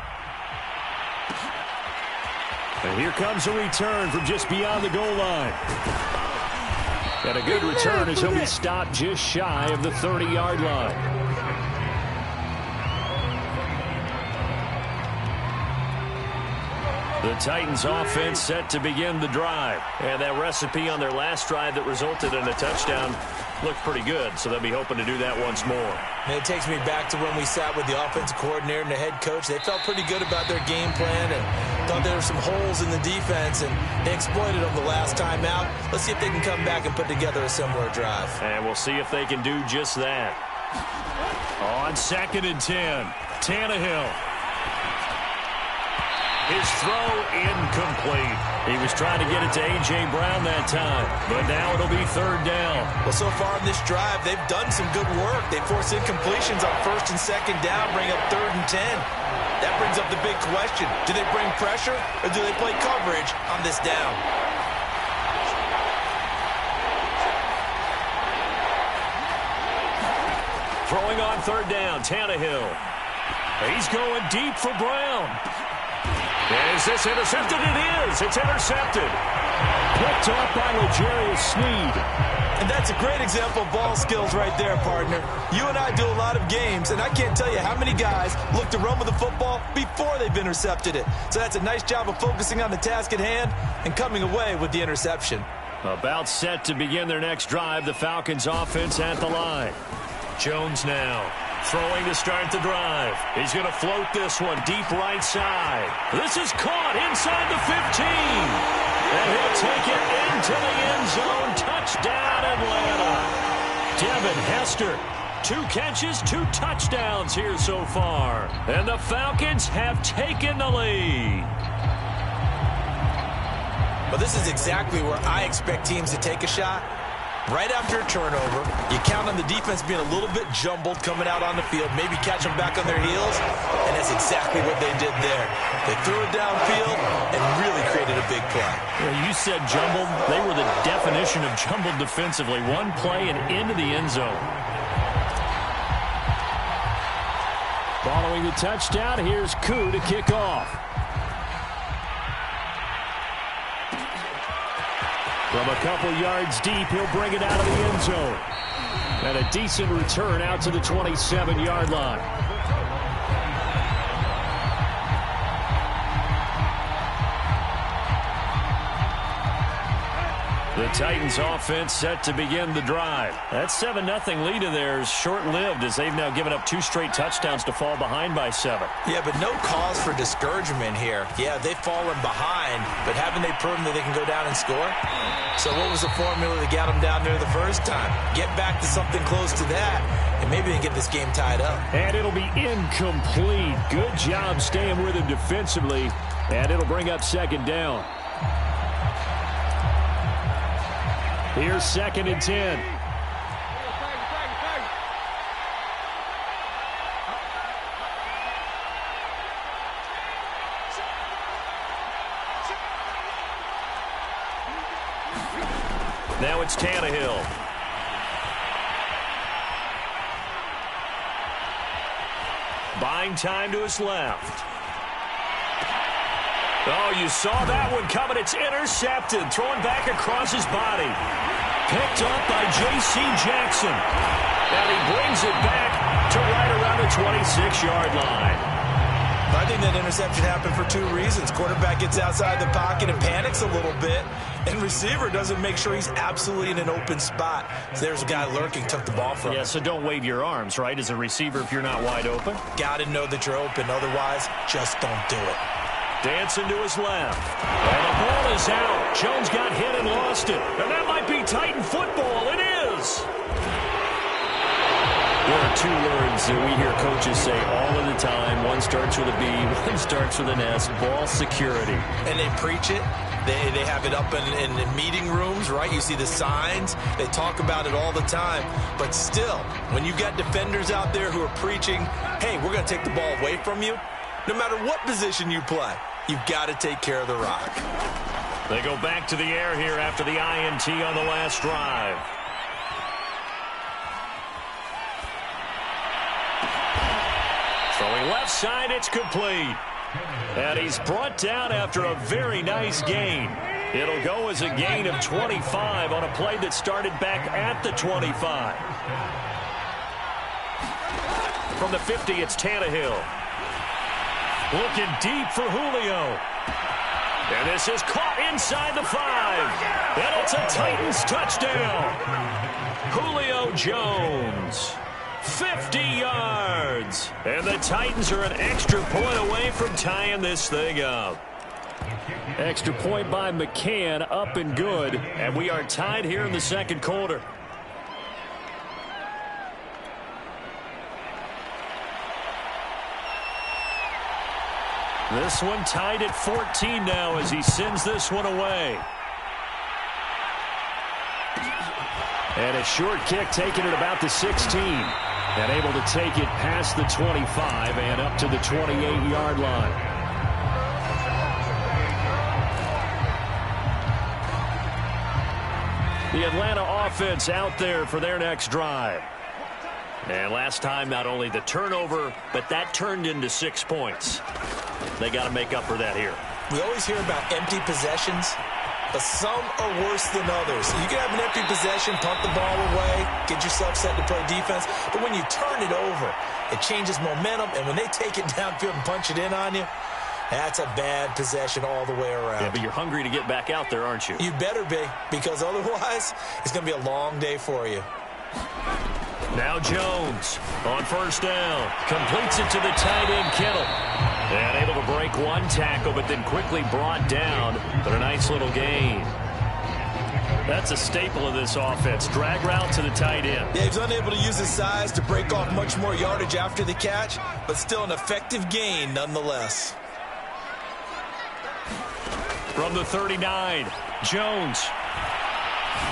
And here comes a return from just beyond the goal line. And a good return as he'll be stopped just shy of the 30-yard line. The Titans offense set to begin the drive. And that recipe on their last drive that resulted in a touchdown looked pretty good, so they'll be hoping to do that once more. And it takes me back to when we sat with the offensive coordinator and the head coach. They felt pretty good about their game plan and thought there were some holes in the defense, and they exploited them the last time out. Let's see if they can come back and put together a similar drive. And we'll see if they can do just that. On 2nd and 10, Tannehill. His throw incomplete. He was trying to get it to A.J. Brown that time, but now it'll be 3rd down. Well, so far in this drive, they've done some good work. They force incompletions on 1st and 2nd down, bring up 3rd and 10. That brings up the big question. Do they bring pressure, or do they play coverage on this down? Throwing on 3rd down, Tannehill. He's going deep for Brown. Is this intercepted? It is. It's intercepted. Picked off by L'Jarius Sneed. And that's a great example of ball skills right there, partner. You and I do a lot of games, and I can't tell you how many guys look to run with the football before they've intercepted it. So that's a nice job of focusing on the task at hand and coming away with the interception. About set to begin their next drive. The Falcons offense at the line. Jones now throwing to start the drive. He's going to float this one deep right side. This is caught inside the 15. And he'll take it into the end zone. Touchdown, Atlanta. Devin Hester. 2 catches, 2 touchdowns here so far. And the Falcons have taken the lead. Well, this is exactly where I expect teams to take a shot. Right after a turnover, you count on the defense being a little bit jumbled coming out on the field, maybe catch them back on their heels, and that's exactly what they did there. They threw it downfield and really created a big play. Well, you said jumbled. They were the definition of jumbled defensively. One play and into the end zone. Following the touchdown, here's Koo to kick off. From a couple yards deep, he'll bring it out of the end zone. And a decent return out to the 27-yard line. The Titans offense set to begin the drive. That 7-0 lead of theirs short-lived as they've now given up 2 straight touchdowns to fall behind by 7. Yeah, but no cause for discouragement here. Yeah, they've fallen behind, but haven't they proven that they can go down and score? So what was the formula that got them down there the first time? Get back to something close to that, and maybe they get this game tied up. And it'll be incomplete. Good job staying with him defensively, and it'll bring up 2nd down. Here's 2nd and 10. Now it's Tannehill. Buying time to his left. Oh, you saw that one coming. It's intercepted. Thrown back across his body. Picked up by J.C. Jackson. And he brings it back to right around the 26-yard line. I think that interception happened for 2 reasons. Quarterback gets outside the pocket and panics a little bit. And receiver doesn't make sure he's absolutely in an open spot. So there's a guy lurking, took the ball from him. Yeah, so don't wave your arms, right, as a receiver if you're not wide open. Got to know that you're open. Otherwise, just don't do it. Dancing to his left. And the ball is out. Jones got hit and lost it. And that might be Titan football. It is. There are 2 words that we hear coaches say all of the time. One starts with a B, one starts with an S. Ball security. And they preach it. They have it up in meeting rooms, right? You see the signs. They talk about it all the time. But still, when you got defenders out there who are preaching, hey, we're going to take the ball away from you, no matter what position you play, you've got to take care of the rock. They go back to the air here after the INT on the last drive. Throwing left side, it's complete. And he's brought down after a very nice gain. It'll go as a gain of 25 on a play that started back at the 25. From the 50, it's Tannehill. Looking deep for Julio. And this is caught inside the 5. And it's a Titans touchdown. Julio Jones. 50 yards. And the Titans are an extra point away from tying this thing up. Extra point by McCann, up and good. And we are tied here in the 2nd quarter. This one tied at 14 now as he sends this one away. And a short kick taken at about the 16. And able to take it past the 25 and up to the 28-yard line. The Atlanta offense out there for their next drive. And last time, not only the turnover, but that turned into 6 points. They got to make up for that here. We always hear about empty possessions, but some are worse than others. You can have an empty possession, punt the ball away, get yourself set to play defense, but when you turn it over, it changes momentum, and when they take it downfield and punch it in on you, That's a bad possession all the way around. Yeah, but you're hungry to get back out there, aren't you? You better be, because otherwise it's going to be a long day for you. Now Jones on first down. Completes it to the tight end, Kittle. And able to break one tackle, but then quickly brought down. But a nice little gain. That's a staple of this offense. Drag route to the tight end. Yeah, he's unable to use his size to break off much more yardage after the catch, but still an effective gain nonetheless. From the 39, Jones.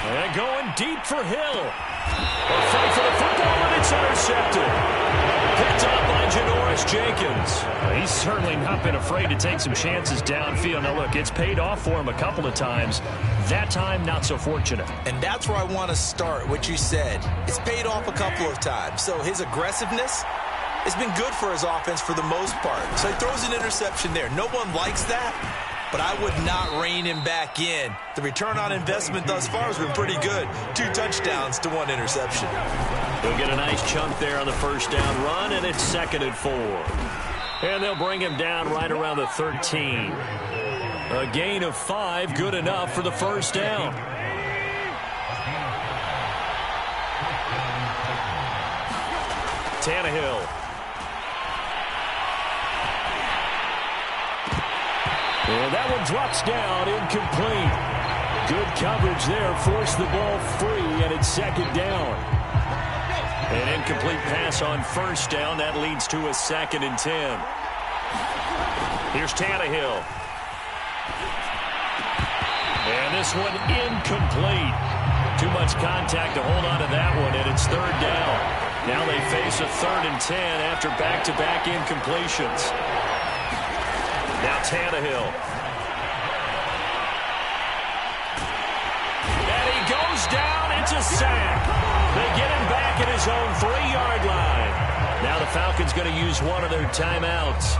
And going deep for Hill. A fight for the football, and it's intercepted. Picked up by Janoris Jenkins. He's certainly not been afraid to take some chances downfield. Now, look, it's paid off for him a couple of times. That time, not so fortunate. And that's where I want to start, what you said. It's paid off a couple of times. So his aggressiveness has been good for his offense for the most part. So he throws an interception there. No one likes that, but I would not rein him back in. The return on investment thus far has been pretty good. 2 touchdowns to 1 interception. He'll get a nice chunk there on the first down run, and it's 2nd and 4. And they'll bring him down right around the 13. A gain of 5, good enough for the first down. Tannehill. And that one drops down, incomplete. Good coverage there, forced the ball free, and it's 2nd down. An incomplete pass on first down. That leads to a 2nd and 10. Here's Tannehill. And this one incomplete. Too much contact to hold on to that one, and it's 3rd down. Now they face a 3rd and 10 after back-to-back incompletions. Now Tannehill. And he goes down. It's a sack. They get him back at his own 3-yard line. Now the Falcons going to use one of their timeouts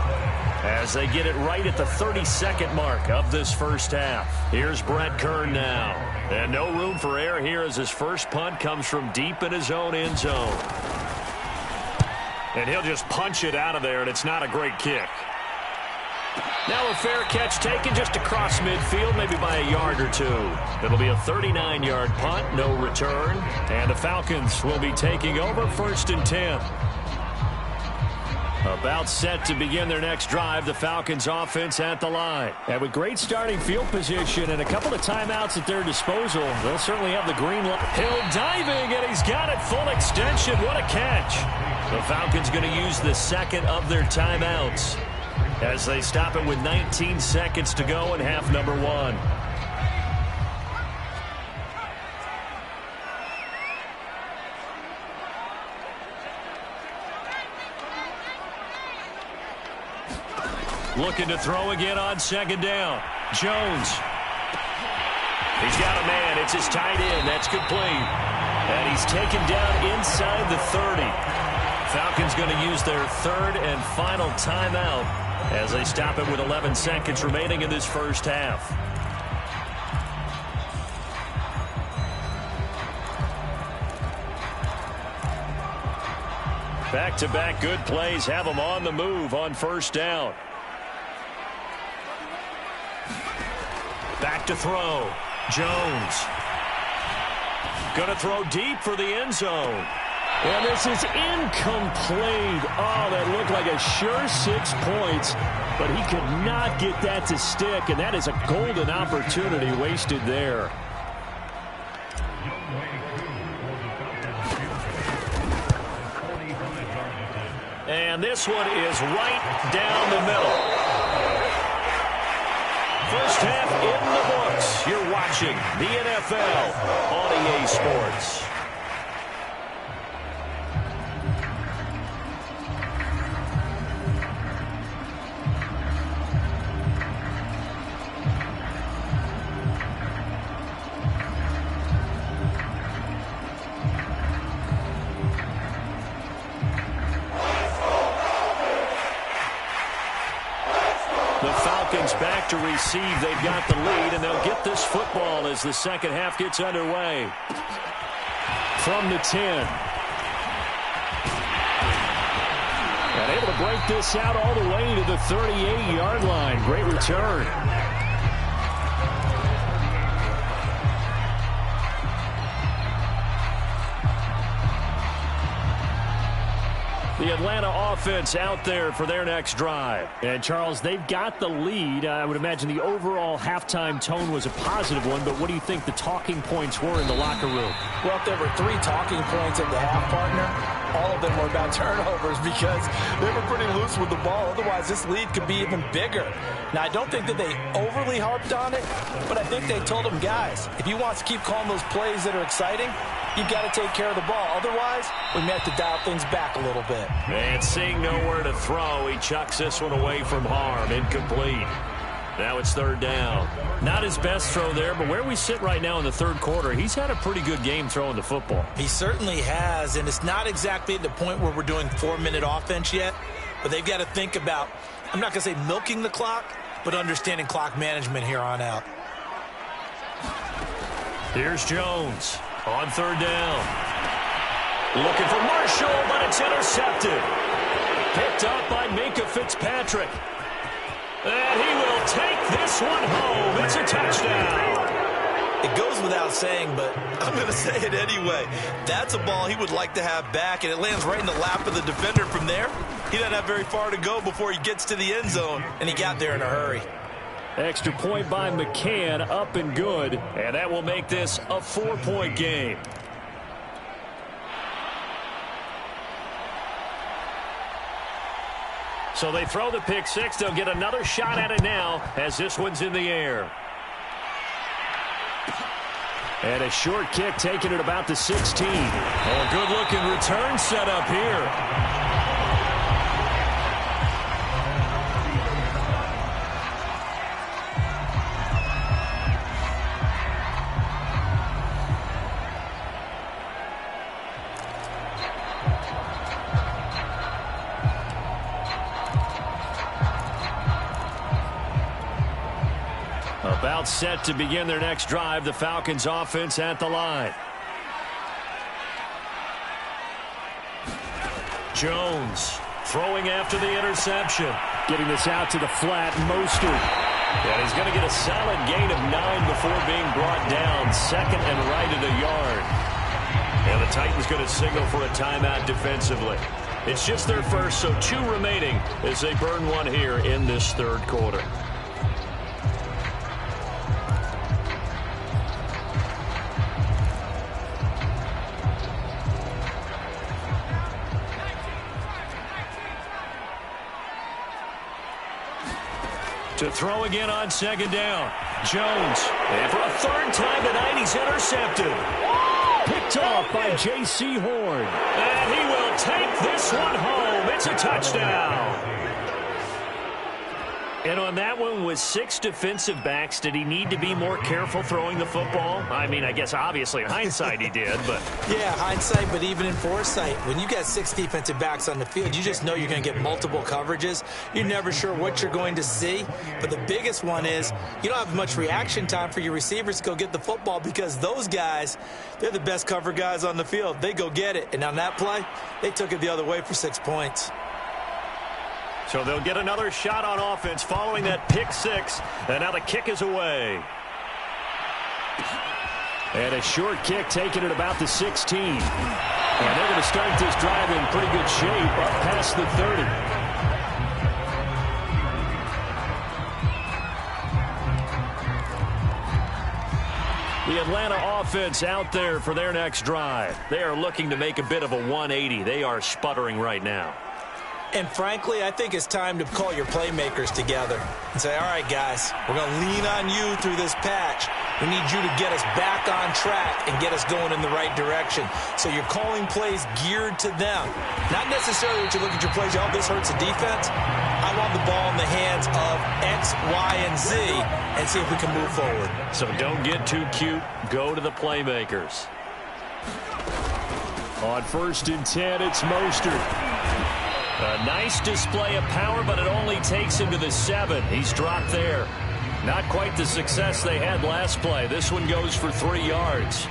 as they get it right at the 32nd mark of this first half. Here's Brett Kern now. And no room for error here as his first punt comes from deep in his own end zone. And he'll just punch it out of there, and it's not a great kick. Now a fair catch taken just across midfield, maybe by a yard or 2. It'll be a 39-yard punt, no return. And the Falcons will be taking over 1st and 10. About set to begin their next drive, the Falcons offense at the line. And with great starting field position and a couple of timeouts at their disposal, they'll certainly have the green light. Hill diving, and he's got it full extension. What a catch. The Falcons going to use the 2nd of their timeouts as they stop it with 19 seconds to go in half number 1. Looking to throw again on 2nd down. Jones. He's got a man. It's his tight end. That's complete. And he's taken down inside the 30. Falcons going to use their 3rd and final timeout as they stop it with 11 seconds remaining in this first half. Back-to-back good plays have them on the move on first down. Back to throw. Jones. Going to throw deep for the end zone. And this is incomplete. Oh, that looked like a sure 6 points, but he could not get that to stick, and that is a golden opportunity wasted there. And this one is right down the middle. First half in the books. You're watching the NFL on EA Sports. Back to receive. They've got the lead, and they'll get this football as the second half gets underway. From the 10. And able to break this out all the way to the 38-yard line. Great return. The Atlanta offense out there for their next drive. And, Charles, they've got the lead. I would imagine the overall halftime tone was a positive one, but what do you think the talking points were in the locker room? Well, if there were 3 talking points at the half, partner, all of them were about turnovers because they were pretty loose with the ball. Otherwise, this lead could be even bigger. Now, I don't think that they overly harped on it, but I think they told them, guys, if you want to keep calling those plays that are exciting, you've got to take care of the ball. Otherwise, we may have to dial things back a little bit. And seeing nowhere to throw, he chucks this one away from harm. Incomplete. Now it's 3rd down. Not his best throw there, but where we sit right now in the 3rd quarter, he's had a pretty good game throwing the football. He certainly has, and it's not exactly at the point where we're doing 4-minute offense yet, but they've got to think about, I'm not going to say milking the clock, but understanding clock management here on out. Here's Jones on 3rd down. Looking for Marshall, but it's intercepted. Picked up by Minkah Fitzpatrick. And he will take this one home. It's a touchdown. It goes without saying, but I'm going to say it anyway. That's a ball he would like to have back, and it lands right in the lap of the defender from there. He doesn't have very far to go before he gets to the end zone, and he got there in a hurry. Extra point by McCann, up and good. And that will make this a 4-point game. So they throw the pick six. They'll get another shot at it now as this one's in the air. And a short kick taken at about the 16. Oh, good-looking return set up here. About set to begin their next drive. The Falcons offense at the line. Jones throwing after the interception. Getting this out to the flat. Mostert. And he's going to get a solid gain of 9 before being brought down. 2nd and right at a yard. And the Titans going to signal for a timeout defensively. It's just their first, so 2 remaining as they burn one here in this 3rd quarter. To throw again on 2nd down. Jones. And for a 3rd time tonight, he's intercepted. Picked off by J.C. Horn. And he will take this one home. It's a touchdown. And on that one, with 6 defensive backs, did he need to be more careful throwing the football? I mean, I guess obviously in hindsight he did, but... Yeah, hindsight, but even in foresight, when you got 6 defensive backs on the field, you just know you're going to get multiple coverages. You're never sure what you're going to see. But the biggest one is you don't have much reaction time for your receivers to go get the football because those guys, they're the best cover guys on the field. They go get it. And on that play, they took it the other way for 6 points. So they'll get another shot on offense following that pick 6. And now the kick is away. And a short kick taken at about the 16. And they're going to start this drive in pretty good shape up past the 30. The Atlanta offense out there for their next drive. They are looking to make a bit of a 180. They are sputtering right now. And frankly, I think it's time to call your playmakers together and say, all right, guys, we're going to lean on you through this patch. We need you to get us back on track and get us going in the right direction. So you're calling plays geared to them. Not necessarily that you look at your plays, oh, this hurts the defense. I want the ball in the hands of X, Y, and Z and see if we can move forward. So don't get too cute. Go to the playmakers. On 1st and 10, it's Mostert. A nice display of power, but it only takes him to the 7. He's dropped there. Not quite the success they had last play. This one goes for 3 yards.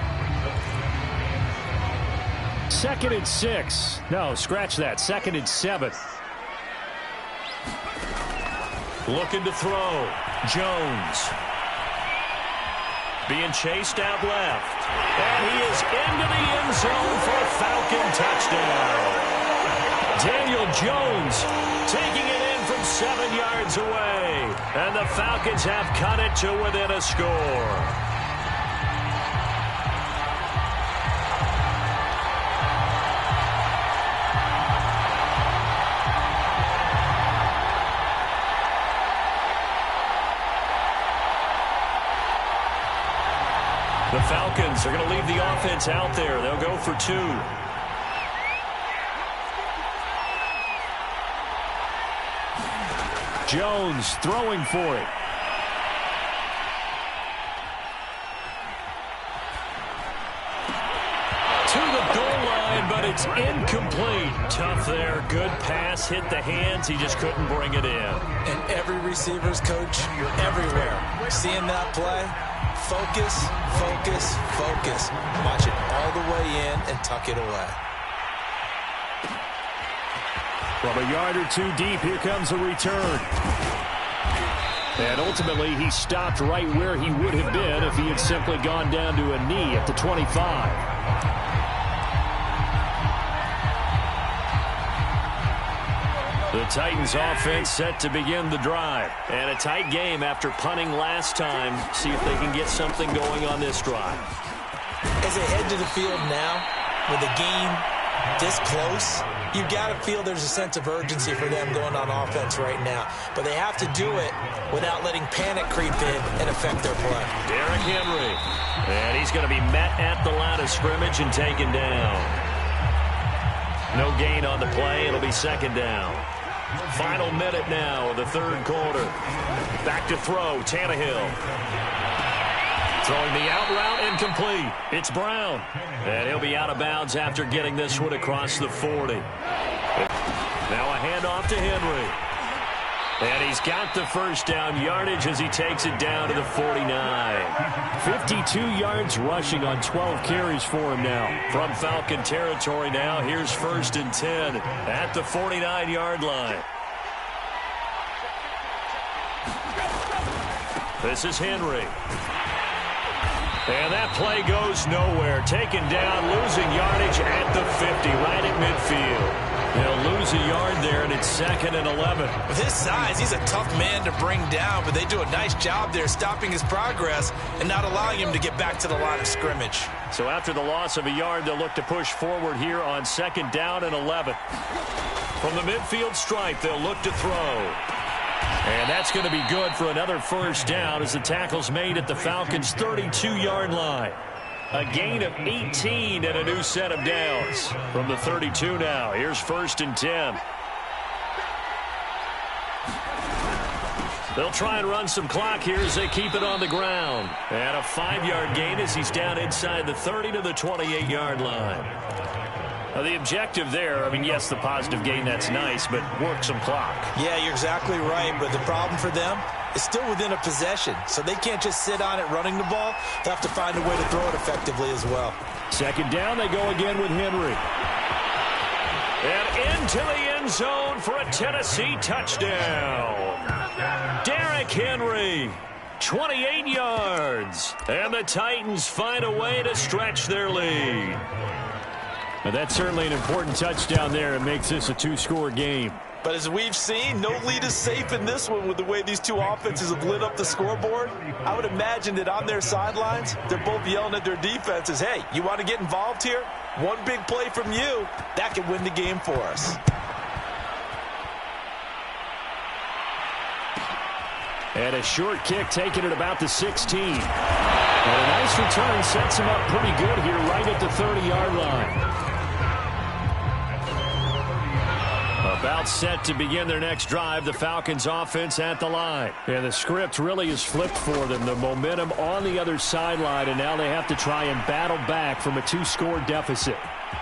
2nd and 6. No, scratch that. 2nd and 7. Looking to throw. Jones. Being chased out left. And he is into the end zone for a Falcon touchdown. Daniel Jones taking it in from 7 yards away. And the Falcons have cut it to within a score. The Falcons are going to leave the offense out there. They'll go for 2. Jones throwing for it. To the goal line, but it's incomplete. Tough there. Good pass. Hit the hands. He just couldn't bring it in. And every receiver's coach everywhere. Seeing that play, focus, focus, focus. Watch it all the way in and tuck it away. From a yard or 2 deep, here comes a return. And ultimately, he stopped right where he would have been if he had simply gone down to a knee at the 25. The Titans offense set to begin the drive. And a tight game after punting last time. See if they can get something going on this drive. As they head to the field now, with the game this close, you've got to feel there's a sense of urgency for them going on offense right now. But they have to do it without letting panic creep in and affect their play. Derrick Henry. And he's going to be met at the line of scrimmage and taken down. No gain on the play. It'll be second down. Final minute now of the third quarter. Back to throw, Tannehill. Throwing the out route, incomplete. It's Brown. And he'll be out of bounds after getting this one across the 40. Now a handoff to Henry. And he's got the first down yardage as he takes it down to the 49. 52 yards rushing on 12 carries for him now. From Falcon territory now, here's 1st and 10 at the 49-yard line. This is Henry. And that play goes nowhere. Taken down, losing yardage at the 50, right at midfield. They'll lose a yard there, and it's 2nd and 11. With his size, he's a tough man to bring down, but they do a nice job there stopping his progress and not allowing him to get back to the line of scrimmage. So after the loss of a yard, they'll look to push forward here on 2nd down and 11. From the midfield stripe, they'll look to throw. And that's going to be good for another first down as the tackle's made at the Falcons' 32-yard line. A gain of 18 and a new set of downs. From the 32 now, here's 1st and 10. They'll try and run some clock here as they keep it on the ground. And a 5-yard gain as he's down inside the 30 to the 28-yard line. Now the objective there, I mean, yes, the positive gain, that's nice, but work some clock. Yeah, you're exactly right, but the problem for them is still within a possession, so they can't just sit on it running the ball. They'll have to find a way to throw it effectively as well. 2nd down, they go again with Henry. And into the end zone for a Tennessee touchdown. Derrick Henry, 28 yards. And the Titans find a way to stretch their lead. Now that's certainly an important touchdown there. It makes this a 2-score game. But as we've seen, no lead is safe in this one with the way these two offenses have lit up the scoreboard. I would imagine that on their sidelines, they're both yelling at their defenses, hey, you want to get involved here? One big play from you, that could win the game for us. And a short kick taken at about the 16. And a nice return sets him up pretty good here right at the 30-yard line. About set to begin their next drive, the Falcons offense at the line. And the script really is flipped for them. The momentum on the other sideline, and now they have to try and battle back from a 2-score deficit.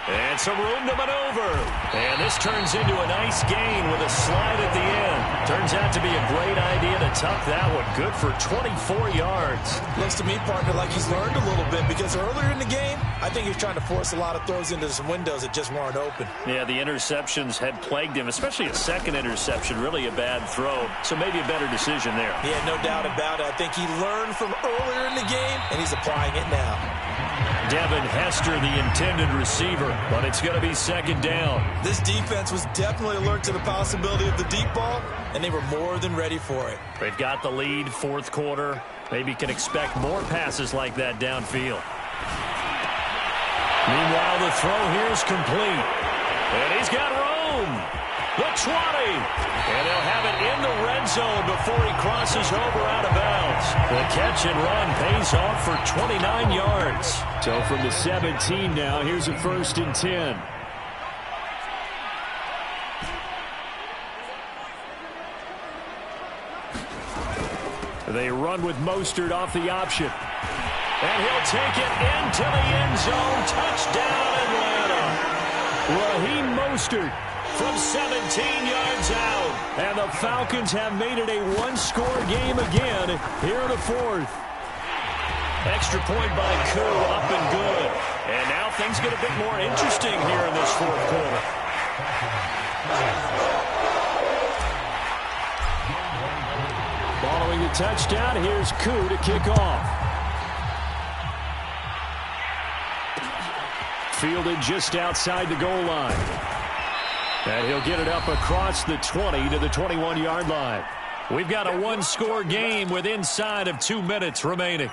And some room to maneuver. And this turns into a nice gain with a slide at the end. Turns out to be a great idea to tuck that one. Good for 24 yards. Looks to me, partner, like he's learned a little bit because earlier in the game, I think he was trying to force a lot of throws into some windows that just weren't open. Yeah, the interceptions had plagued him, especially a second interception, really a bad throw. So maybe a better decision there. Yeah, no doubt about it. I think he learned from earlier in the game, and he's applying it now. Devin Hester, the intended receiver, but it's going to be second down. This defense was definitely alert to the possibility of the deep ball, and they were more than ready for it. They've got the lead, fourth quarter. Maybe can expect more passes like that downfield. Meanwhile, the throw here is complete. And he's got room. The 20. And they'll have it in the red zone before he crosses over out of bounds. The catch and run pays off for 29 yards. So from the 17 now, here's a 1st and 10. They run with Mostert off the option. And he'll take it into the end zone. Touchdown, Atlanta. Raheem Mostert from 17 yards out. And the Falcons have made it a one-score game again here in the fourth. Extra point by Koo, up and good. And now things get a bit more interesting here in this fourth quarter. Following the touchdown, here's Koo to kick off. Fielded just outside the goal line. And he'll get it up across the 20 to the 21-yard line. We've got a one-score game with inside of 2 minutes remaining.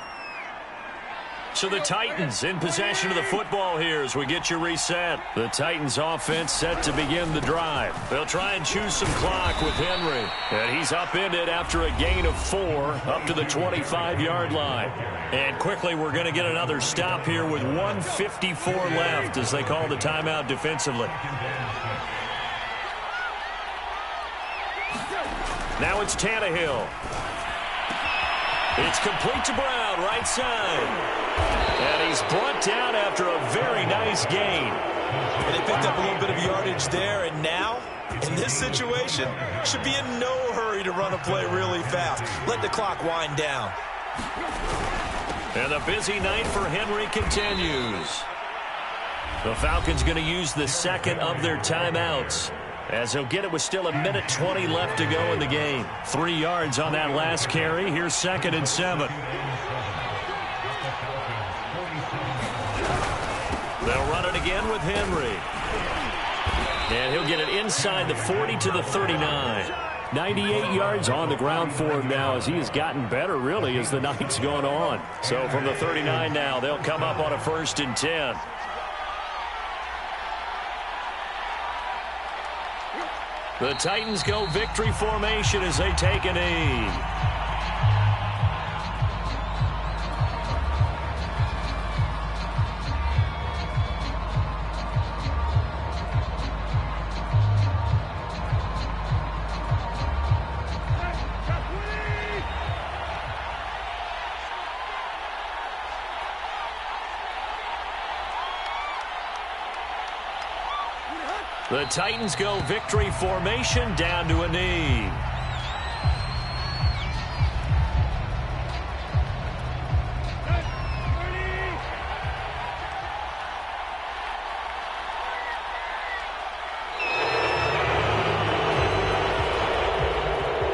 So the Titans in possession of the football here as we get you reset. The Titans offense set to begin the drive. They'll try and choose some clock with Henry. And he's upended after a gain of 4 up to the 25-yard line. And quickly we're going to get another stop here with 1:54 left as they call the timeout defensively. Now it's Tannehill. It's complete to Brown, right side. And he's brought down after a very nice gain. And they picked up a little bit of yardage there, and now, in this situation, should be in no hurry to run a play really fast. Let the clock wind down. And the busy night for Henry continues. The Falcons going to use the second of their timeouts, as he'll get it with still 1:20 left to go in the game. 3 yards on that last carry. Here's 2nd and 7. They'll run it again with Henry. And he'll get it inside the 40 to the 39. 98 yards on the ground for him now as he has gotten better, really, as the night's gone on. So from the 39 now, they'll come up on a 1st and 10. The Titans go victory formation as they take a knee. The Titans go victory formation down to a knee.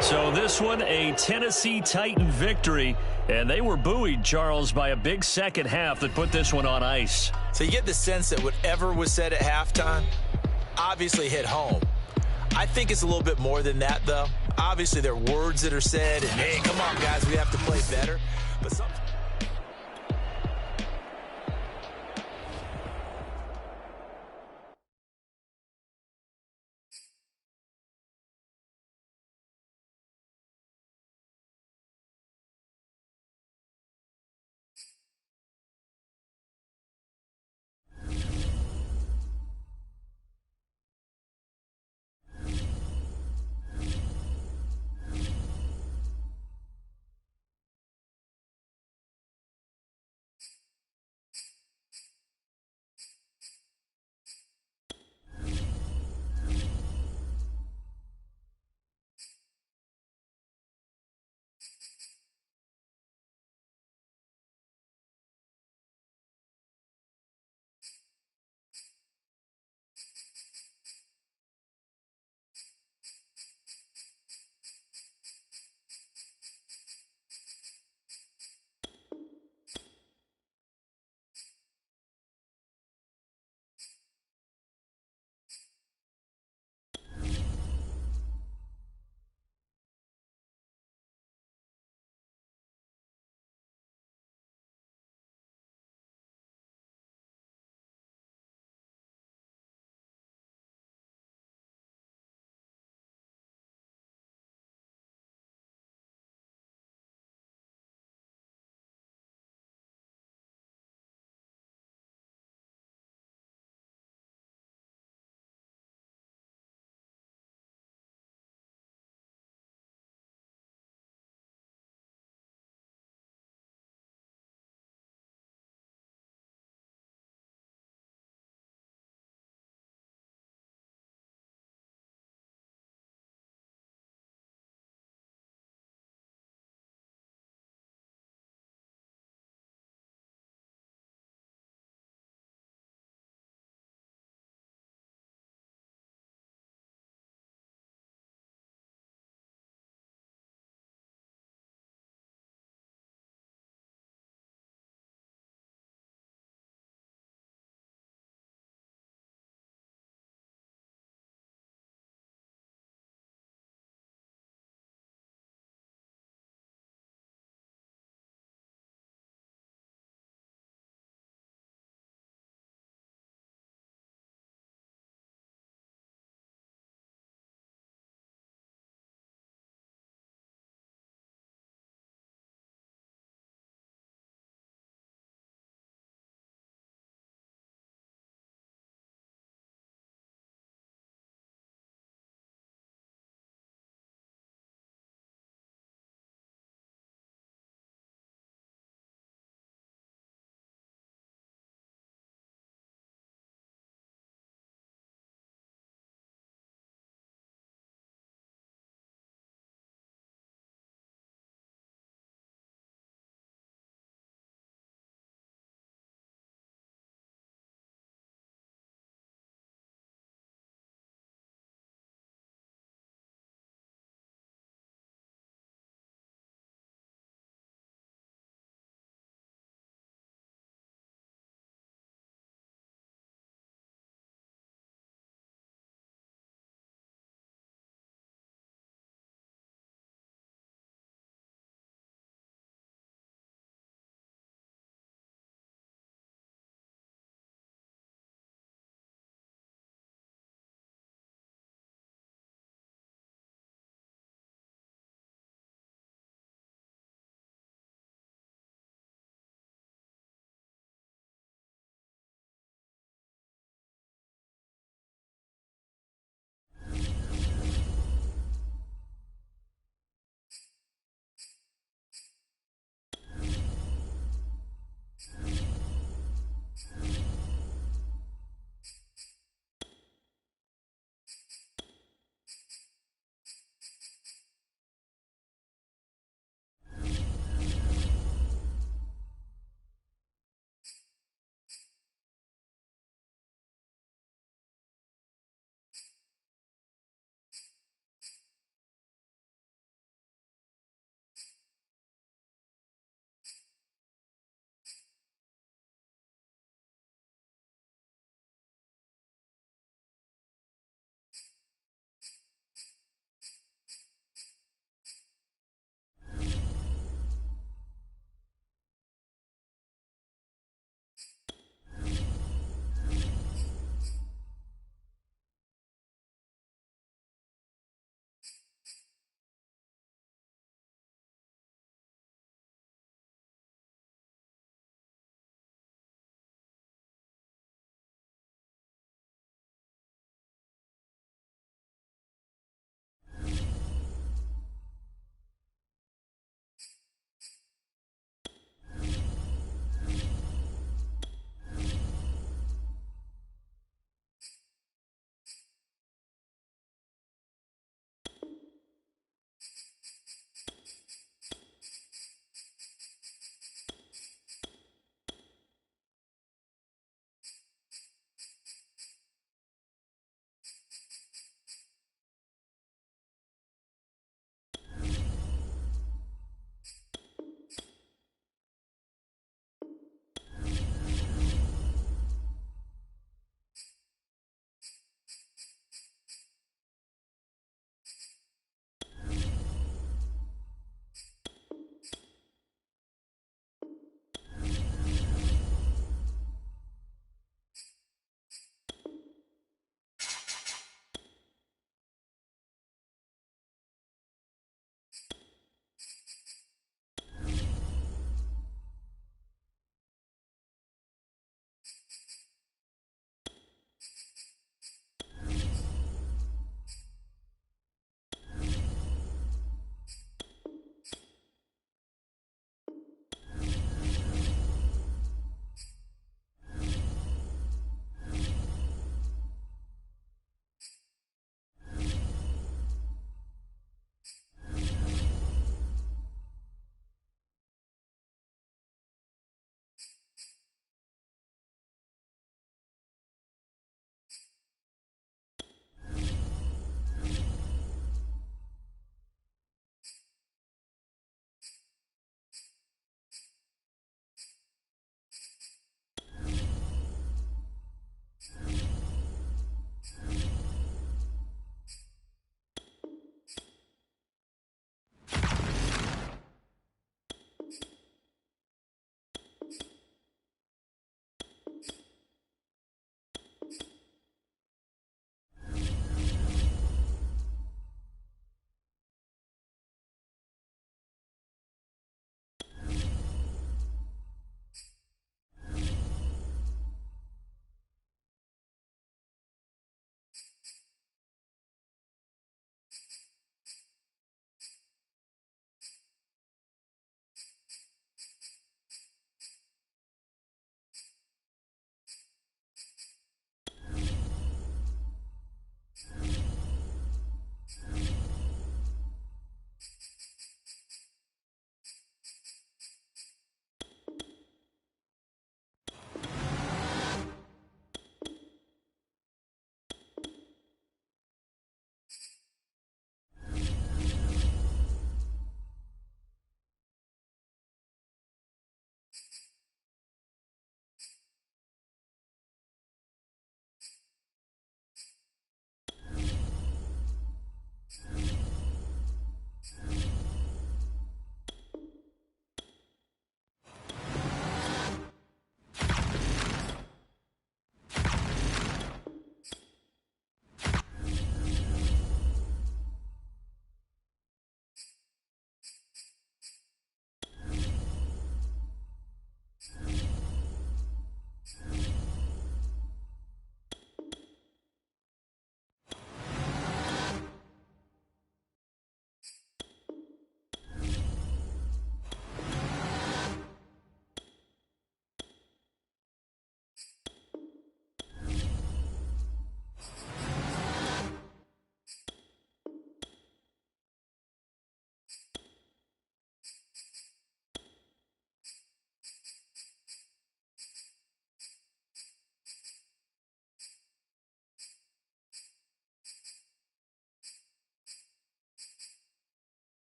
So this one, a Tennessee Titan victory, and they were buoyed, Charles, by a big second half that put this one on ice. So you get the sense that whatever was said at halftime obviously hit home. I think it's a little bit more than that, though. Obviously, there are words that are said, and, hey, come on, guys, we have to play better. But sometimes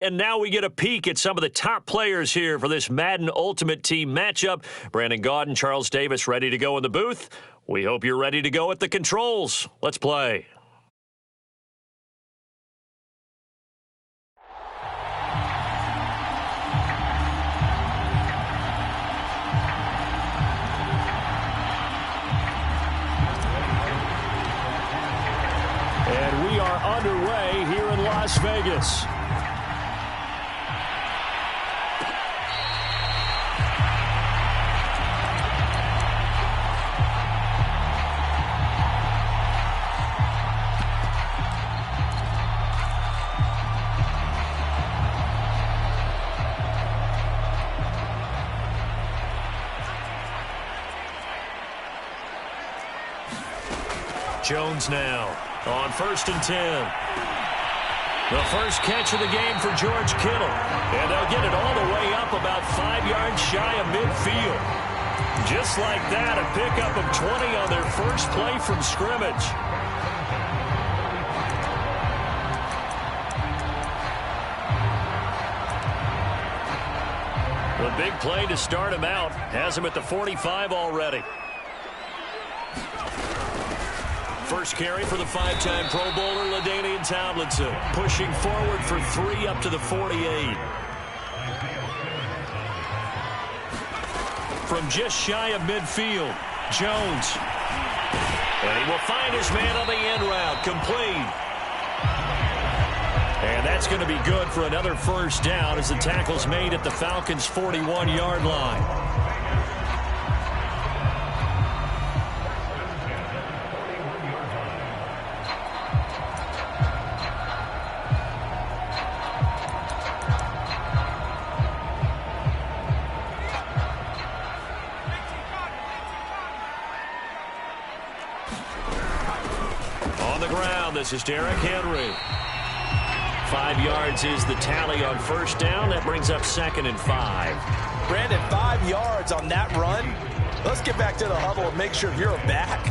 And now we get a peek at some of the top players here for this Madden Ultimate Team matchup. Brandon Gaudin, Charles Davis ready to go in the booth. We hope you're ready to go at the controls. Let's play. And we are underway here in Las Vegas. Jones now on 1st and 10. The first catch of the game for George Kittle. And they'll get it all the way up about 5 yards shy of midfield. Just like that, a pickup of 20 on their first play from scrimmage. The big play to start him out has him at the 45 already. First carry for the 5-time Pro Bowler, LaDainian Tomlinson. Pushing forward for 3 up to the 48. From just shy of midfield, Jones. And he will find his man on the end route, complete. And that's going to be good for another first down as the tackle's made at the Falcons' 41-yard line. This is Derrick Henry. 5 yards is the tally on first down. That brings up 2nd and 5. Brandon, 5 yards on that run. Let's get back to the huddle and make sure if you're back,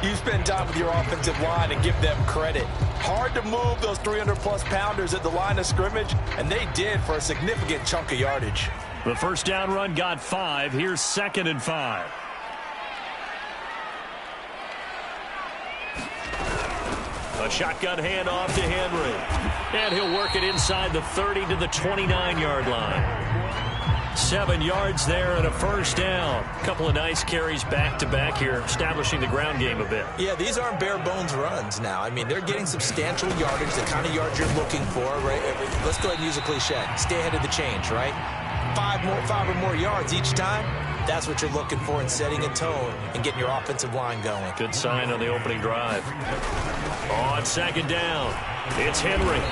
you spend time with your offensive line and give them credit. Hard to move those 300-plus pounders at the line of scrimmage, and they did for a significant chunk of yardage. The first down run got 5. Here's 2nd and 5. A shotgun handoff to Henry. And he'll work it inside the 30 to the 29-yard line. 7 yards there and a first down. A couple of nice carries back-to-back here, establishing the ground game a bit. Yeah, these aren't bare-bones runs now. I mean, they're getting substantial yardage, the kind of yards you're looking for, right? Let's go ahead and use a cliche. Stay ahead of the change, right? 5 or more yards each time. That's what you're looking for in setting a tone and getting your offensive line going. Good sign on the opening drive. On 2nd down, it's Henry.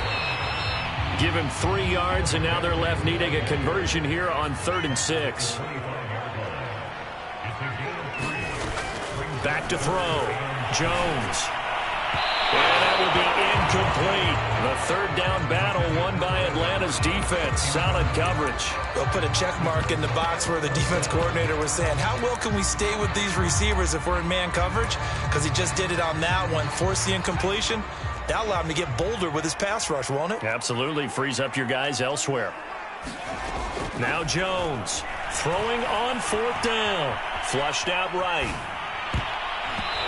Give him 3 yards, and now they're left needing a conversion here on 3rd and 6. Back to throw. Jones. And that will be incomplete. The 3rd down battle won by Atlanta's defense. Solid coverage. They'll put a check mark in the box where the defense coordinator was saying, how well can we stay with these receivers if we're in man coverage? Because he just did it on that one, forced the incompletion. That allowed him to get bolder with his pass rush, won't it? Absolutely. Frees up your guys elsewhere. Now Jones throwing on 4th down. Flushed out right.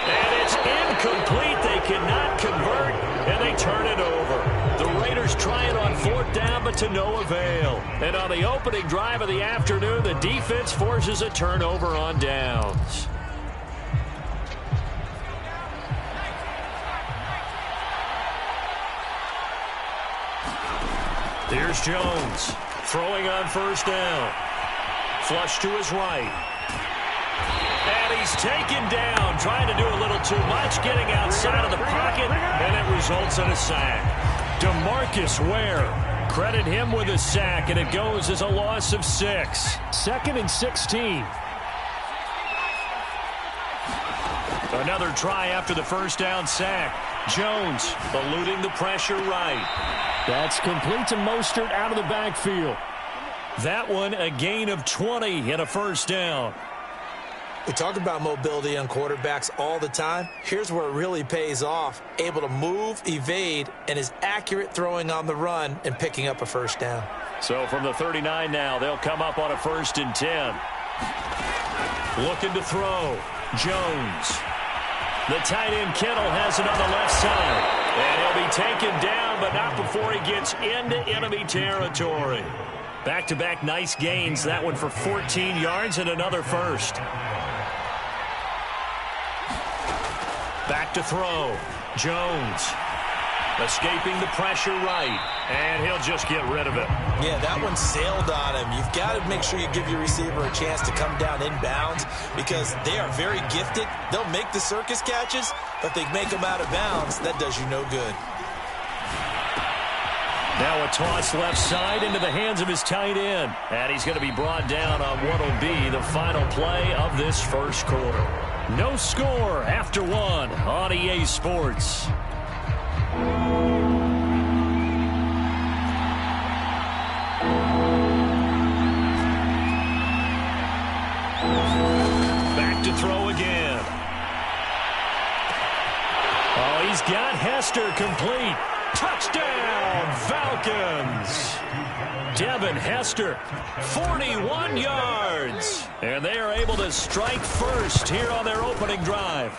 And it's incomplete. They cannot convert, and they turn it over. The Raiders try it on 4th down, but to no avail. And on the opening drive of the afternoon, the defense forces a turnover on downs. Here's Jones throwing on 1st down. Flush to his right. And he's taken down, trying to do a little too much, getting outside of the pocket, and it results in a sack. DeMarcus Ware, credit him with a sack, and it goes as a loss of 6. 2nd and 16. Another try after the first down sack. Jones eluding the pressure right. That's complete to Mostert out of the backfield. That one a gain of 20 and a first down. We talk about mobility on quarterbacks all the time. Here's where it really pays off. Able to move, evade, and is accurate throwing on the run and picking up a first down. So from the 39 now, they'll come up on a 1st and 10. Looking to throw. Jones. The tight end Kittle has it on the left side. And he'll be taken down, but not before he gets into enemy territory. Back-to-back nice gains. That one for 14 yards and another first. Back to throw. Jones. Escaping the pressure right. And he'll just get rid of it. Yeah, that one sailed on him. You've got to make sure you give your receiver a chance to come down inbounds because they are very gifted. They'll make the circus catches, but they make them out of bounds. That does you no good. Now a toss left side into the hands of his tight end. And he's going to be brought down on what will be the final play of this first quarter. No score after 1 on EA Sports. Back to throw again. Oh, he's got Hester complete. Touchdown, Falcons. Devin Hester, 41 yards. And they are able to strike first here on their opening drive.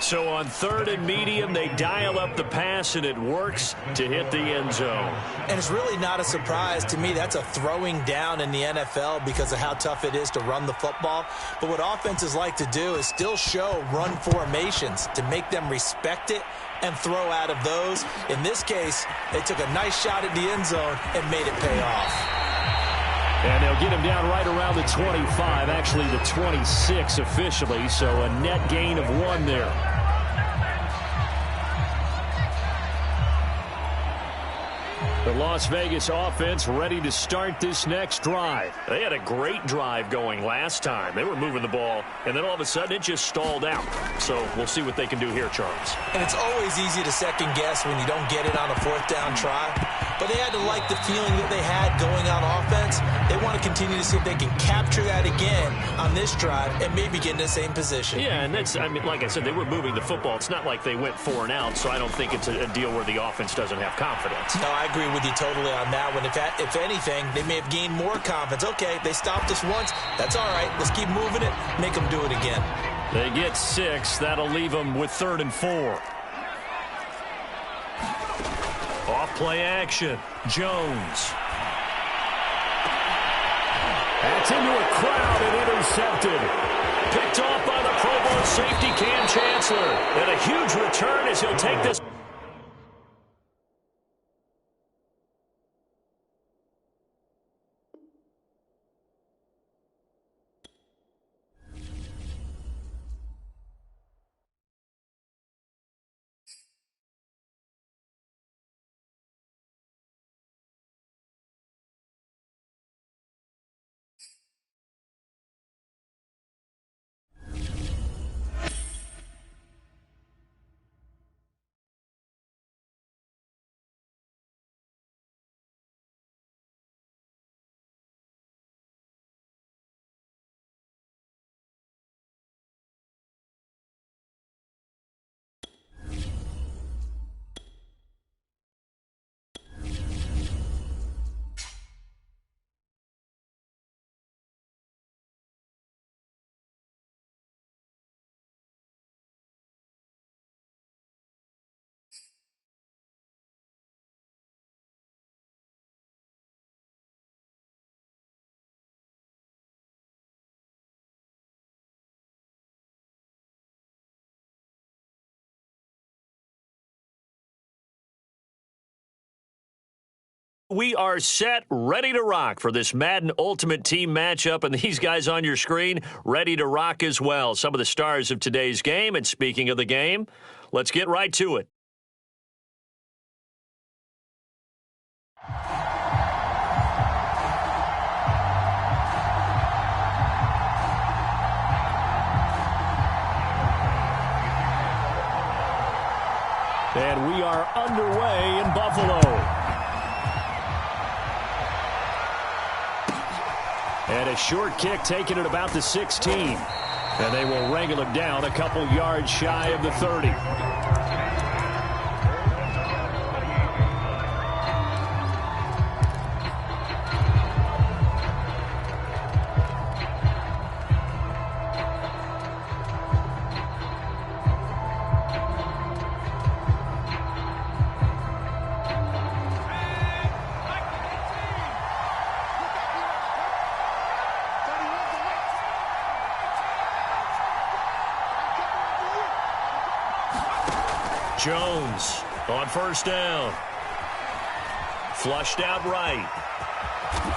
So on 3rd and medium, they dial up the pass, and it works to hit the end zone. And it's really not a surprise to me. That's a throwing down in the NFL because of how tough it is to run the football. But what offenses like to do is still show run formations to make them respect it and throw out of those. In this case, they took a nice shot at the end zone and made it pay off. And they'll get him down right around the 25, actually the 26 officially, so a net gain of 1 there. The Las Vegas offense ready to start this next drive. They had a great drive going last time. They were moving the ball, and then all of a sudden it just stalled out. So we'll see what they can do here, Charles. And it's always easy to second guess when you don't get it on a 4th down try. But they had to like the feeling that they had going on offense. They want to continue to see if they can capture that again on this drive and maybe get in the same position. Yeah, and that's, I mean, like I said, they were moving the football. It's not like they went 4 and out, so I don't think it's a deal where the offense doesn't have confidence. No, I agree with you totally on that one. If anything, they may have gained more confidence. Okay, they stopped us once. That's all right. Let's keep moving it. Make them do it again. They get 6. That'll leave them with 3rd and 4. Off play action. Jones. That's into a crowd and intercepted. Picked off by the Pro Bowl safety Cam Chancellor. And a huge return as he'll take this. We are set, ready to rock for this Madden Ultimate Team matchup, and these guys on your screen ready to rock as well. Some of the stars of today's game, and speaking of the game, let's get right to it. And we are underway in Buffalo. And a short kick taken at about the 16. And they will wrangle him down a couple yards shy of the 30. Jones on first down. Flushed out right.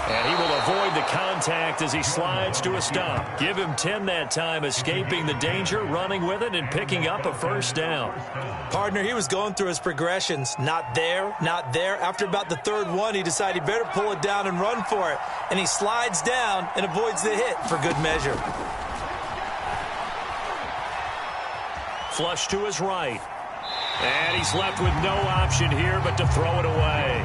And he will avoid the contact as he slides to a stop. Give him 10 that time, escaping the danger, running with it, and picking up a first down. Partner, he was going through his progressions. Not there, not there. After about the third one, he decided he better pull it down and run for it. And he slides down and avoids the hit for good measure. Flush to his right. And he's left with no option here but to throw it away.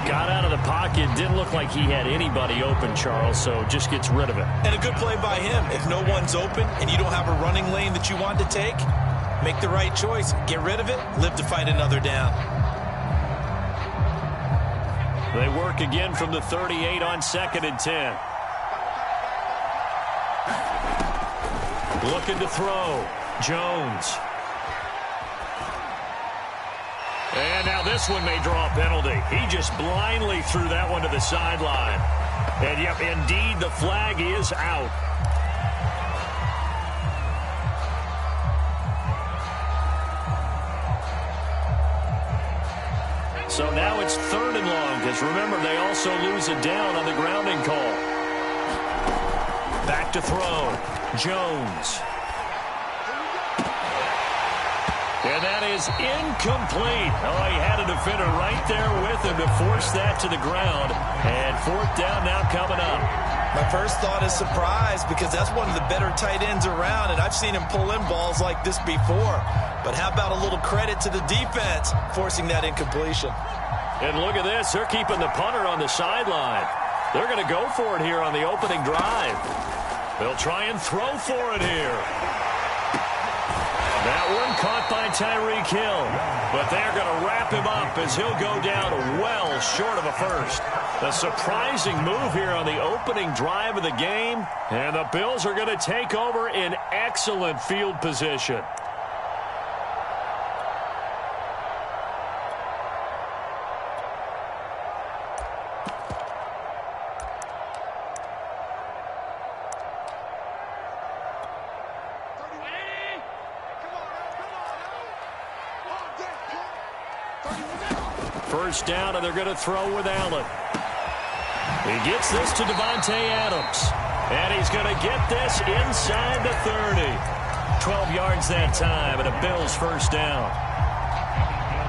Got out of the pocket. Didn't look like he had anybody open, Charles, so just gets rid of it. And a good play by him. If no one's open and you don't have a running lane that you want to take, make the right choice. Get rid of it. Live to fight another down. They work again from the 38 on 2nd and 10. Looking to throw. Jones. And now this one may draw a penalty. He just blindly threw that one to the sideline. And, yep, indeed, the flag is out. So now it's 3rd and long, because remember, they also lose it down on the grounding call. Back to throw. Jones. And that is incomplete. Oh, he had a defender right there with him to force that to the ground. And 4th down now coming up. My first thought is surprise, because that's one of the better tight ends around, and I've seen him pull in balls like this before. But how about a little credit to the defense forcing that incompletion? And look at this. They're keeping the punter on the sideline. They're going to go for it here on the opening drive. They'll try and throw for it here. That one caught by Tyreek Hill. But they're going to wrap him up as he'll go down well short of a first. A surprising move here on the opening drive of the game. And the Bills are going to take over in excellent field position. First down, and they're going to throw with Allen. He gets this to Devontae Adams. And he's going to get this inside the 30. 12 yards that time, and a Bills first down.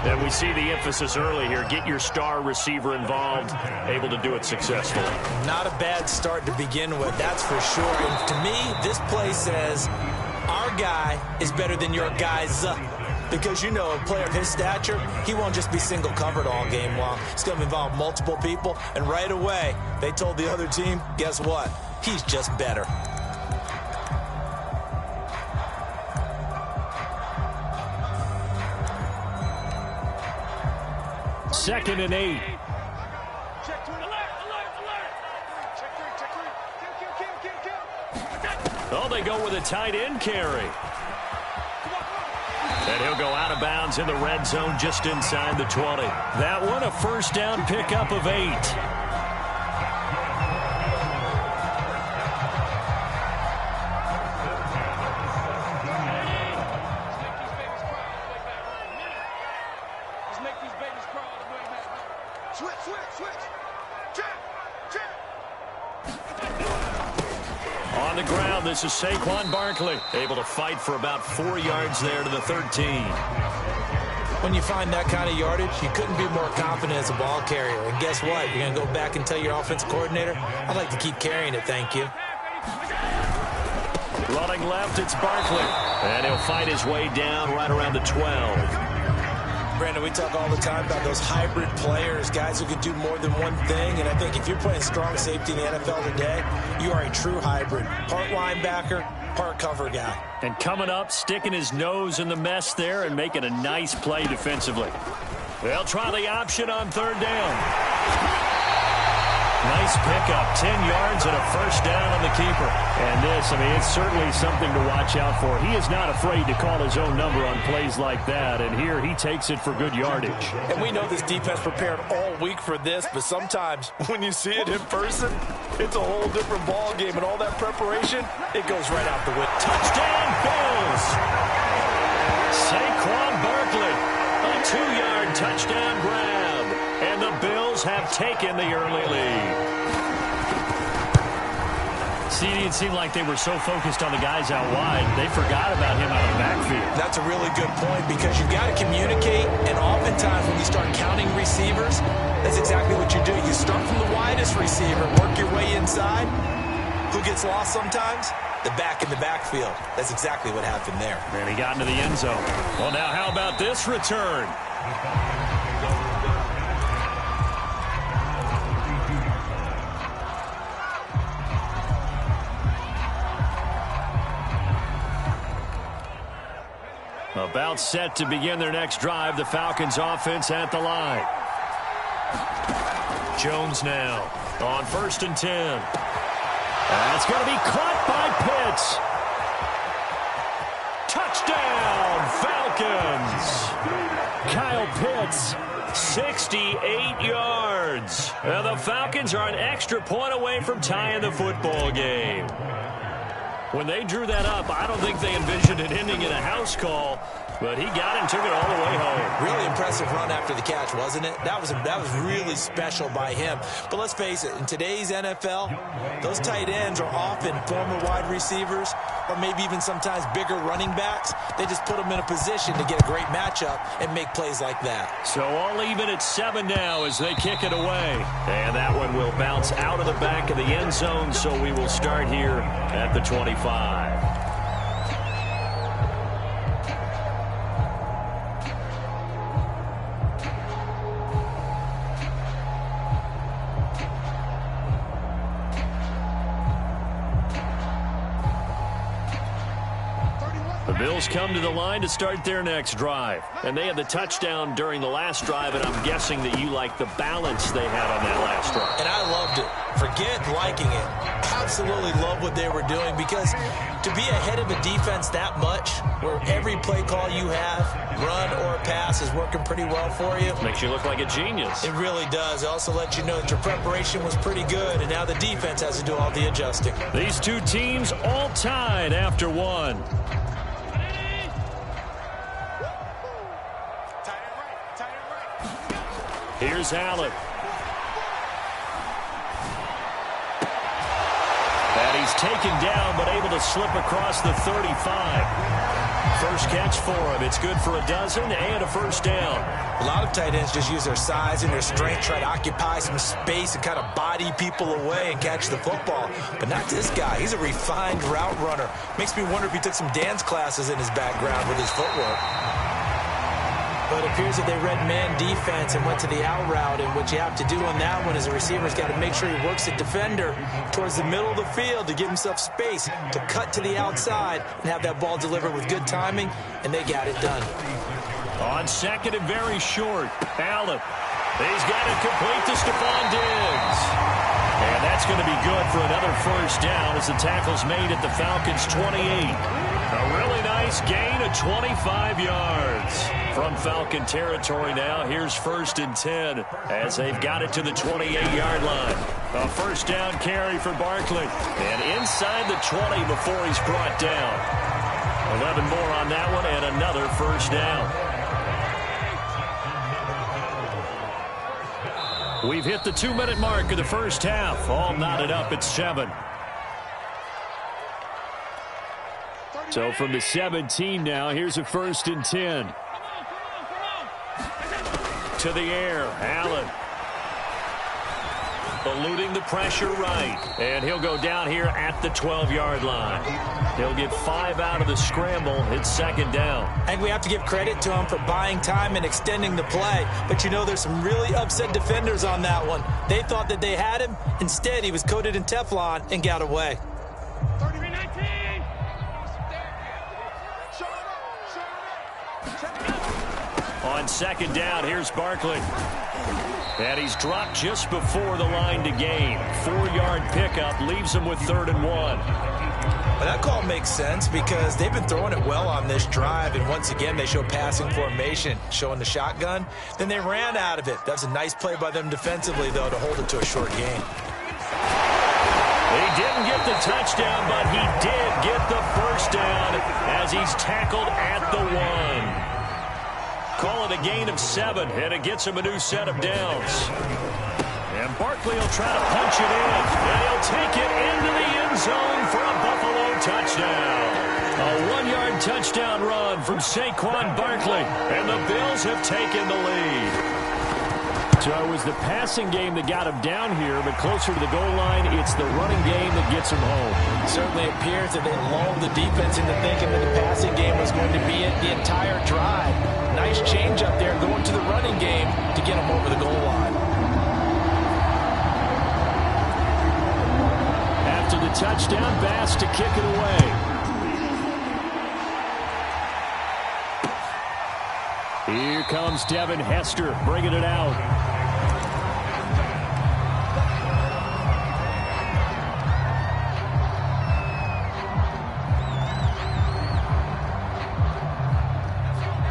And we see the emphasis early here. Get your star receiver involved, able to do it successfully. Not a bad start to begin with, that's for sure. And to me, this play says our guy is better than your guys. Because, you know, a player of his stature, he won't just be single covered all game long. It's going to involve multiple people. And right away, they told the other team, guess what? He's just better. Second and 8. Check to alert. Check 3. Oh, they go with a tight end carry. And he'll go out of bounds in the red zone just inside the 20. That one, a first down pickup of 8. On the ground, this is Saquon Barkley, able to fight for about 4 yards there to the 13. When you find that kind of yardage, you couldn't be more confident as a ball carrier. And guess what? You're going to go back and tell your offensive coordinator, I'd like to keep carrying it, thank you. Running left, it's Barkley. And he'll fight his way down right around the 12. Brandon, we talk all the time about those hybrid players, guys who can do more than one thing. And I think if you're playing strong safety in the NFL today, you are a true hybrid. Part linebacker, part cover guy. And coming up, sticking his nose in the mess there and making a nice play defensively. They'll try the option on third down. Nice pickup, 10 yards and a first down on the keeper. And this, I mean, it's certainly something to watch out for. He is not afraid to call his own number on plays like that, and here he takes it for good yardage. And we know this defense prepared all week for this, but sometimes when you see it in person, it's a whole different ball game, and all that preparation, it goes right out the window. Touchdown, Bills! Saquon Barkley, a 2-yard touchdown grab. And the Bills have taken the early lead. See, it seemed like they were so focused on the guys out wide, they forgot about him out of the backfield. That's a really good point because you've got to communicate, and oftentimes when you start counting receivers, that's exactly what you do. You start from the widest receiver, work your way inside. Who gets lost sometimes? The back in the backfield. That's exactly what happened there. And he got into the end zone. Well, now how about this return? About set to begin their next drive. The Falcons offense at the line. Jones now on 1st and 10. That's going to be caught by Pitts. Touchdown, Falcons. Kyle Pitts, 68 yards. Now the Falcons are an extra point away from tying the football game. When they drew that up, I don't think they envisioned it ending in a house call, but he got it and took it all the way home. Really impressive run after the catch, wasn't it? That was really special by him. But let's face it, in today's NFL, those tight ends are often former wide receivers or maybe even sometimes bigger running backs. They just put them in a position to get a great matchup and make plays like that. So all even at 7 now as they kick it away. And that one will bounce out of the back of the end zone, so we will start here at the 25. The Bills come to the line to start their next drive. And they had the touchdown during the last drive, and I'm guessing that you like the balance they had on that last drive. And I loved it. Forget liking it. Absolutely love what they were doing because to be ahead of a defense that much, where every play call you have, run or pass, is working pretty well for you. Makes you look like a genius. It really does. It also lets you know that your preparation was pretty good, and now the defense has to do all the adjusting. These two teams all tied after one. Here's Allen. And he's taken down, but able to slip across the 35. First catch for him. It's good for a dozen and a first down. A lot of tight ends just use their size and their strength, try to occupy some space and kind of body people away and catch the football. But not this guy. He's a refined route runner. Makes me wonder if he took some dance classes in his background with his footwork. But it appears that they read man defense and went to the out route, and what you have to do on that one is the receiver's got to make sure he works the defender towards the middle of the field to give himself space to cut to the outside and have that ball delivered with good timing, and they got it done. On second and very short, Allen. He's got it complete to Stephon Diggs. And that's going to be good for another first down as the tackle's made at the Falcons' 28. A really nice gain of 25 yards. From Falcon territory now, here's 1st and 10 as they've got it to the 28-yard line. A first down carry for Barkley. And inside the 20 before he's brought down. 11 more on that one and another first down. We've hit the 2-minute mark of the first half. All knotted up at 7. So from the 17 now, here's a 1st and 10. To the air, Allen. Eluding the pressure right. And he'll go down here at the 12-yard line. He'll get 5 out of the scramble. It's 2nd down. I think we have to give credit to him for buying time and extending the play. But, you know, there's some really upset defenders on that one. They thought that they had him. Instead, he was coated in Teflon and got away. 33-19. On second down, here's Barkley. And he's dropped just before the line to gain. 4-yard pickup leaves him with 3rd and 1. Well, that call makes sense because they've been throwing it well on this drive, and once again they show passing formation, showing the shotgun. Then they ran out of it. That's a nice play by them defensively, though, to hold it to a short gain. He didn't get the touchdown, but he did get the first down as he's tackled at the 1. Call it a gain of 7, and it gets him a new set of downs. And Barkley will try to punch it in, and he'll take it into the end zone for a Buffalo touchdown. A 1-yard touchdown run from Saquon Barkley, and the Bills have taken the lead. So it was the passing game that got him down here, but closer to the goal line, it's the running game that gets him home. It certainly appears that they lulled the defense into thinking that the passing game was going to be it the entire drive. Nice change up there going to the running game to get him over the goal line. After the touchdown, Bass to kick it away. Here comes Devin Hester bringing it out.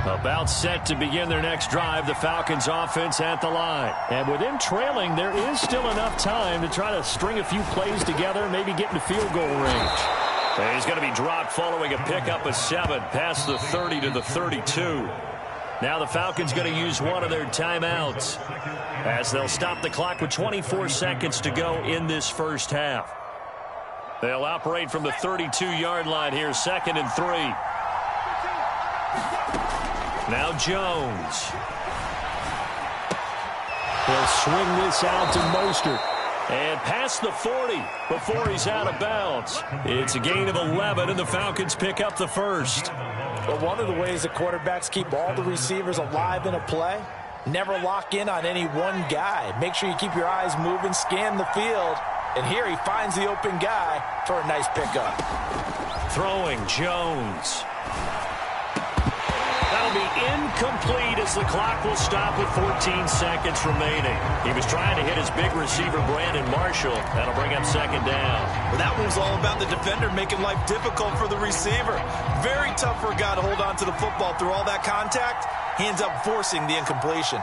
About set to begin their next drive, the Falcons offense at the line. And with them trailing, there is still enough time to try to string a few plays together, maybe get into field goal range. And he's going to be dropped following a pickup of 7 past the 30 to the 32. Now the Falcons going to use one of their timeouts as they'll stop the clock with 24 seconds to go in this first half. They'll operate from the 32-yard line here, 2nd and 3. Now Jones. He'll swing this out to Mostert. And past the 40 before he's out of bounds. It's a gain of 11, and the Falcons pick up the first. But one of the ways the quarterbacks keep all the receivers alive in a play, never lock in on any one guy. Make sure you keep your eyes moving, scan the field. And here he finds the open guy for a nice pickup. Throwing Jones. That'll be incomplete as the clock will stop with 14 seconds remaining. He was trying to hit his big receiver, Brandon Marshall. That'll bring up 2nd down. Well, that one was all about the defender making life difficult for the receiver. Very tough for a guy to hold on to the football through all that contact. He ends up forcing the incompletion.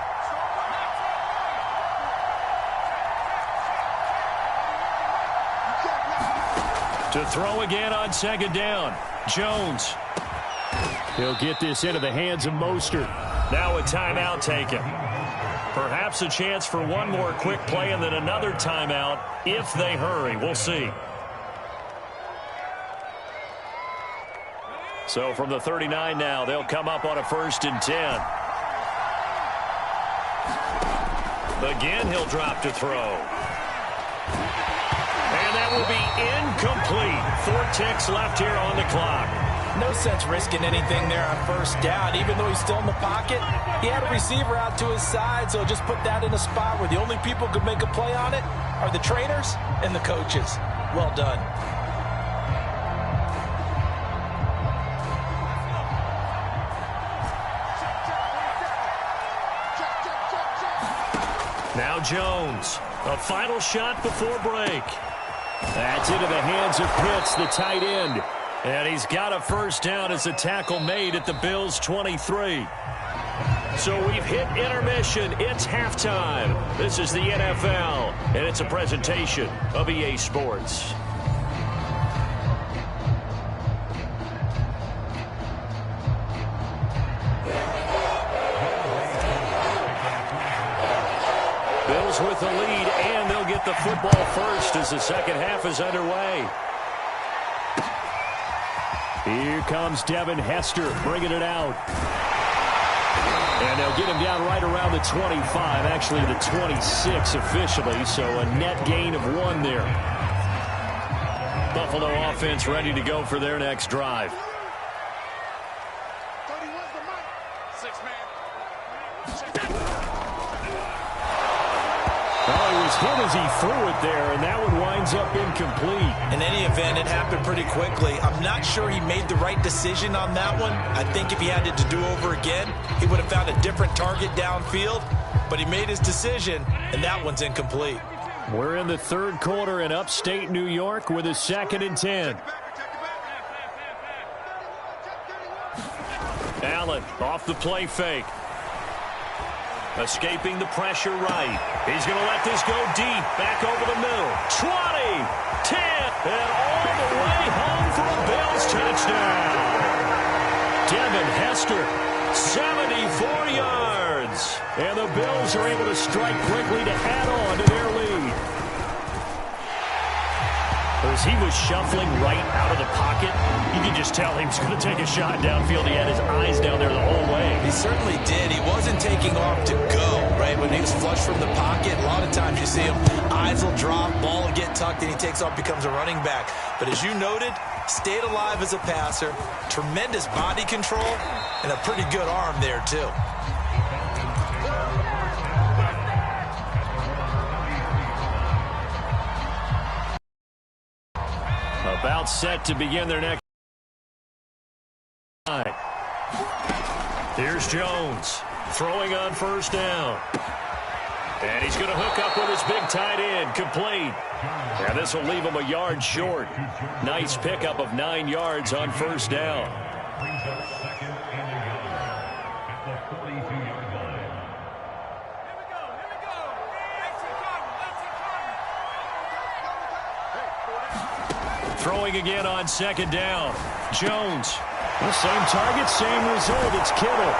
To throw again on 2nd down. Jones. He'll get this into the hands of Mostert. Now a timeout taken. Perhaps a chance for one more quick play and then another timeout if they hurry. We'll see. So from the 39 now, they'll come up on a 1st and 10. Again, he'll drop to throw. And that will be incomplete. 4 ticks left here on the clock. No sense risking anything there on 1st down. Even though he's still in the pocket, he had a receiver out to his side, so just put that in a spot where the only people who could make a play on it are the trainers and the coaches. Well done. Now Jones, a final shot before break. That's into the hands of Pitts, the tight end. And he's got a 1st down as a tackle made at the Bills' 23. So we've hit intermission. It's halftime. This is the NFL, and it's a presentation of EA Sports. Bills with the lead, and they'll get the football first as the second half is underway. Here comes Devin Hester bringing it out. And they'll get him down right around the 25, actually the 26 officially, so a net gain of 1 there. Buffalo offense ready to go for their next drive. 31's the mic. 6-man. Oh, he was hit as he threw it there, and that one winds up incomplete. In any event, it happened pretty quickly. I'm not sure he made the right decision on that one. I think if he had it to do over again, he would have found a different target downfield. But he made his decision, and that one's incomplete. We're in the third quarter in upstate New York with a 2nd and 10. Allen off the play fake. Escaping the pressure right. He's going to let this go deep. Back over the middle. 20, 10, and all the way home for a Bills touchdown. Devin Hester, 74 yards. And the Bills are able to strike quickly to add on to their lead. As he was shuffling right out of the pocket, you could just tell he was going to take a shot downfield. He had his eyes down there the whole way. He certainly did. He wasn't taking off to go, right? When he was flush from the pocket, a lot of times you see him, eyes will drop, ball will get tucked, and he takes off, becomes a running back. But as you noted, stayed alive as a passer, tremendous body control, and a pretty good arm there, too. About set to begin their next drive. Here's Jones throwing on first down. And he's going to hook up with his big tight end, complete. And this will leave him a yard short. Nice pickup of 9 yards on first down. Throwing again on 2nd down. Jones. The same target, same result. It's Kittle.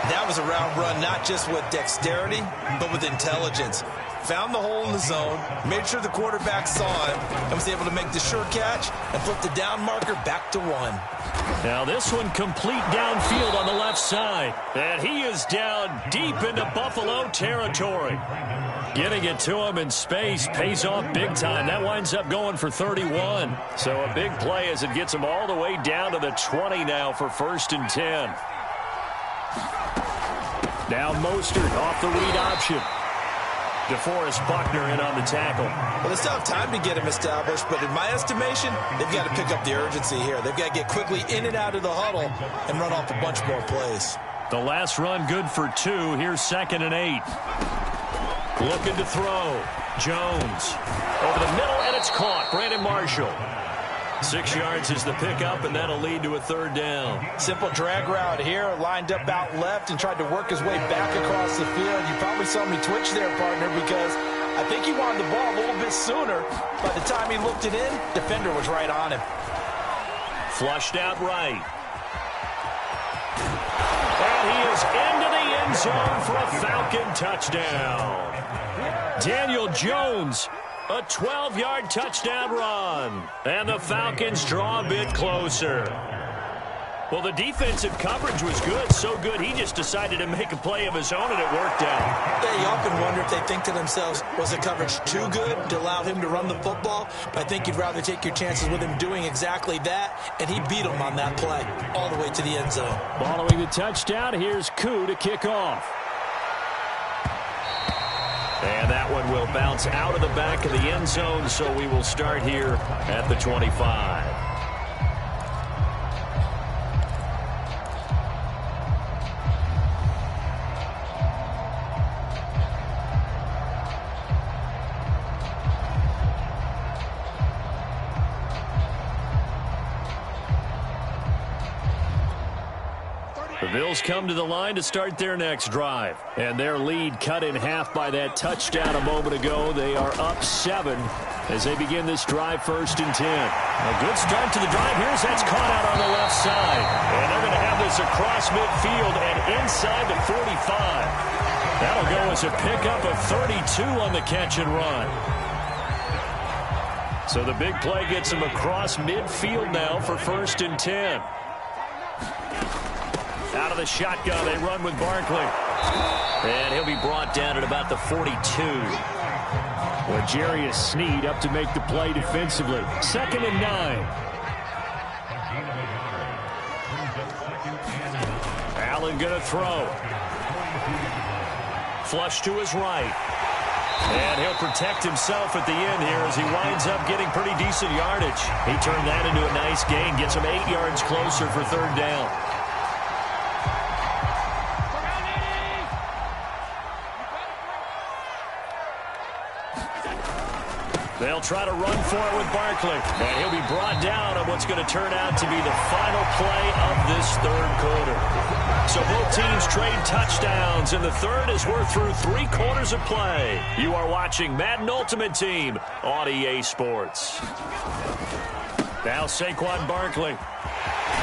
That was a route run, not just with dexterity, but with intelligence. Found the hole in the zone, made sure the quarterback saw him, and was able to make the sure catch and flip the down marker back to 1. Now this one complete downfield on the left side. And he is down deep into Buffalo territory. Getting it to him in space pays off big time. That winds up going for 31. So a big play as it gets him all the way down to the 20 now for 1st and 10. Now Mostert off the read option. DeForest Buckner in on the tackle. Well, they still have time to get him established, but in my estimation, they've got to pick up the urgency here. They've got to get quickly in and out of the huddle and run off a bunch more plays. The last run good for 2. Here's 2nd and 8. Looking to throw. Jones. Over the middle, and it's caught. Brandon Marshall. 6 yards is the pickup, and that'll lead to a 3rd down. Simple drag route here, lined up out left and tried to work his way back across the field. You probably saw me twitch there, partner, because I think he wanted the ball a little bit sooner. By the time he looked it in, defender was right on him. Flushed out right. And he is into the end zone for a Falcon touchdown. Daniel Jones, a 12-yard touchdown run. And the Falcons draw a bit closer. Well, the defensive coverage was good, so good he just decided to make a play of his own, and it worked out. Yeah, you often wonder if they think to themselves, was the coverage too good to allow him to run the football? But I think you'd rather take your chances with him doing exactly that, and he beat him on that play all the way to the end zone. Following the touchdown, here's Koo to kick off. And that one will bounce out of the back of the end zone, so we will start here at the 25. The Bills come to the line to start their next drive. And their lead cut in half by that touchdown a moment ago. They are up 7 as they begin this drive 1st and 10. A good start to the drive. Here's that's caught out on the left side. And they're going to have this across midfield and inside the 45. That'll go as a pickup of 32 on the catch and run. So the big play gets them across midfield now for 1st and 10. Out of the shotgun, they run with Barkley. And he'll be brought down at about the 42. Well, Jarius Sneed up to make the play defensively. 2nd and 9. Allen going to throw. Flush to his right. And he'll protect himself at the end here as he winds up getting pretty decent yardage. He turned that into a nice gain, gets him 8 yards closer for third down. They'll try to run for it with Barkley. And he'll be brought down on what's going to turn out to be the final play of this third quarter. So both teams trade touchdowns, and the third as we're through 3 quarters of play. You are watching Madden Ultimate Team on EA Sports. Now Saquon Barkley.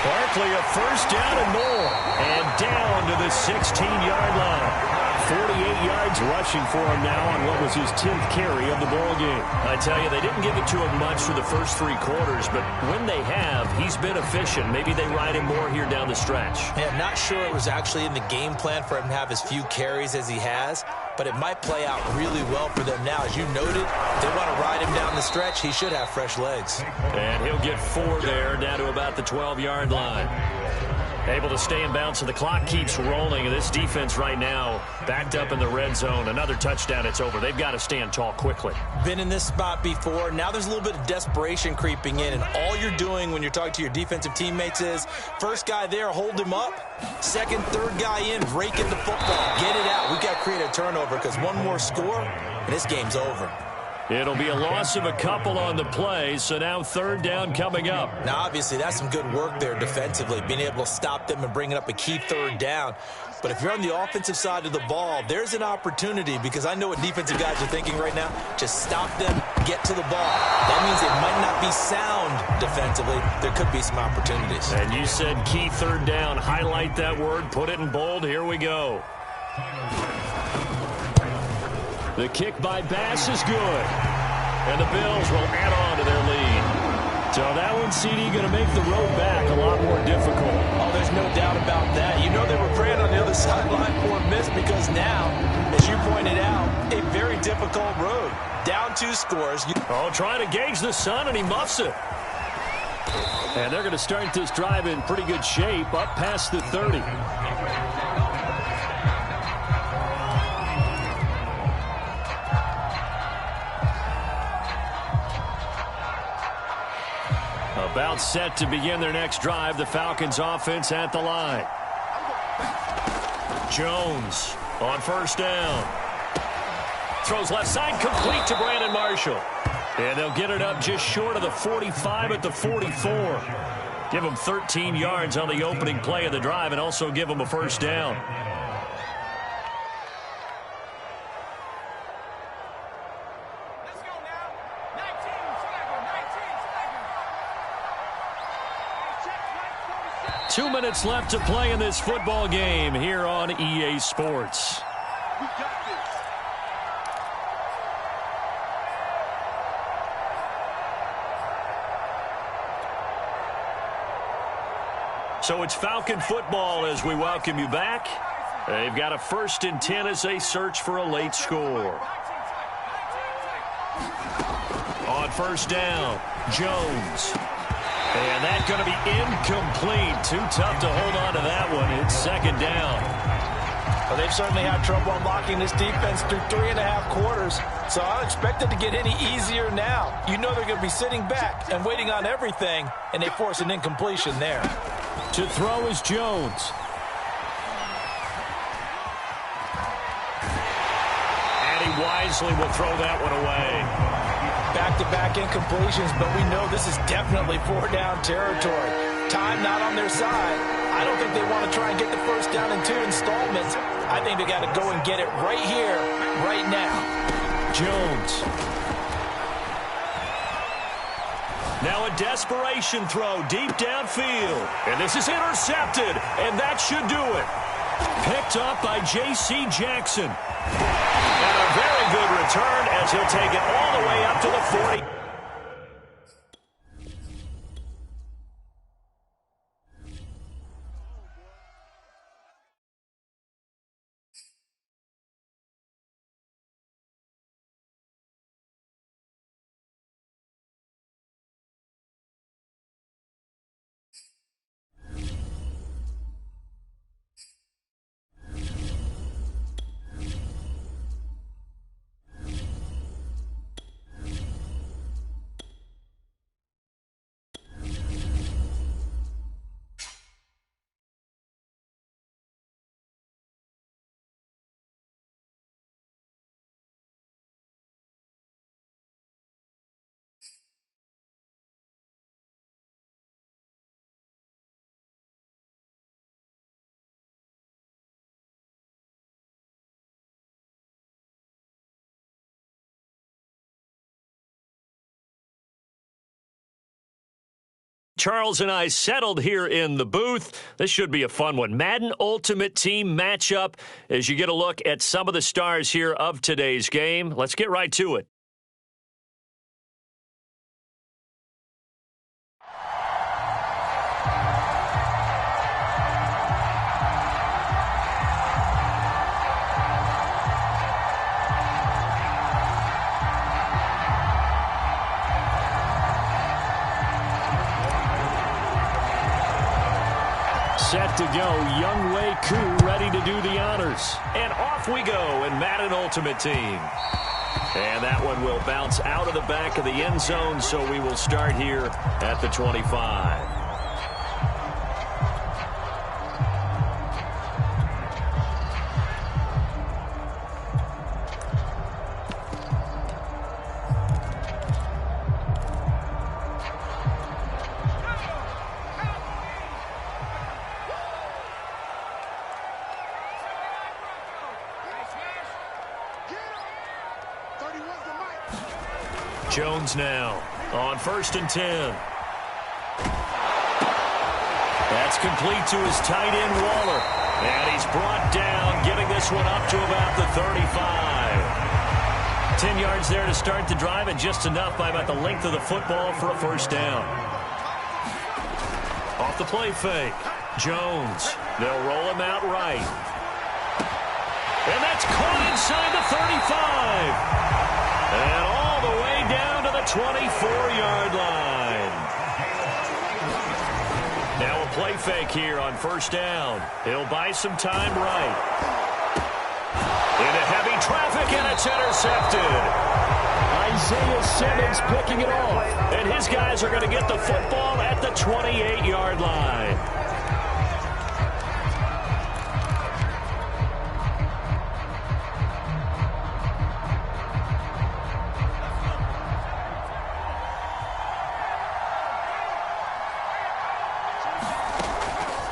Barkley a first down and more. And down to the 16-yard line. 48 yards rushing for him now on what was his 10th carry of the ball game. I tell you, they didn't give it to him much for the first 3 quarters, but when they have, he's been efficient. Maybe they ride him more here down the stretch. Yeah, I'm not sure it was actually in the game plan for him to have as few carries as he has, but it might play out really well for them now. As you noted, if they want to ride him down the stretch, he should have fresh legs. And he'll get 4 there, down to about the 12-yard line. Able to stay in bounds, so the clock keeps rolling. And this defense right now backed up in the red zone. Another touchdown, it's over. They've got to stand tall quickly. Been in this spot before. Now there's a little bit of desperation creeping in, and all you're doing when you're talking to your defensive teammates is first guy there, hold him up. Second, third guy in, rake in the football. Get it out. We've got to create a turnover because one more score, and this game's over. It'll be a loss of a couple on the play, so now third down coming up. Now, obviously, that's some good work there defensively, being able to stop them and bringing up a key third down. But if you're on the offensive side of the ball, there's an opportunity, because I know what defensive guys are thinking right now. Just stop them, get to the ball. That means it might not be sound defensively. There could be some opportunities. And you said key third down. Highlight that word, put it in bold. Here we go. The kick by Bass is good. And the Bills will add on to their lead. So that one, CD, going to make the road back a lot more difficult. Oh, there's no doubt about that. You know they were praying on the other sideline for a miss, because now, as you pointed out, a very difficult road. Down 2 scores. Trying to gauge the sun, and he muffs it. And they're going to start this drive in pretty good shape, up past the 30. About set to begin their next drive. The Falcons offense at the line. Jones on first down. Throws left side, complete to Brandon Marshall. And they'll get it up just short of the 45 at the 44. Give them 13 yards on the opening play of the drive and also give them a first down. Let's go now. 19, Swagger, 19, Swagger. 2 minutes left to play in this football game here on EA Sports. We got this. So it's Falcon football as we welcome you back. They've got a 1st and 10 as they search for a late score. On first down, Jones. And that's going to be incomplete. Too tough to hold on to that one. It's 2nd down. Well, they've certainly had trouble unlocking this defense through 3.5 quarters, so I don't expect it to get any easier now. You know they're going to be sitting back and waiting on everything, and they force an incompletion there. To throw is Jones. And he wisely will throw that one away. Back-to-back incompletions, but we know this is definitely 4-down territory. Time not on their side. I don't think they want to try and get the first down in 2 installments. I think they got to go and get it right here, right now. Jones. Now a desperation throw deep downfield. And this is intercepted, and that should do it. Picked up by J.C. Jackson. And a very good return as he'll take it all the way up to the 40. Charles and I settled here in the booth. This should be a fun one. Madden Ultimate Team matchup as you get a look at some of the stars here of today's game. Let's get right to it. Set to go, Young Wei Koo ready to do the honors. And off we go in Madden Ultimate Team. And that one will bounce out of the back of the end zone, so we will start here at the 25. Jones now on 1st and 10. That's complete to his tight end, Waller. And he's brought down, getting this one up to about the 35. 10 yards there to start the drive, and just enough by about the length of the football for a first down. Off the play fake. Jones. They'll roll him out right. And that's caught inside the 35. And all the way down to the 24-yard line. Now a play fake here on 1st down. He'll buy some time right. Into heavy traffic, and it's intercepted. Isaiah Simmons picking it off. And his guys are going to get the football at the 28-yard line.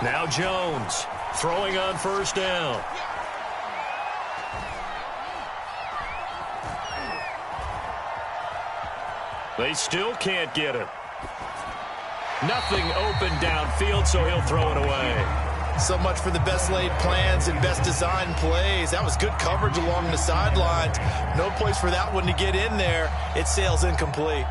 Now Jones throwing on 1st down. They still can't get it. Nothing open downfield, so he'll throw it away. So much for the best laid plans and best designed plays. That was good coverage along the sidelines. No place for that one to get in there. It sails incomplete.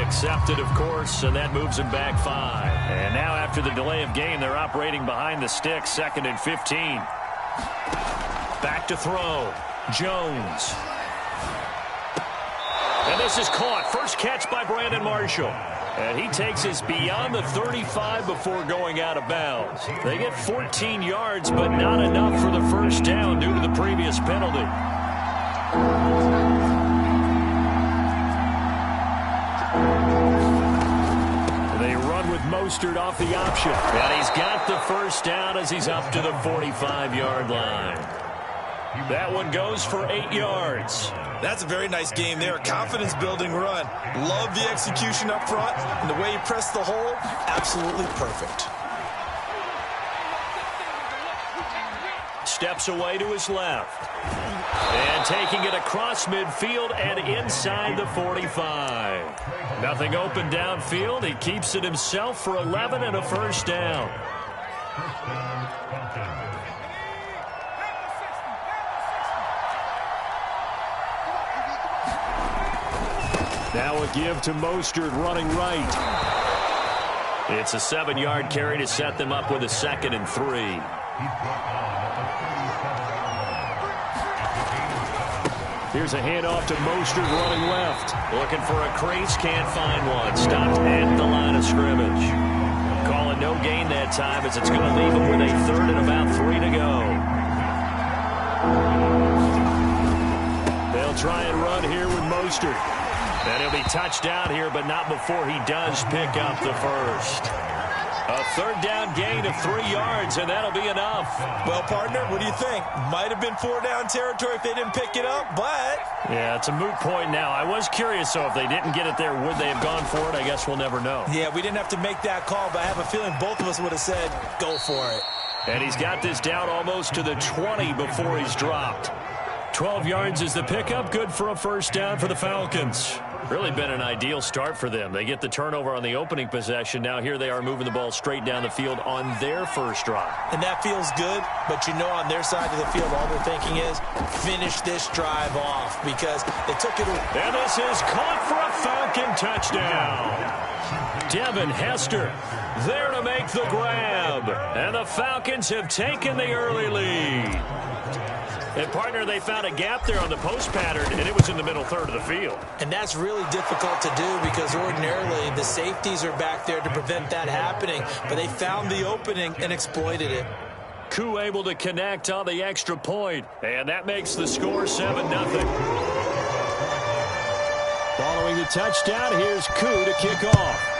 Accepted, of course, and that moves him back 5. And now after the delay of game, they're operating behind the sticks, 2nd and 15. Back to throw. Jones. And this is caught. First catch by Brandon Marshall. And he takes us beyond the 35 before going out of bounds. They get 14 yards, but not enough for the first down due to the previous penalty. They run with Mostert off the option. And he's got the first down as he's up to the 45-yard line. That one goes for 8 yards. That's a very nice game there. Confidence-building run. Love the execution up front. And the way he pressed the hole, absolutely perfect. Steps away to his left. And taking it across midfield and inside the 45. Nothing open downfield. He keeps it himself for 11 and a first down. Now a give to Mostert running right. It's a 7-yard carry to set them up with a 2nd and 3. Here's a handoff to Mostert running left. Looking for a crease, can't find one. Stopped at the line of scrimmage. Calling no gain that time as it's going to leave him with a 3rd and about 3 to go. They'll try and run here with Mostert. And he'll be touched down here, but not before he does pick up the first. A third down gain of 3 yards, and that'll be enough. Well, partner, what do you think? Might have been 4-down territory if they didn't pick it up, but... Yeah, it's a moot point now. I was curious, so if they didn't get it there, would they have gone for it? I guess we'll never know. Yeah, we didn't have to make that call, but I have a feeling both of us would have said, go for it. And he's got this down almost to the 20 before he's dropped. 12 yards is the pickup. Good for a first down for the Falcons. Really been an ideal start for them. They get the turnover on the opening possession. Now here they are moving the ball straight down the field on their first drive. And that feels good, but you know on their side of the field all they're thinking is finish this drive off because they took it away. And this is caught for a Falcon touchdown. Devin Hester there to make the grab. And the Falcons have taken the early lead. And, partner, they found a gap there on the post pattern, and it was in the middle third of the field. And that's really difficult to do because ordinarily the safeties are back there to prevent that happening. But they found the opening and exploited it. Koo able to connect on the extra point, and that makes the score 7-0. Following the touchdown, here's Koo to kick off.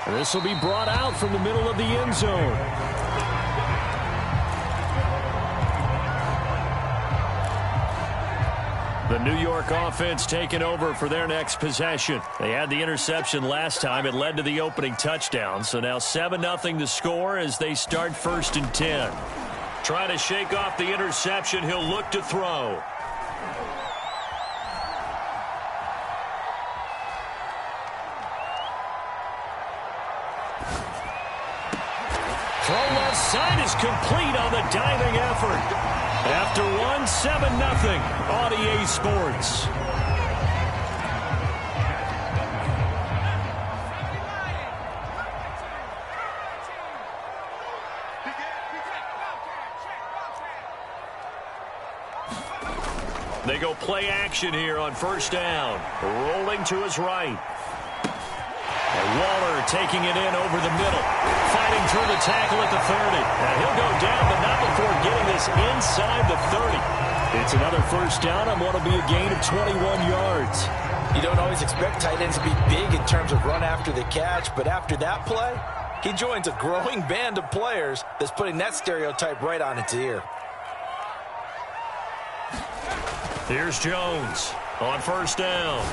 This will be brought out from the middle of the end zone. The New York offense taking over for their next possession. They had the interception last time. It led to the opening touchdown. So now 7-0 the score as they start 1st and 10. Trying to shake off the interception. He'll look to throw. Throw left side is complete on the diving effort. After 7-0 on EA Sports. They go play action here on first down. Rolling to his right. And Waller taking it in over the middle. Fighting through the tackle at the 30. Now he'll go down, but not before getting this inside the 30. It's another first down on what will be a gain of 21 yards. You don't always expect tight ends to be big in terms of run after the catch, but after that play, he joins a growing band of players that's putting that stereotype right on its ear. Here's Jones on first down.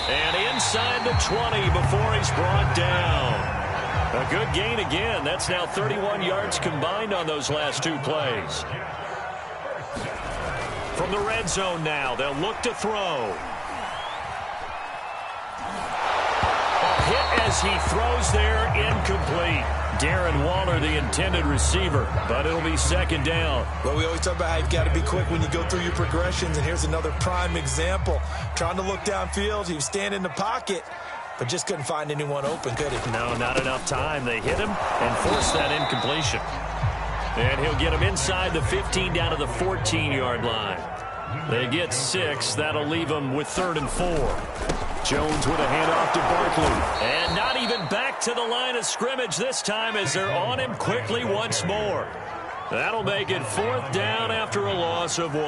And inside the 20 before he's brought down. A good gain again. That's now 31 yards combined on those last 2 plays. From the red zone now, they'll look to throw. A hit as he throws there, incomplete. Darren Waller, the intended receiver, but it'll be 2nd down. Well, we always talk about how you've got to be quick when you go through your progressions, and here's another prime example. Trying to look downfield, he was standing in the pocket, but just couldn't find anyone open, could he? No, not enough time. They hit him and forced that incompletion. And he'll get him inside the 15 down to the 14-yard line. They get 6. That'll leave them with 3rd and 4. Jones with a handoff to Barkley. And not even back to the line of scrimmage this time as they're on him quickly once more. That'll make it 4th down after a loss of 1.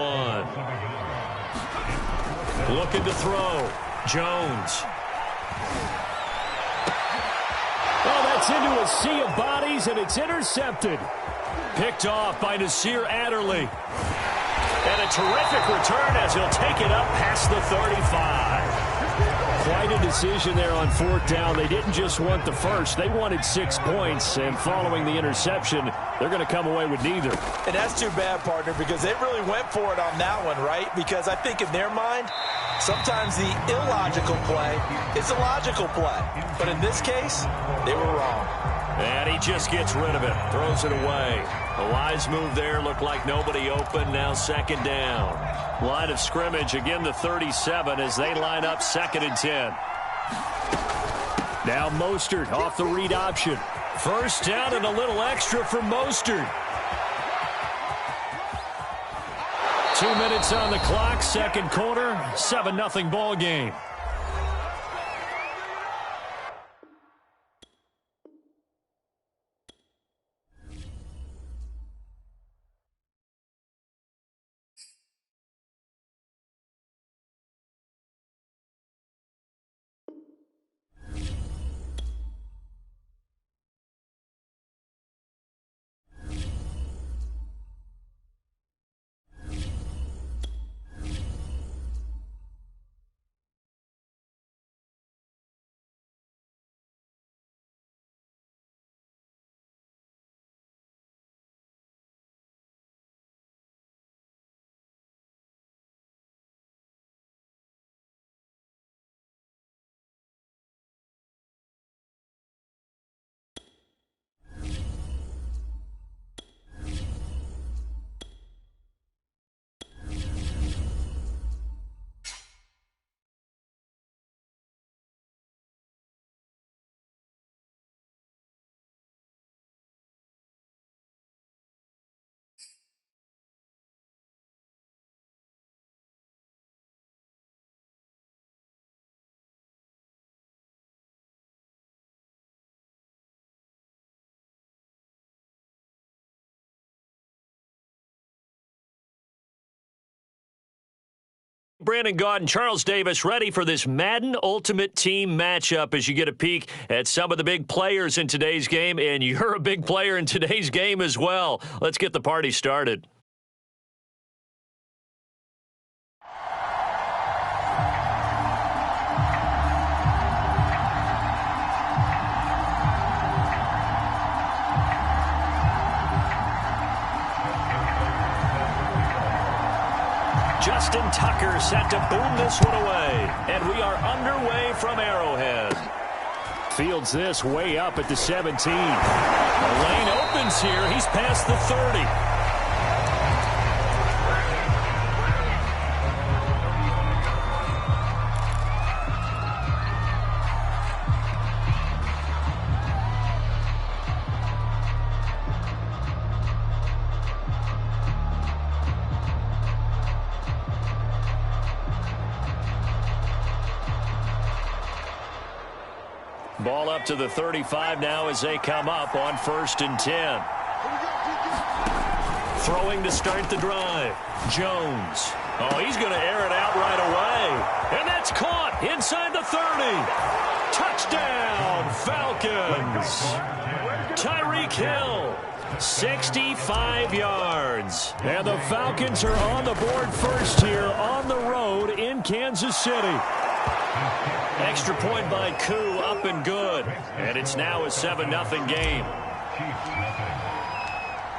Looking to throw. Jones. Oh, that's into a sea of bodies, and it's intercepted. Picked off by Nasir Adderley. And a terrific return as he'll take it up past the 35. Quite a decision there on 4th down. They didn't just want the first. They wanted 6 points, and following the interception, they're going to come away with neither. And that's too bad, partner, because they really went for it on that one, right? Because I think in their mind, sometimes the illogical play is a logical play. But in this case, they were wrong. And he just gets rid of it, throws it away. A wise move there, looked like nobody open, now 2nd down. Line of scrimmage, again the 37 as they line up 2nd and 10. Now Mostert off the read option. First down and a little extra for Mostert. 2 minutes on the clock, 2nd quarter, 7-0 ball game. Brandon Gaud and Charles Davis ready for this Madden Ultimate Team matchup as you get a peek at some of the big players in today's game, and you're a big player in today's game as well. Let's get the party started. Justin Tucker set to boom this one away. And we are underway from Arrowhead. Fields this way up at the 17. The lane opens here. He's past the 30. Ball up to the 35 now as they come up on 1st and 10. Throwing to start the drive. Jones. Oh, he's going to air it out right away. And that's caught inside the 30. Touchdown, Falcons. Tyreek Hill, 65 yards. And the Falcons are on the board first here on the road in Kansas City. Extra point by Koo, up and good. And it's now a 7-0 game.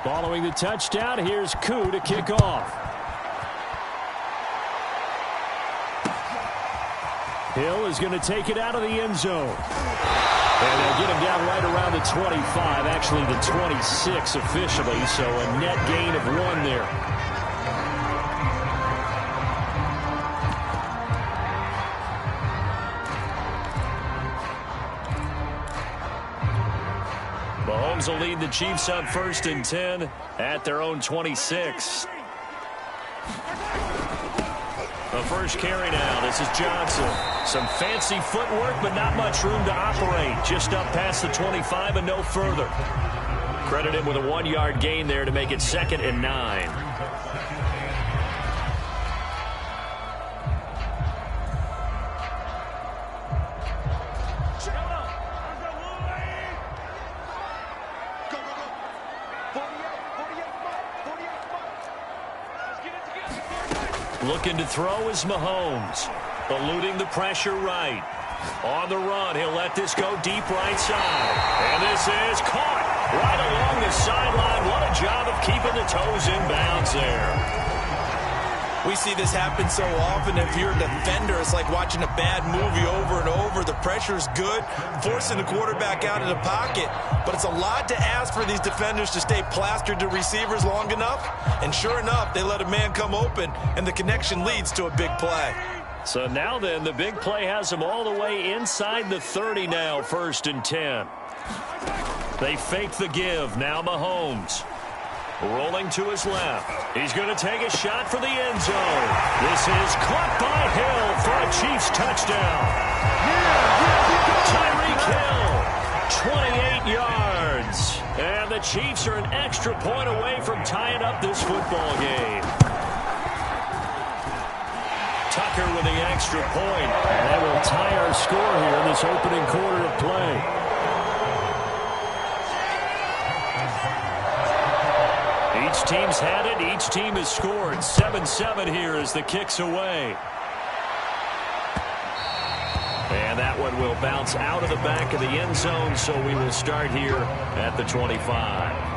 Following the touchdown, here's Koo to kick off. Hill is going to take it out of the end zone. And they'll get him down right around the 25, actually the 26 officially, so a net gain of 1 there. Mahomes will lead the Chiefs on 1st and 10 at their own 26. The first carry now. This is Johnson. Some fancy footwork, but not much room to operate. Just up past the 25 and no further. Credit him with a 1-yard gain there to make it 2nd and 9. Looking to throw is Mahomes. Eluding the pressure right. On the run, he'll let this go deep right side. And this is caught right along the sideline. What a job of keeping the toes in bounds there. We see this happen so often. If you're a defender, it's like watching a bad movie over and over. The pressure's good, forcing the quarterback out of the pocket. But it's a lot to ask for these defenders to stay plastered to receivers long enough. And sure enough, they let a man come open, and the connection leads to a big play. So now then, the big play has them all the way inside the 30 now, 1st and 10. They fake the give. Now Mahomes. Rolling to his left. He's going to take a shot for the end zone. This is caught by Hill for a Chiefs touchdown. Tyreek Hill, 28 yards. And the Chiefs are an extra point away from tying up this football game. Tucker with the extra point. And that will tie our score here in this opening quarter of play. Each team's had it. Each team has scored. 7-7 here as the kick's away. And that one will bounce out of the back of the end zone, so we will start here at the 25.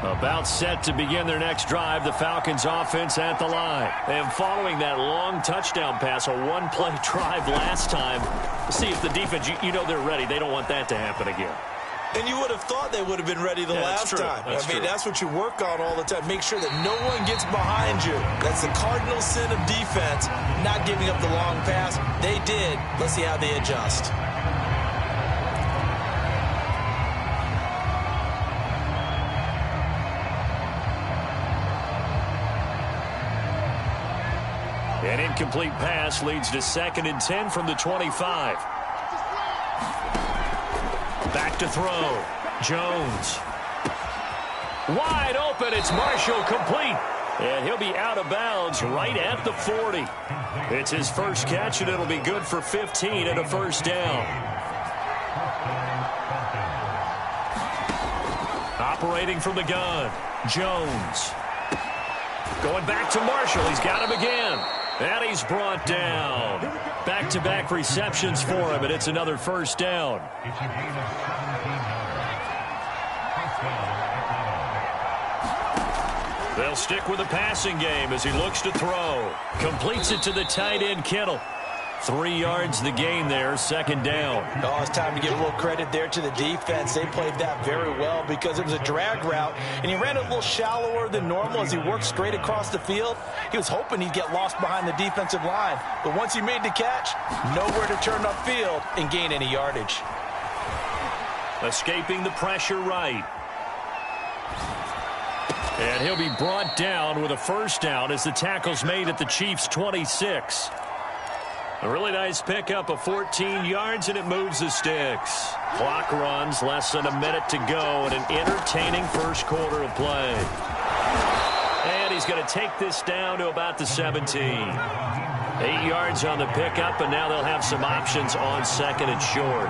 About set to begin their next drive, the Falcons offense at the line. And following that long touchdown pass, a one-play drive last time, see if the defense, you know they're ready. They don't want that to happen again. And you would have thought they would have been ready the last time. That's what you work on all the time. Make sure that no one gets behind you. That's the cardinal sin of defense, not giving up the long pass. They did. Let's see how they adjust. An incomplete pass leads to 2nd and 10 from the 25. Back to throw. Jones. Wide open. It's Marshall, complete. And he'll be out of bounds right at the 40. It's his first catch, and it'll be good for 15 and a first down. Operating from the gun, Jones. Going back to Marshall. He's got him again. And he's brought down. Back-to-back receptions for him, and it's another first down. They'll stick with the passing game as he looks to throw. Completes it to the tight end, Kittle. 3 yards the gain there, 2nd down. Oh, it's time to give a little credit there to the defense. They played that very well because it was a drag route, and he ran it a little shallower than normal as he worked straight across the field. He was hoping he'd get lost behind the defensive line, but once he made the catch, nowhere to turn upfield and gain any yardage. Escaping the pressure right. And he'll be brought down with a first down as the tackle's made at the Chiefs' 26. A really nice pickup of 14 yards, and it moves the sticks. Clock runs, less than a minute to go, and an entertaining first quarter of play. And he's going to take this down to about the 17. 8 yards on the pickup, and now they'll have some options on 2nd and short.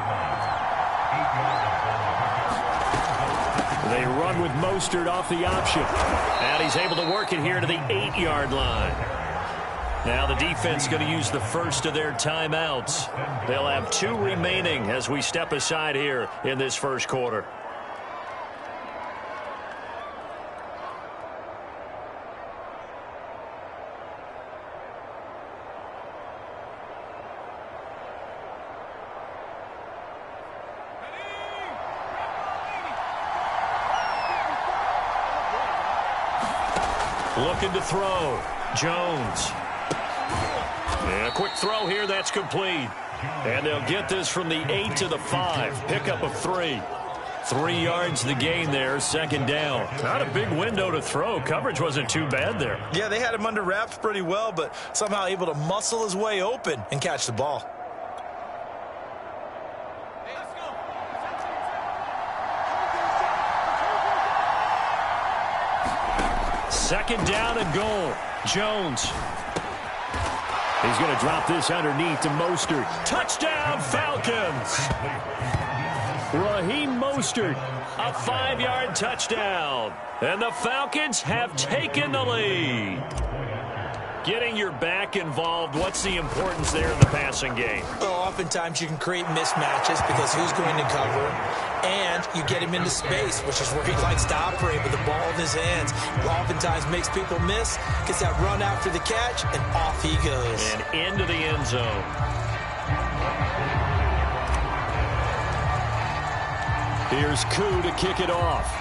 They run with Mostert off the option. And he's able to work it here to the 8-yard line. Now the defense going to use the first of their timeouts. They'll have 2 remaining as we step aside here in this first quarter. Looking to throw. Jones. And a quick throw here, that's complete. And they'll get this from the 8 to the 5. Pickup of 3. 3 yards the gain there, 2nd down. Not a big window to throw. Coverage wasn't too bad there. Yeah, they had him under wraps pretty well, but somehow able to muscle his way open and catch the ball. Second down and goal. Jones. He's going to drop this underneath to Mostert. Touchdown, Falcons! Raheem Mostert, a 5-yard touchdown. And the Falcons have taken the lead. Getting your back involved, what's the importance there in the passing game? Well, oftentimes you can create mismatches because who's going to cover him, and you get him into space, which is where he likes to operate with the ball in his hands. Oftentimes makes people miss, gets that run after the catch, and off he goes. And into the end zone. Here's Koo to kick it off.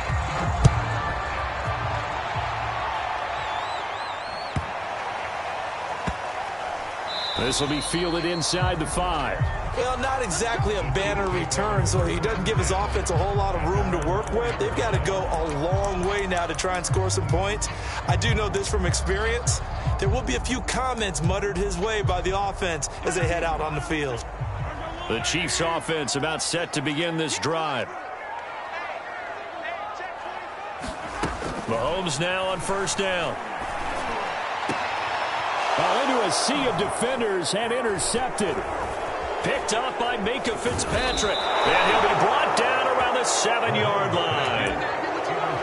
This will be fielded inside the 5. Well, not exactly a banner return, so he doesn't give his offense a whole lot of room to work with. They've got to go a long way now to try and score some points. I do know this from experience. There will be a few comments muttered his way by the offense as they head out on the field. The Chiefs offense about set to begin this drive. Mahomes now on first down. Into a sea of defenders and intercepted. Picked up by Micah Fitzpatrick. And he'll be brought down around the 7-yard line.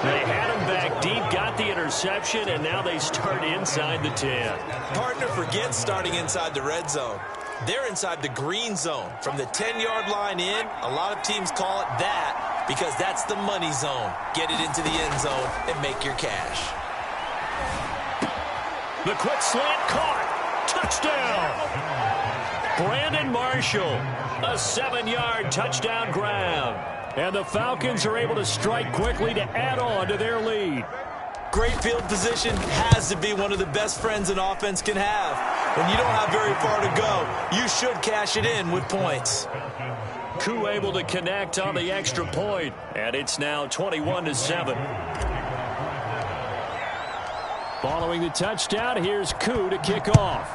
They had him back deep, got the interception, and now they start inside the 10. Partner forgets starting inside the red zone. They're inside the green zone. From the 10-yard line in, a lot of teams call it that because that's the money zone. Get it into the end zone and make your cash. The quick slant caught. Touchdown. Brandon Marshall, a 7-yard touchdown grab. And the Falcons are able to strike quickly to add on to their lead. Great field position has to be one of the best friends an offense can have. When you don't have very far to go, you should cash it in with points. Koo able to connect on the extra point, and it's now 21-7. Following the touchdown, here's Koo to kick off.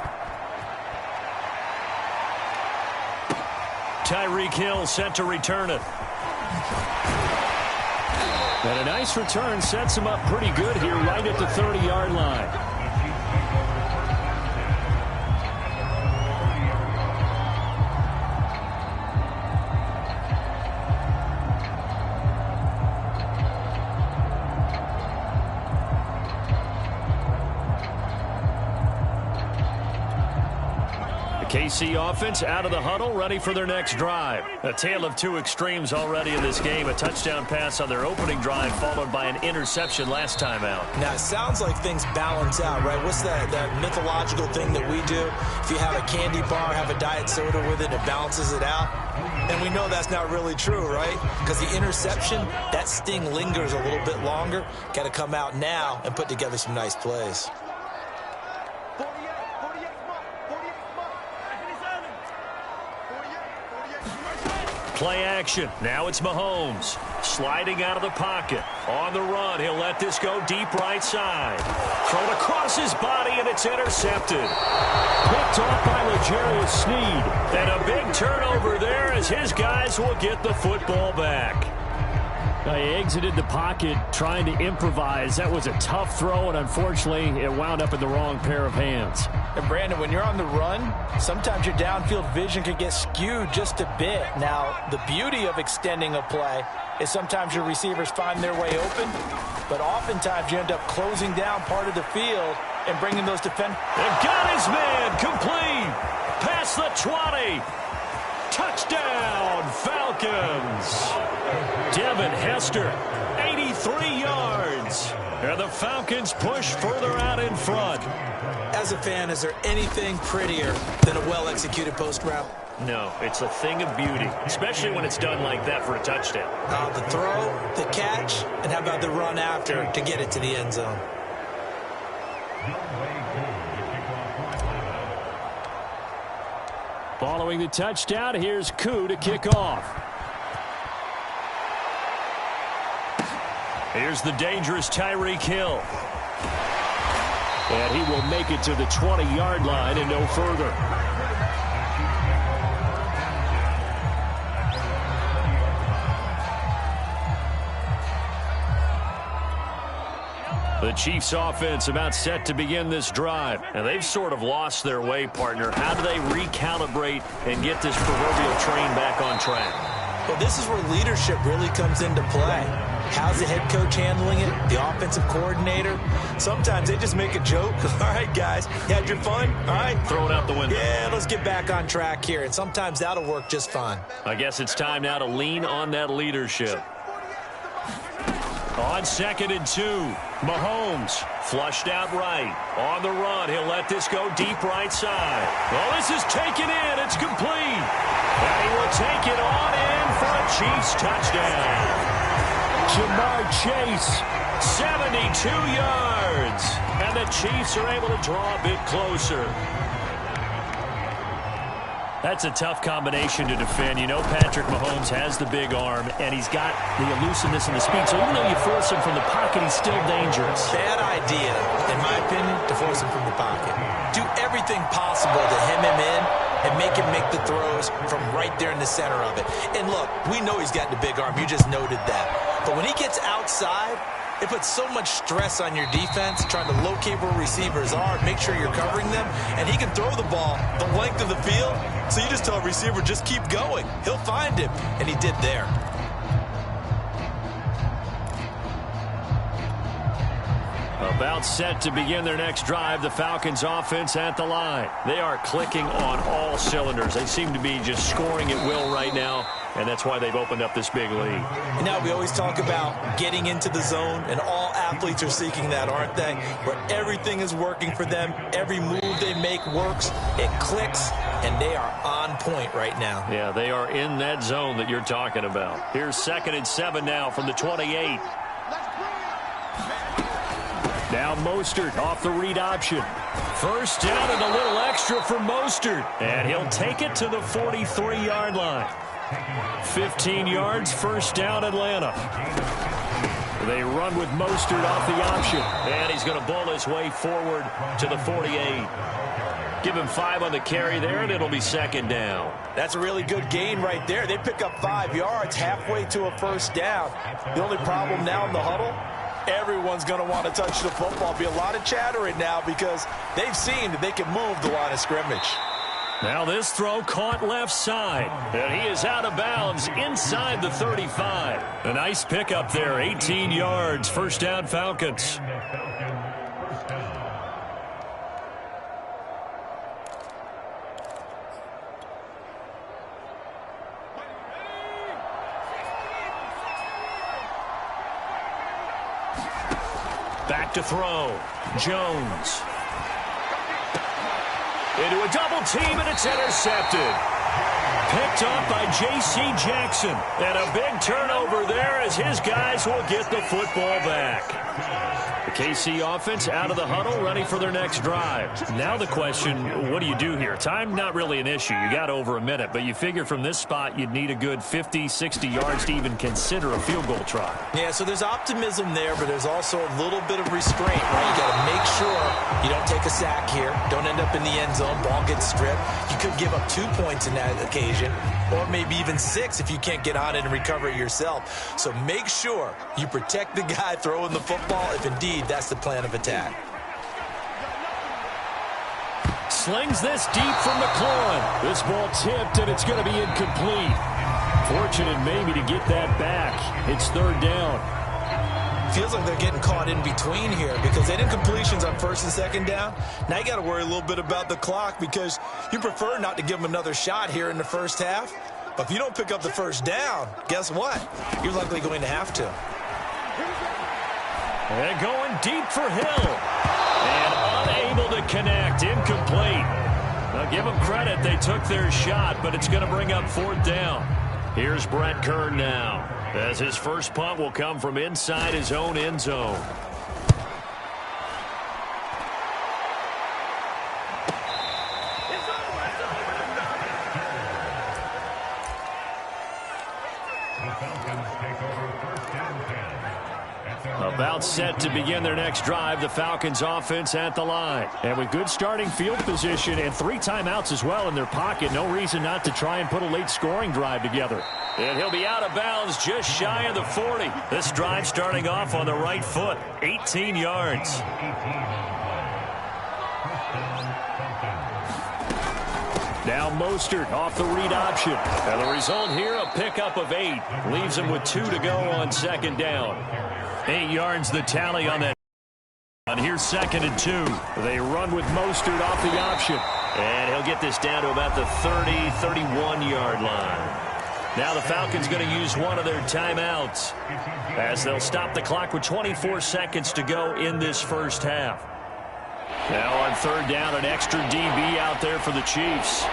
Tyreek Hill set to return it. And a nice return sets him up pretty good here right at the 30-yard line. KC offense out of the huddle, ready for their next drive. A tale of two extremes already in this game. A touchdown pass on their opening drive, followed by an interception last time out. Now, it sounds like things balance out, right? What's that mythological thing that we do? If you have a candy bar, have a diet soda with it, it balances it out. And we know that's not really true, right? Because the interception, that sting lingers a little bit longer. Got to come out now and put together some nice plays. Play action. Now it's Mahomes. Sliding out of the pocket. On the run. He'll let this go deep right side. Thrown across his body, and it's intercepted. Picked off by L'Jarius Sneed. And a big turnover there as his guys will get the football back. He exited the pocket trying to improvise. That was a tough throw, and unfortunately, it wound up in the wrong pair of hands. And Brandon, when you're on the run, sometimes your downfield vision can get skewed just a bit. Now, the beauty of extending a play is sometimes your receivers find their way open, but oftentimes you end up closing down part of the field and bringing those defenders. And got his man complete. Past the 20. Touchdown, Falcons. Devin Hester, 83 yards. And the Falcons push further out in front. As a fan, is there anything prettier than a well-executed post route? No, it's a thing of beauty, especially when it's done like that for a touchdown. The throw, the catch, and how about the run after to get it to the end zone? Following the touchdown, here's Koo to kick off. Here's the dangerous Tyreek Hill. And he will make it to the 20-yard line and no further. The Chiefs offense about set to begin this drive. And they've sort of lost their way, partner. How do they recalibrate and get this proverbial train back on track? Well, this is where leadership really comes into play. How's the head coach handling it? The offensive coordinator? Sometimes they just make a joke. All right, guys, you had your fun? All right. Throw it out the window. Yeah, let's get back on track here. And sometimes that'll work just fine. I guess it's time now to lean on that leadership. On 2nd and 2, Mahomes flushed out right. On the run, he'll let this go deep right side. Well, this is taken in. It's complete. And he will take it on in for a Chiefs touchdown. Jamar Chase, 72 yards. And the Chiefs are able to draw a bit closer. That's a tough combination to defend. You know Patrick Mahomes has the big arm, and he's got the elusiveness and the speed. So even though you force him from the pocket, he's still dangerous. Bad idea, in my opinion, to force him from the pocket. Do everything possible to hem him in and make him make the throws from right there in the center of it. And look, we know he's got the big arm. You just noted that. But when he gets outside, it puts so much stress on your defense trying to locate where receivers are, make sure you're covering them, and he can throw the ball the length of the field. So you just tell a receiver, just keep going. He'll find him, and he did there. About set to begin their next drive, the Falcons offense at the line. They are clicking on all cylinders. They seem to be just scoring at will right now, and that's why they've opened up this big lead. You know, we always talk about getting into the zone, and all athletes are seeking that, aren't they? Where everything is working for them, every move they make works, it clicks, and they are on point right now. Yeah, they are in that zone that you're talking about. Here's 2nd and 7 now from the 28. Now Mostert off the read option. First down and a little extra for Mostert. And he'll take it to the 43-yard line. 15 yards, first down Atlanta. They run with Mostert off the option. And he's going to bull his way forward to the 48. Give him 5 on the carry there, and it'll be second down. That's a really good gain right there. They pick up 5 yards halfway to a first down. The only problem now in the huddle, everyone's going to want to touch the football. Be a lot of chattering now because they've seen that they can move the line of scrimmage. Now this throw caught left side, and he is out of bounds inside the 35. A nice pickup there, 18 yards, first down Falcons. Back to throw. Jones. Into a double team, and it's intercepted. Picked up by J.C. Jackson. And a big turnover there as his guys will get the football back. The KC offense out of the huddle, ready for their next drive. Now the question, what do you do here? Time, not really an issue. You got over a minute, but you figure from this spot you'd need a good 50, 60 yards to even consider a field goal try. Yeah, so there's optimism there, but there's also a little bit of restraint, right? You got to make sure you don't take a sack here. Don't end up in the end zone. Ball gets stripped. You could give up 2 points in that occasion, or maybe even 6 if you can't get on it and recover it yourself. So make sure you protect the guy throwing the football if indeed that's the plan of attack. Slings this deep from McLaurin. This ball tipped, and it's going to be incomplete. Fortunate maybe to get that back. It's third down. Feels like they're getting caught in between here because they did completions on first and second down. Now you got to worry a little bit about the clock because you prefer not to give them another shot here in the first half. But if you don't pick up the first down, guess what? You're likely going to have to. And going deep for Hill. And unable to connect. Incomplete. Now give them credit. They took their shot, but it's going to bring up fourth down. Here's Brett Kern now, as his first punt will come from inside his own end zone. About set to begin their next drive, the Falcons offense at the line. And with good starting field position and 3 timeouts as well in their pocket, no reason not to try and put a late scoring drive together. And he'll be out of bounds just shy of the 40. This drive starting off on the right foot, 18 yards. Now Mostert off the read option. And the result here, a pickup of 8. Leaves him with 2 to go on second down. 8 yards the tally on that. And here's second and 2. They run with Mostert off the option. And he'll get this down to about the 30, 31-yard line. Now the Falcons going to use one of their timeouts as they'll stop the clock with 24 seconds to go in this first half. Now on third down, an extra DB out there for the Chiefs.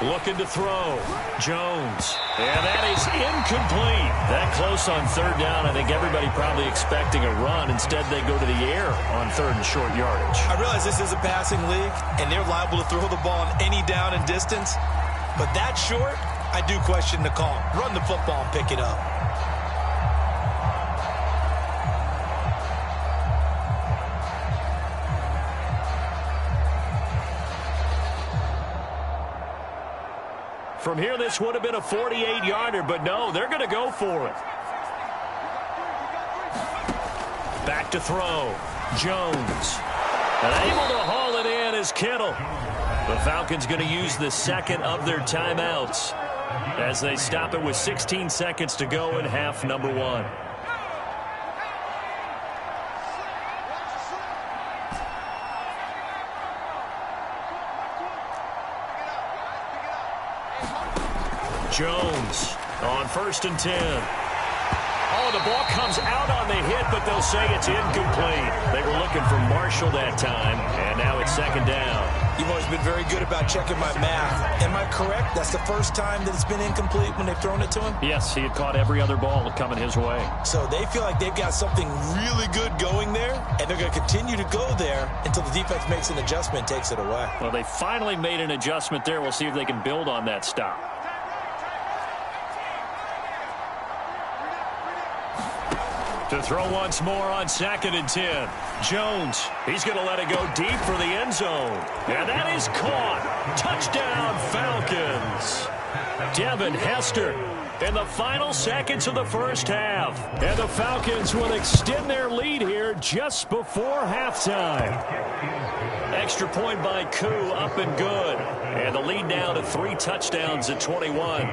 Looking to throw. Jones. And that is incomplete. That close on third down. I think everybody probably expecting a run. Instead, they go to the air on third and short yardage. I realize this is a passing league, and they're liable to throw the ball on any down and distance. But that short, I do question the call. Run the football and pick it up. From here, this would have been a 48-yarder, but no, they're going to go for it. Back to throw. Jones. And able to haul it in is Kittle. The Falcons going to use the second of their timeouts as they stop it with 16 seconds to go in half number 1. Jones on first and 10. Oh, the ball comes out on the hit, but they'll say it's incomplete. They were looking for Marshall that time, and now it's second down. You've always been very good about checking my math. Am I correct? That's the first time that it's been incomplete when they've thrown it to him? Yes, he had caught every other ball coming his way. So they feel like they've got something really good going there, and they're going to continue to go there until the defense makes an adjustment and takes it away. Well, they finally made an adjustment there. We'll see if they can build on that stop. To throw once more on 2nd and 10. Jones, he's going to let it go deep for the end zone. And that is caught. Touchdown, Falcons. Devin Hester in the final seconds of the first half. And the Falcons will extend their lead here just before halftime. Extra point by Koo, up and good. And the lead now to 3 touchdowns at 21.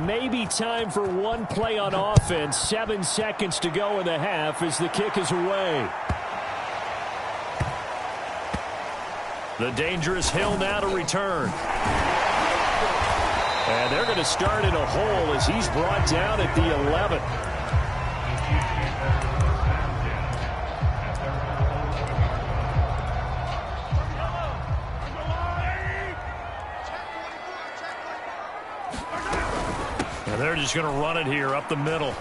Maybe time for one play on offense. 7 seconds to go in the half as the kick is away. The dangerous Hill now to return. And they're going to start in a hole as he's brought down at the 11. And they're just going to run it here up the middle.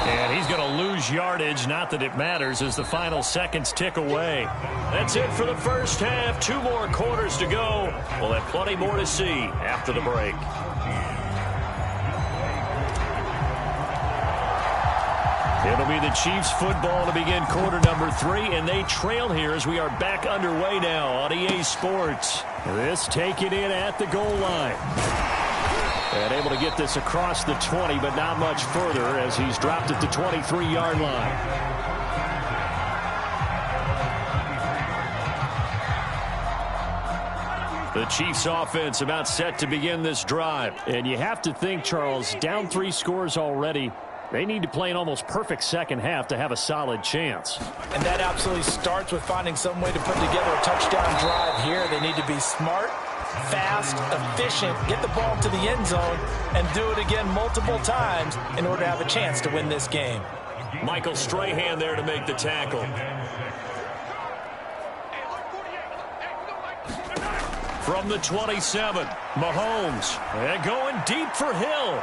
And he's going to lose yardage. Not that it matters as the final seconds tick away. That's it for the first half. 2 more quarters to go. We'll have plenty more to see after the break. It'll be the Chiefs football to begin quarter number 3, and they trail here as we are back underway now on EA Sports. This taken in at the goal line. And able to get this across the 20, but not much further as he's dropped at the 23-yard line. The Chiefs offense about set to begin this drive. And you have to think, Charles, down 3 scores already. They need to play an almost perfect second half to have a solid chance. And that absolutely starts with finding some way to put together a touchdown drive here. They need to be smart, fast, efficient, get the ball to the end zone, and do it again multiple times in order to have a chance to win this game. Michael Strahan there to make the tackle. From the 27, Mahomes. And going deep for Hill.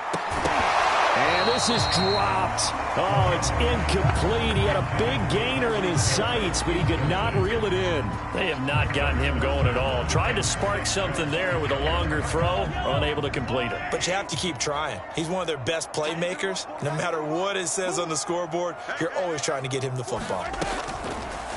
And this is dropped. Oh, it's incomplete. He had a big gainer in his sights, but he could not reel it in. They have not gotten him going at all. Tried to spark something there with a longer throw, unable to complete it. But you have to keep trying. He's one of their best playmakers. No matter what it says on the scoreboard, you're always trying to get him the football.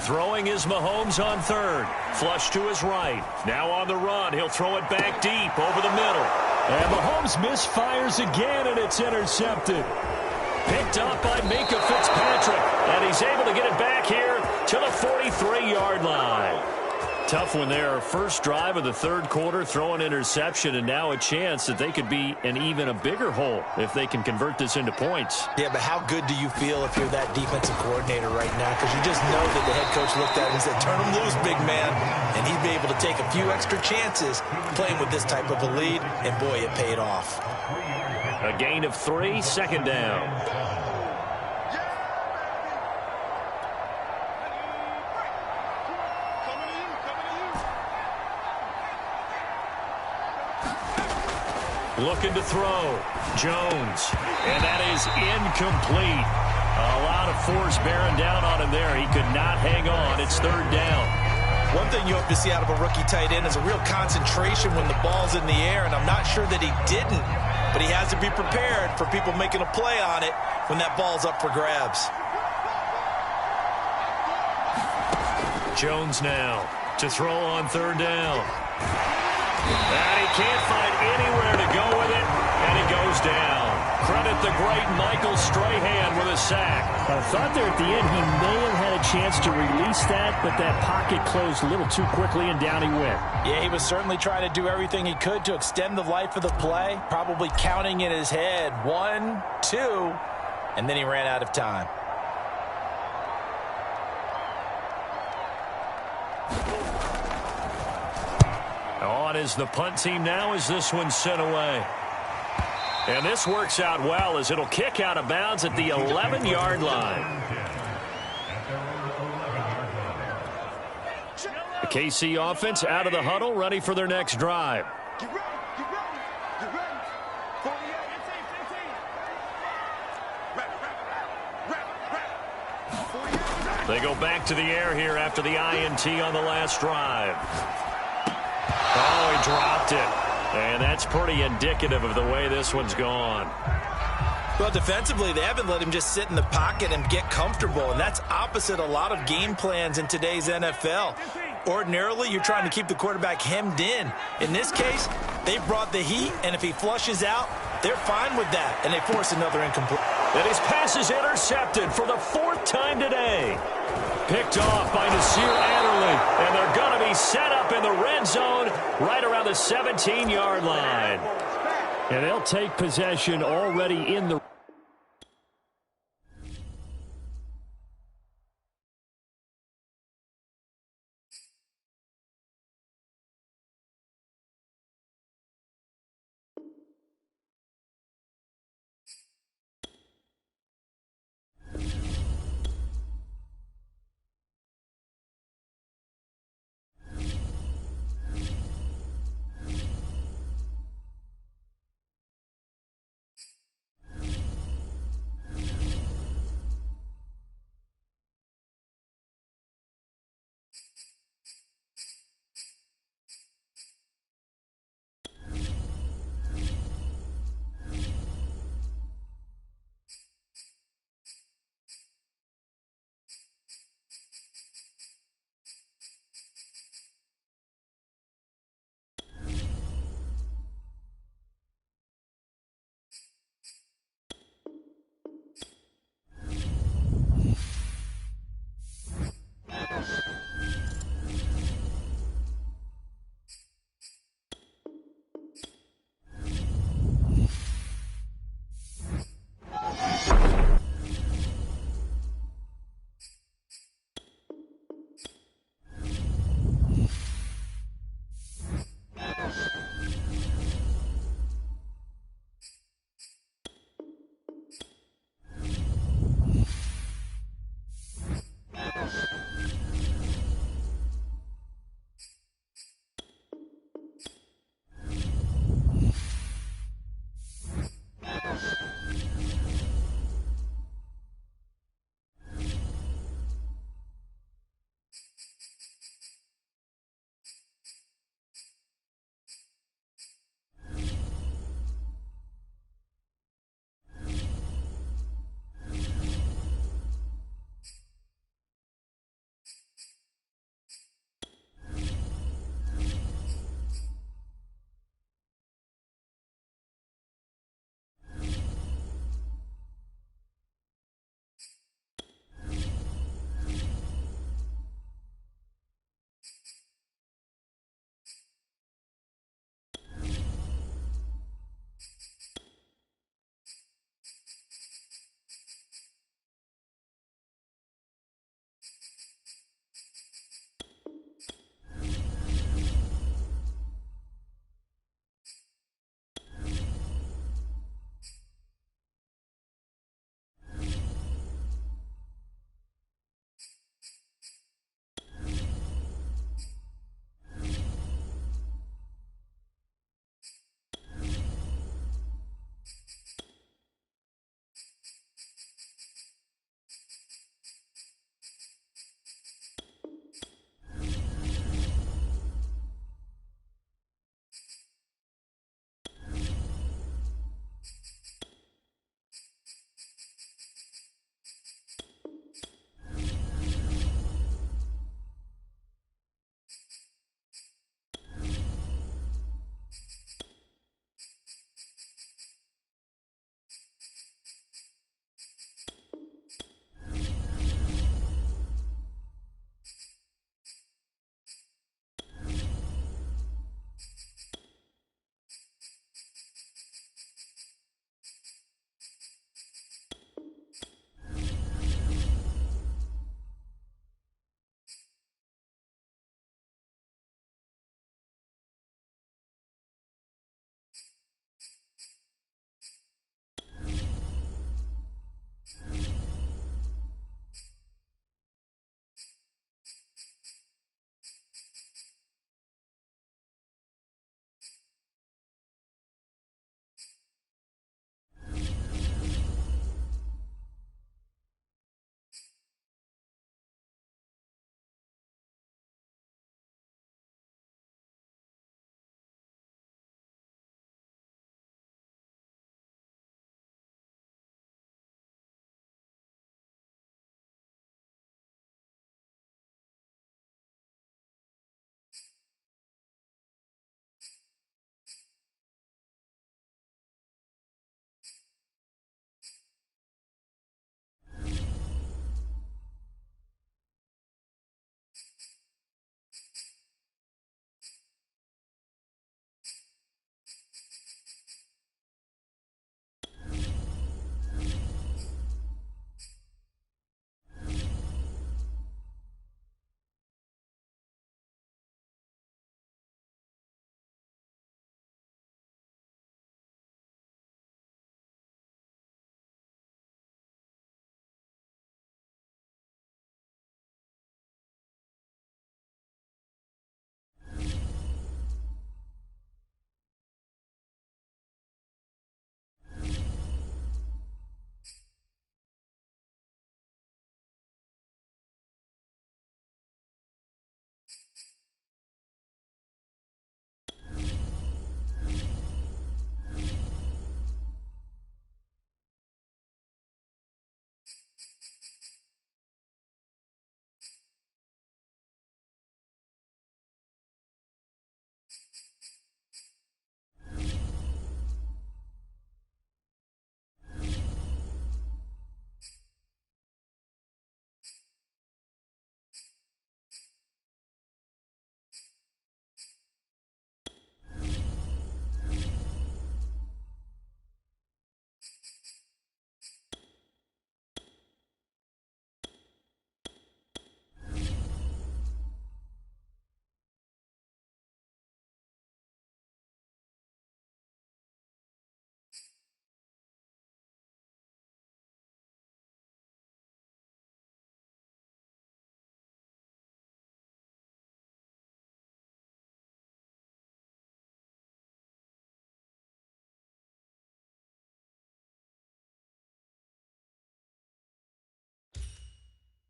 Throwing is Mahomes on 3rd. Flush to his right. Now on the run. He'll throw it back deep over the middle. And Mahomes misfires again, and it's intercepted. Picked up by Minka Fitzpatrick. And he's able to get it back here to the 43-yard line. Tough one there. First drive of the 3rd quarter, throw an interception, and now a chance that they could be in even a bigger hole if they can convert this into points. Yeah, but how good do you feel if you're that defensive coordinator right now? Because you just know that the head coach looked at him and said, turn him loose, big man. And he'd be able to take a few extra chances playing with this type of a lead, and boy, it paid off. A gain of 3, 2nd down. Looking to throw. Jones. And that is incomplete. A lot of force bearing down on him there. He could not hang on. It's 3rd down. One thing you hope to see out of a rookie tight end is a real concentration when the ball's in the air, and I'm not sure that he didn't, but he has to be prepared for people making a play on it when that ball's up for grabs. Jones now to throw on 3rd down. And he can't find anywhere to go with it, and it goes down. Credit the great Michael Strahan with a sack. I thought there at the end he may have had a chance to release that, but that pocket closed a little too quickly, and down he went. Yeah, he was certainly trying to do everything he could to extend the life of the play, probably counting in his head 1, 2, and then he ran out of time. On is the punt team now as this one's sent away. And this works out well as it'll kick out of bounds at the 11-yard line. The KC offense out of the huddle, ready for their next drive. Get ready, get ready, get ready. 48, They go back to the air here after the INT on the last drive. Oh, he dropped it. And that's pretty indicative of the way this one's gone. Well, defensively, they haven't let him just sit in the pocket and get comfortable, and that's opposite a lot of game plans in today's NFL. Ordinarily, you're trying to keep the quarterback hemmed in. In this case, they brought the heat, and if he flushes out, they're fine with that, and they force another incomplete. And his pass is intercepted for the 4th time today. Picked off by Nasir Adderley, and they're going to be set up in the red zone right around the 17-yard line. And they'll take possession already in the...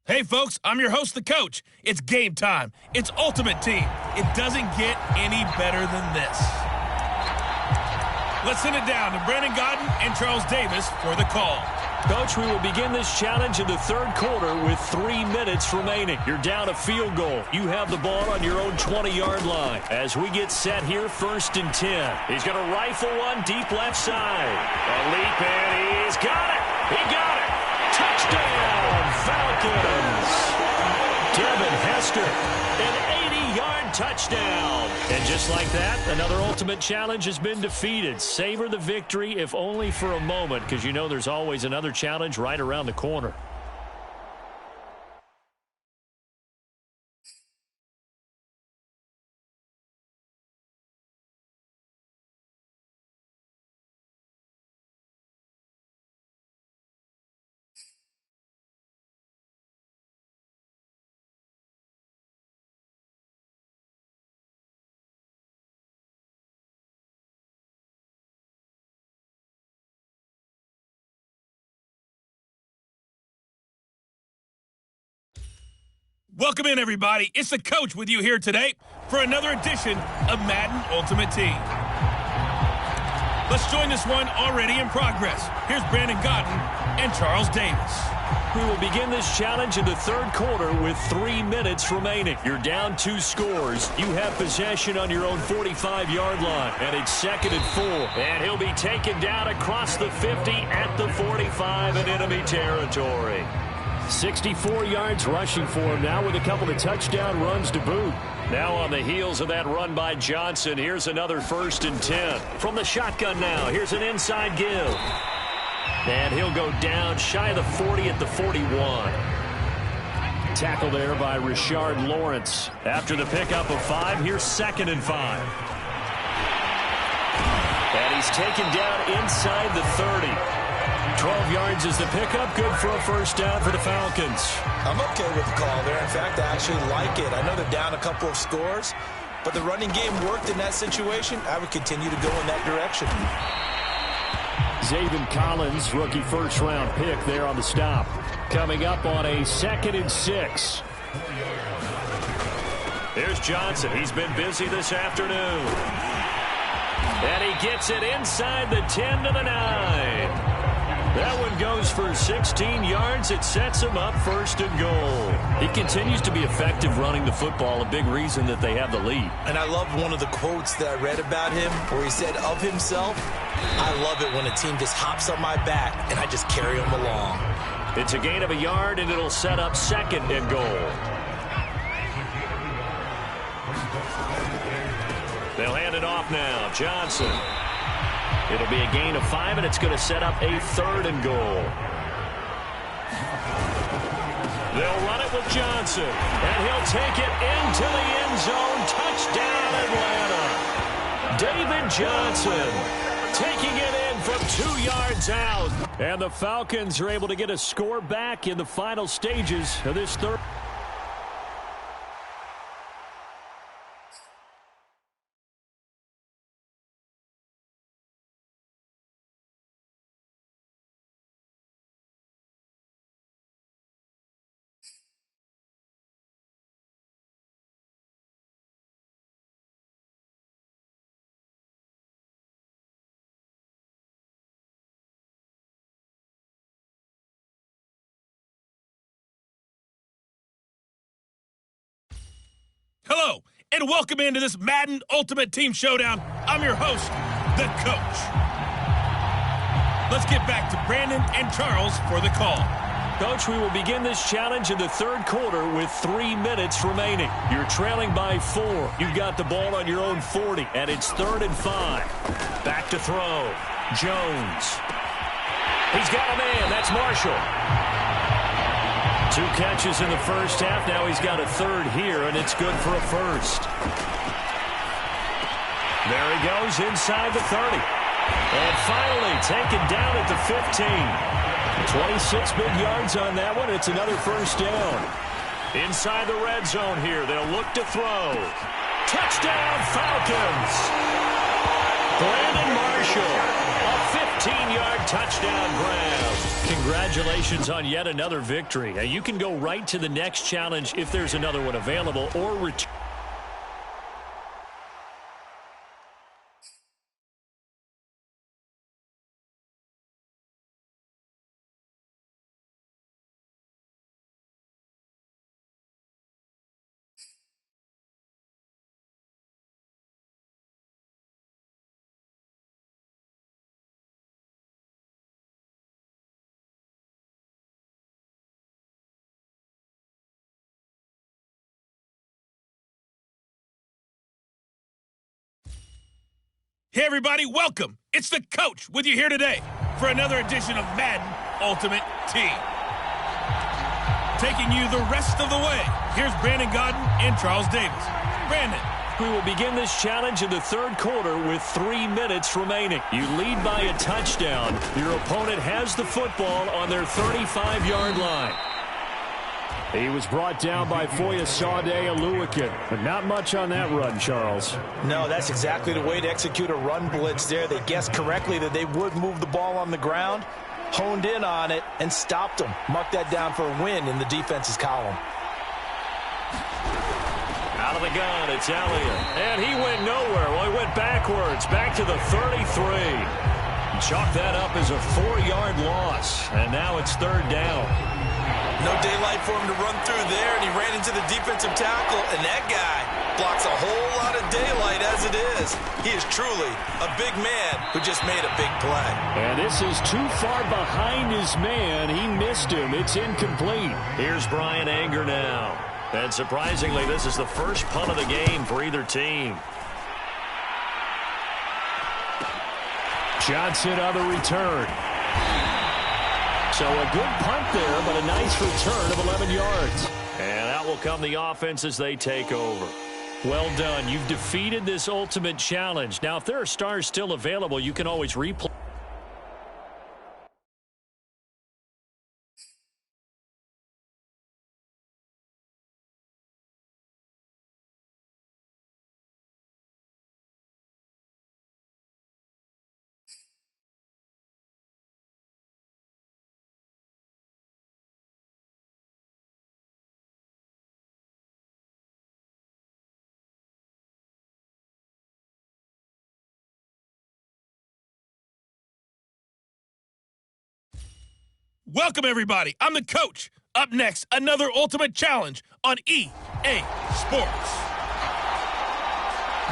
Hey, folks, I'm your host, the coach. It's game time. It's Ultimate Team. It doesn't get any better than this. Let's send it down to Brandon Godden and Charles Davis for the call. Coach, we will begin this challenge in the third quarter with 3 minutes remaining. You're down a field goal. You have the ball on your own 20-yard line. As we get set here, 1st and 10. He's going to rifle one deep left side. A leap, and he's got it. He got it. Touchdown, Falcons. Devin Hester, an 80-yard touchdown. And just like that, another ultimate challenge has been defeated. Savor the victory, if only for a moment, because you know there's always another challenge right around the corner. Welcome in, everybody. It's the coach with you here today for another edition of Madden Ultimate Team. Let's join this one already in progress. Here's Brandon Godden and Charles Davis. We will begin this challenge in the third quarter with 3 minutes remaining. You're down 2 scores. You have possession on your own 45-yard line, and it's 2nd and 4. And he'll be taken down across the 50 at the 45 in enemy territory. 64 yards rushing for him now with a couple of touchdown runs to boot. Now on the heels of that run by Johnson, here's another 1st and 10. From the shotgun now, here's an inside give. And he'll go down shy of the 40 at the 41. Tackle there by Richard Lawrence. After the pickup of 5, here's 2nd and 5. And he's taken down inside the 30. 12 yards is the pickup. Good for a 1st down for the Falcons. I'm okay with the call there. In fact, I actually like it. I know they're down a couple of scores, but the running game worked in that situation. I would continue to go in that direction. Zaven Collins, rookie 1st-round pick there on the stop. Coming up on a 2nd and 6. There's Johnson. He's been busy this afternoon. And he gets it inside the 10 to the 9. That one goes for 16 yards. It sets him up 1st and goal. He continues to be effective running the football, a big reason that they have the lead. And I love one of the quotes that I read about him where he said of himself, I love it when a team just hops on my back and I just carry them along. It's a gain of a yard, and it'll set up 2nd and goal. They'll hand it off now. Johnson. It'll be a gain of 5, and it's going to set up a 3rd and goal. They'll run it with Johnson, and he'll take it into the end zone. Touchdown, Atlanta. David Johnson taking it in from 2 yards out. And the Falcons are able to get a score back in the final stages of this third. Hello, and welcome into this Madden Ultimate Team Showdown. I'm your host, the coach. Let's get back to Brandon and Charles for the call. Coach, we will begin this challenge in the third quarter with 3 minutes remaining. You're trailing by 4. You've got the ball on your own 40, and it's 3rd and 5. Back to throw. Jones. He's got a man. That's Marshall. 2 catches in the first half. Now he's got a 3rd here, and it's good for a 1st. There he goes inside the 30. And finally taken down at the 15. 26 big yards on that one. It's another 1st down. Inside the red zone here. They'll look to throw. Touchdown, Falcons. Brandon Marshall. A 15-yard touchdown grab. Congratulations on yet another victory. Now, you can go right to the next challenge if there's another one available, or return. Hey, everybody, welcome. It's the coach with you here today for another edition of Madden Ultimate Team. Taking you the rest of the way, here's Brandon Godden and Charles Davis. Brandon. We will begin this challenge in the third quarter with 3 minutes remaining. You lead by a touchdown. Your opponent has the football on their 35-yard line. He was brought down by Foyesade Aluakin, but not much on that run, Charles. No, that's exactly the way to execute a run blitz there. They guessed correctly that they would move the ball on the ground, honed in on it, and stopped them. Mark that down for a win in the defense's column. Out of the gun, it's Elliott. And he went nowhere. Well, he went backwards, back to the 33. Chalk that up as a 4-yard loss, and now it's third down. No daylight for him to run through there, and he ran into the defensive tackle, and that guy blocks a whole lot of daylight as it is. He is truly a big man who just made a big play. And this is too far behind his man. He missed him. It's incomplete. Here's Brian Anger now. And surprisingly, this is the first punt of the game for either team. Johnson on the return. So a good punt there, but a nice return of 11 yards. And out will come the offense as they take over. Well done. You've defeated this ultimate challenge. Now, if there are stars still available, you can always replay. Welcome, everybody. I'm the coach. Up next, another ultimate challenge on EA Sports.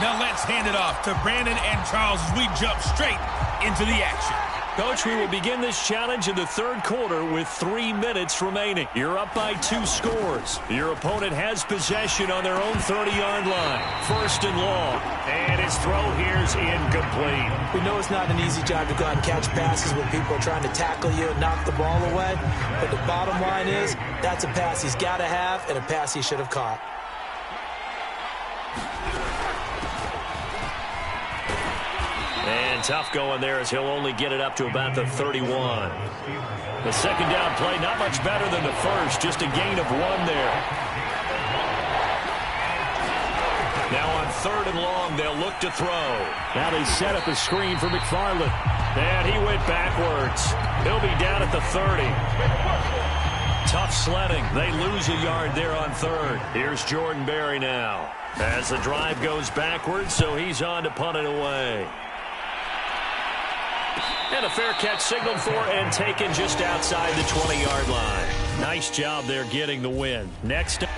Now let's hand it off to Brandon and Charles as we jump straight into the action. Coach, we will begin this challenge in the third quarter with 3 minutes remaining. You're up by 2 scores. Your opponent has possession on their own 30-yard line. First and long. And his throw here is incomplete. We know it's not an easy job to go out and catch passes when people are trying to tackle you and knock the ball away. But the bottom line is, that's a pass he's got to have and a pass he should have caught. And tough going there as he'll only get it up to about the 31. The second down play, not much better than the first, just a gain of 1 there. Now on third and long, they'll look to throw. Now they set up a screen for McFarland. And he went backwards. He'll be down at the 30. Tough sledding. They lose a yard there on third. Here's Jordan Berry now. As the drive goes backwards, so he's on to punt it away. And a fair catch signaled for and taken just outside the 20-yard line. Nice job there getting the win. Next up.